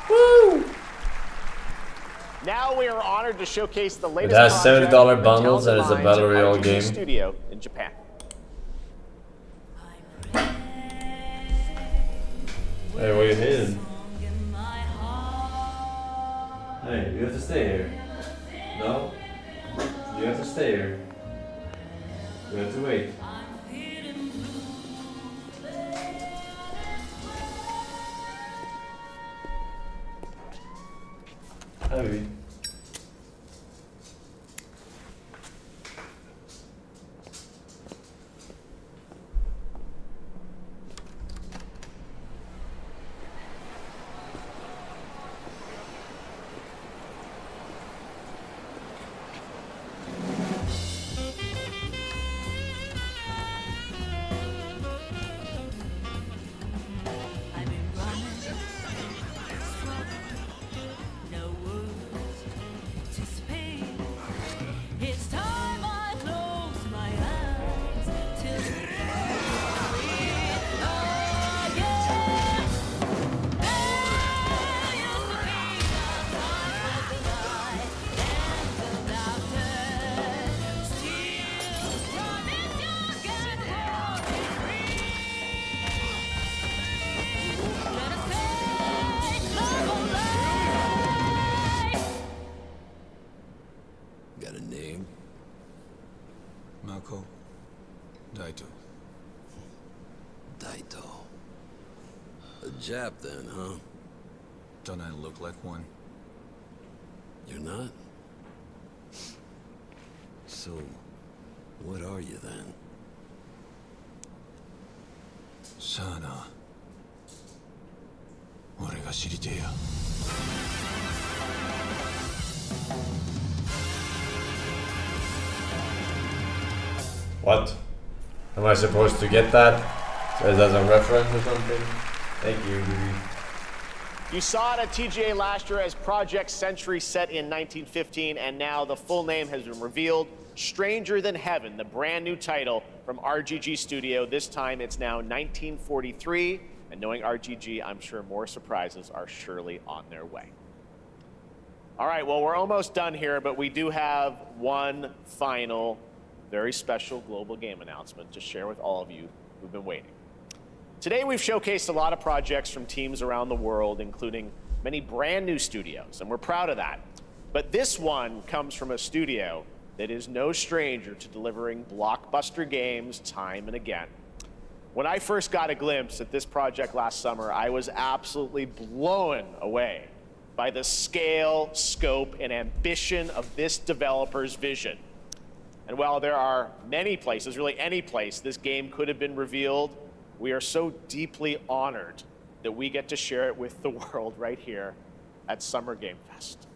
Woo! Now we are honored to showcase the latest It has project $70 from bundles and talented it's a Battle minds at Royale RGB game. Studio in Japan. Hey, what are you hitting? Hey, you have to stay here. No? You have to stay here. You have to wait. Hi, baby. Yoko. Daito. Daito. A Jap then, huh? Don't I look like one? You're not? So, what are you then? Sana. 俺が知りてえや。What? Am I supposed to get that? Is that a reference or something? Thank you, Yuri. You saw it at TGA last year as Project Century set in 1915, and now the full name has been revealed. Stranger Than Heaven, the brand new title from RGG Studio. This time it's now 1943, and knowing RGG, I'm sure more surprises are surely on their way. All right, well, we're almost done here, but we do have one final, very special global game announcement to share with all of you who've been waiting. Today, we've showcased a lot of projects from teams around the world, including many brand new studios, and we're proud of that. But this one comes from a studio that is no stranger to delivering blockbuster games time and again. When I first got a glimpse at this project last summer, I was absolutely blown away by the scale, scope, and ambition of this developer's vision. And while there are many places, really any place, this game could have been revealed, we are so deeply honored that we get to share it with the world right here at Summer Game Fest.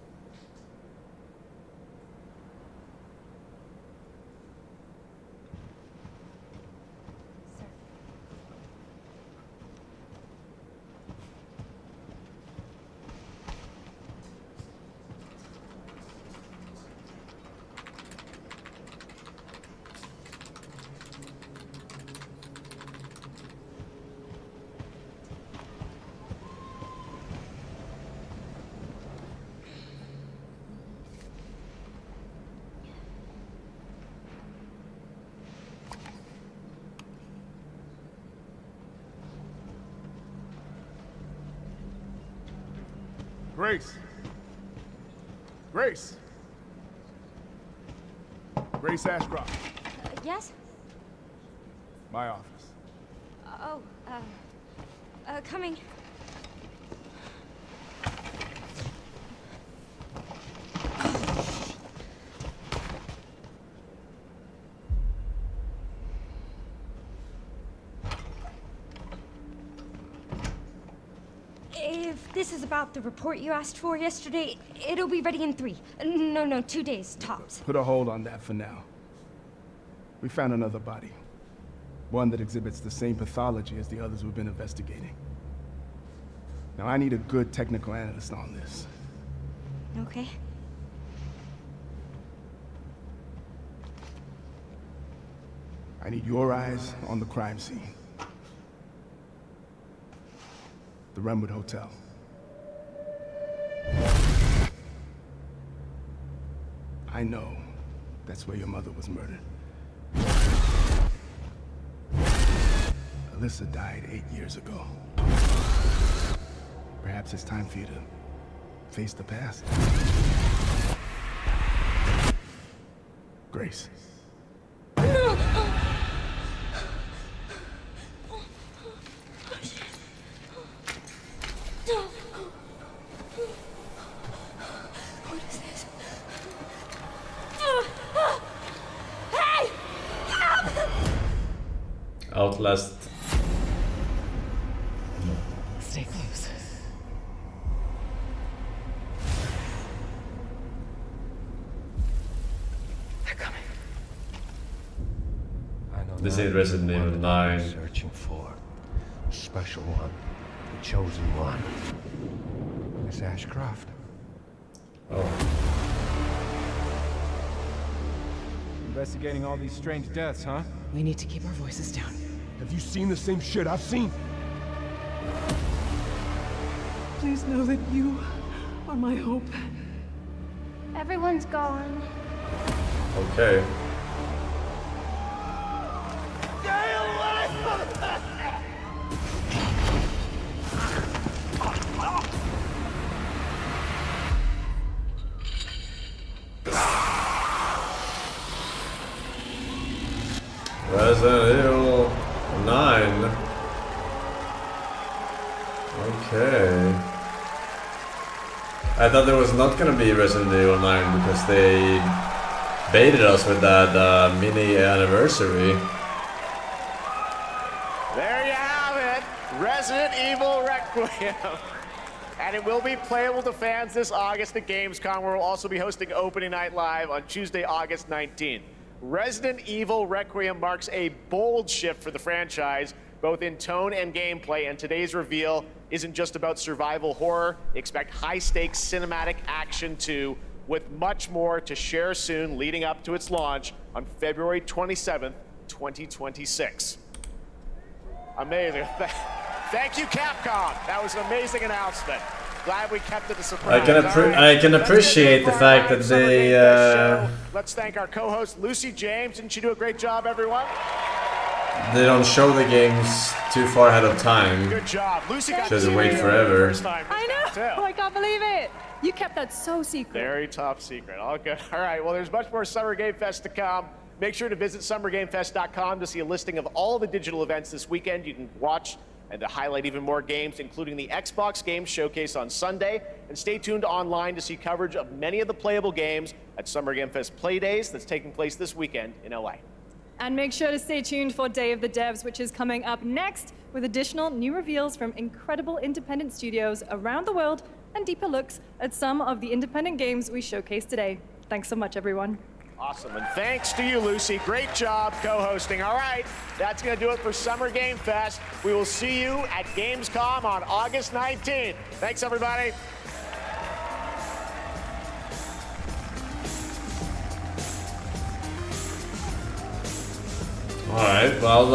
Grace. Grace. Grace Ashcroft. Yes? My office. Oh, coming. If this is about the report you asked for yesterday, it'll be ready in 3. No, 2 days, tops. Put a hold on that for now. We found another body. One that exhibits the same pathology as the others we've been investigating. Now, I need a good technical analyst on this. Okay. I need your eyes on the crime scene. The Renwood Hotel. I know that's where your mother was murdered. Alyssa died 8 years ago. Perhaps it's time for you to face the past. Grace. What is this? Hey! Help! Outlast. Stay close. They're coming. I know This now ain't Resident Evil 9. Searching for a special one, the chosen one. Miss Ashcroft. Oh. Investigating all these strange deaths, huh? We need to keep our voices down. Have you seen the same shit I've seen? Please know that you are my hope. Everyone's gone. Okay. Resident Evil 9. Okay. I thought there was not gonna be Resident Evil 9 because they baited us with that mini anniversary. There you have it, Resident Evil Requiem. And it will be playable to fans this August at Gamescom, where we'll also be hosting Opening Night Live on Tuesday, August 19th. Resident Evil Requiem marks a bold shift for the franchise, both in tone and gameplay, and today's reveal isn't just about survival horror. Expect high-stakes cinematic action too, with much more to share soon leading up to its launch on February 27th, 2026. Amazing. Thank you, Capcom. That was an amazing announcement. Glad we kept it a surprise. I can appreciate the fact that they. Let's thank our co-host Lucy James. Didn't she do a great job, everyone? They don't show the games too far ahead of time. Good job, Lucy. Got to wait forever. I know. I can't believe it. You kept that so secret. Very top secret. All good. All right. Well, there's much more Summer Game Fest to come. Make sure to visit summergamefest.com to see a listing of all the digital events this weekend. You can watch and to highlight even more games, including the Xbox Games Showcase on Sunday. And stay tuned online to see coverage of many of the playable games at Summer Game Fest Play Days that's taking place this weekend in LA. And make sure to stay tuned for Day of the Devs, which is coming up next with additional new reveals from incredible independent studios around the world and deeper looks at some of the independent games we showcased today. Thanks so much, everyone. Awesome, and thanks to you, Lucy. Great job co-hosting. All right, that's going to do it for Summer Game Fest. We will see you at Gamescom on August 19th. Thanks, everybody. All right, well,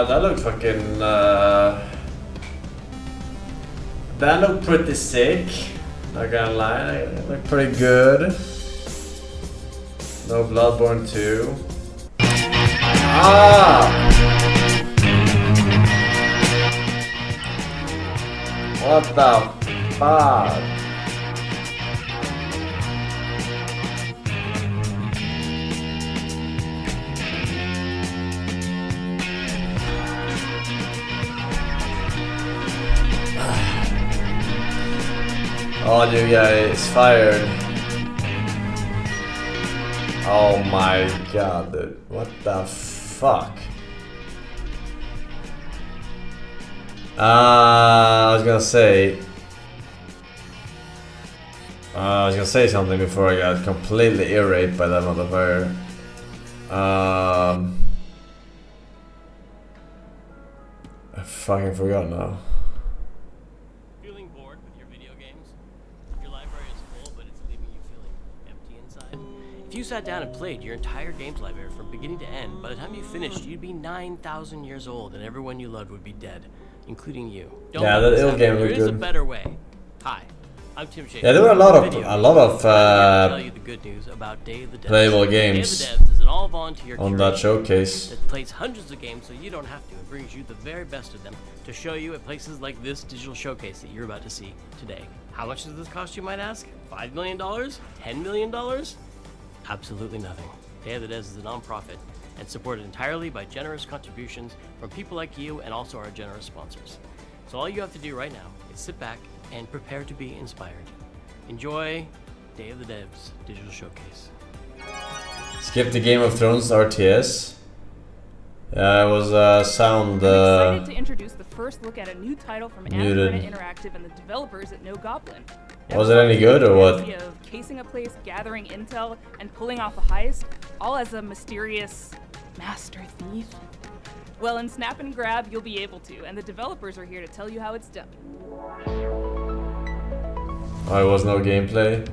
that looked fucking. That looked pretty sick. Not gonna lie, it looked pretty good. No Bloodborne 2. Ah! What the fuck? All you guys fired. Oh my god, dude. What the fuck? I was gonna say something before I got completely irate by that motherfucker. I fucking forgot now. Feeling bored with your video games? Your library is full, but it's leaving you feeling empty inside? If you sat down and played your entire games library from beginning to end, by the time you finished, you'd be 9,000 years old, and everyone you loved would be dead, including you. Don't yeah, that ill game looked good. There is a good. better way. Hi, I'm Tim Shaker. Yeah, there were a lot of tell you the good news about Day of the Devs. playable games Day of the Devs is an all-volunteer on that showcase. that plays hundreds of games so you don't have to. It brings you the very best of them to show you at places like this digital showcase that you're about to see today. How much does this cost, you might ask? $5 million? $10 million? Absolutely nothing. Day of the Devs is a non-profit and supported entirely by generous contributions from people like you and also our generous sponsors. So all you have to do right now is sit back and prepare to be inspired. Enjoy Day of the Devs Digital Showcase. Skip the Game of Thrones RTS. Yeah, it was sound. I'm excited to introduce the first look at a new title from muted. Anaconda Interactive and the developers at No Goblin. Was it any good or what? The idea of casing a place, gathering intel, and pulling off a heist, all as a mysterious master thief. Well, in Snap and Grab, you'll be able to, and the developers are here to tell you how it's done. Oh, it was no gameplay.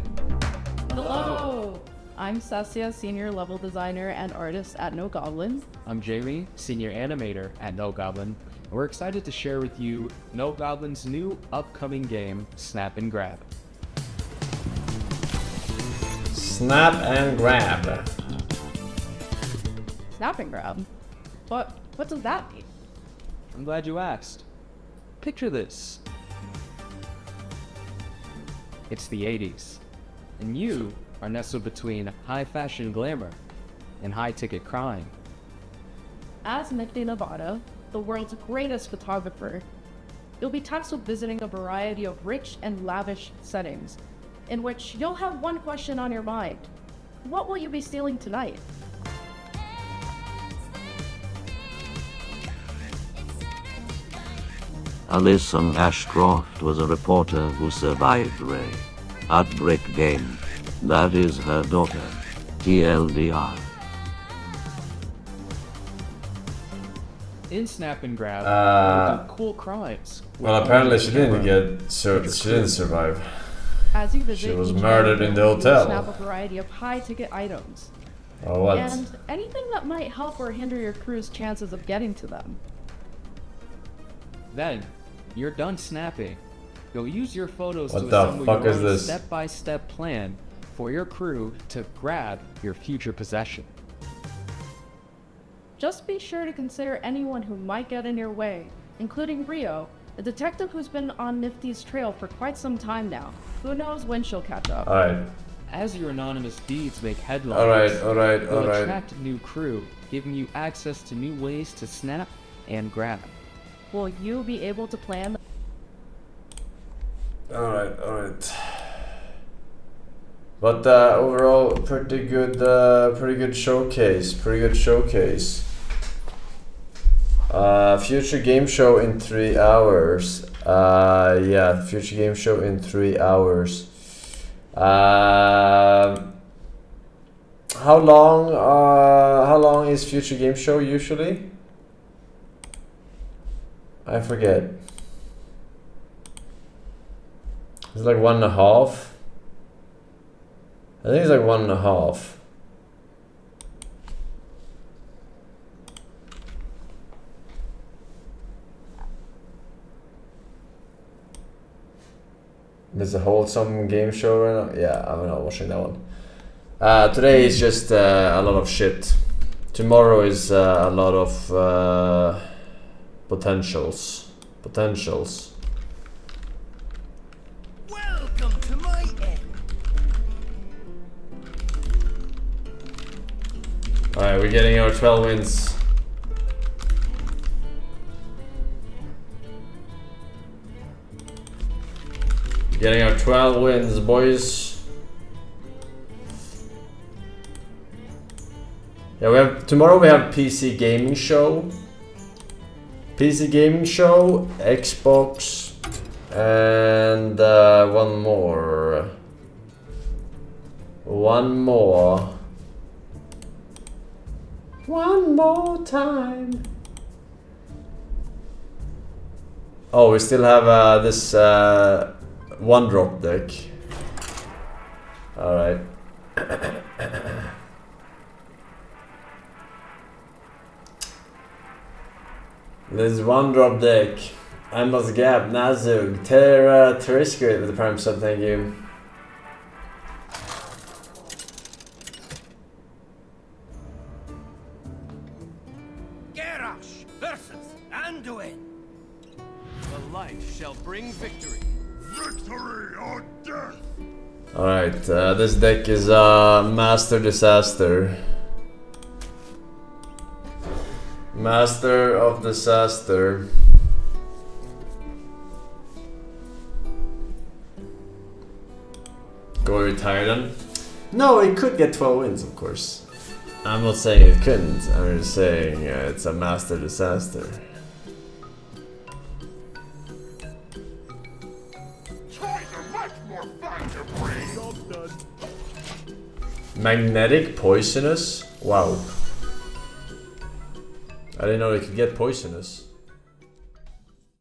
Hello! I'm Saskia, Senior Level Designer and Artist at No Goblin. I'm Jamie, Senior Animator at No Goblin. We're excited to share with you No Goblin's new upcoming game, Snap and Grab. Snap and Grab. Snap and Grab? What does that mean? I'm glad you asked. Picture this. It's the 80s, and you are nestled between high fashion glamour and high ticket crime. as Nicky Nevada, the world's greatest photographer, you'll be tasked with visiting a variety of rich and lavish settings, in which you'll have one question on your mind. What will you be stealing tonight? Alyson Ashcroft was a reporter who survived Ray. Outbreak Game. That is her daughter. TLDR. In Snap and Grab, we'll do cool crimes. Well, apparently she didn't survive. As you visit, She was each murdered in the you'll hotel. snap a variety of high-ticket items. Oh, what? And anything that might help or hinder your crew's chances of getting to them. Then, you're done snapping. You'll use your photos What to the assemble fuck your is own this? step-by-step plan for your crew to grab your future possession. Just be sure to consider anyone who might get in your way, including Rio, a detective who's been on Nifty's trail for quite some time now. Who knows when she'll catch up. Alright. As your anonymous deeds make headlines, Alright. you'll attract a new crew, giving you access to new ways to snap and grab. Will you be able to plan? Alright. But overall, pretty good showcase. Future game show in 3 hours. Yeah, future game show in 3 hours. How long is future game show usually? I forget. It's like 1.5. I think it's like 1.5. There's a wholesome game show right now. Yeah, I'm not watching that one. Today is just a lot of shit. Tomorrow is a lot of potentials. Welcome to my end. Alright, we're getting our 12 wins. Getting our 12 wins, boys. Yeah, tomorrow we have PC gaming show. Xbox, and one more. One more time. Oh, we still have this one drop deck. Alright. There's one drop deck. Amos Gap, Nazug, Terriscrate with the prime sub, thank you. Garrosh versus Anduin. The light shall bring victory. Victory or death! Alright, this deck is Master Disaster. Master of Disaster. Go retire then? No, it could get 12 wins, of course. I'm not saying it couldn't, I'm just saying it's a Master Disaster. Magnetic Poisonous? Wow. I didn't know it could get poisonous.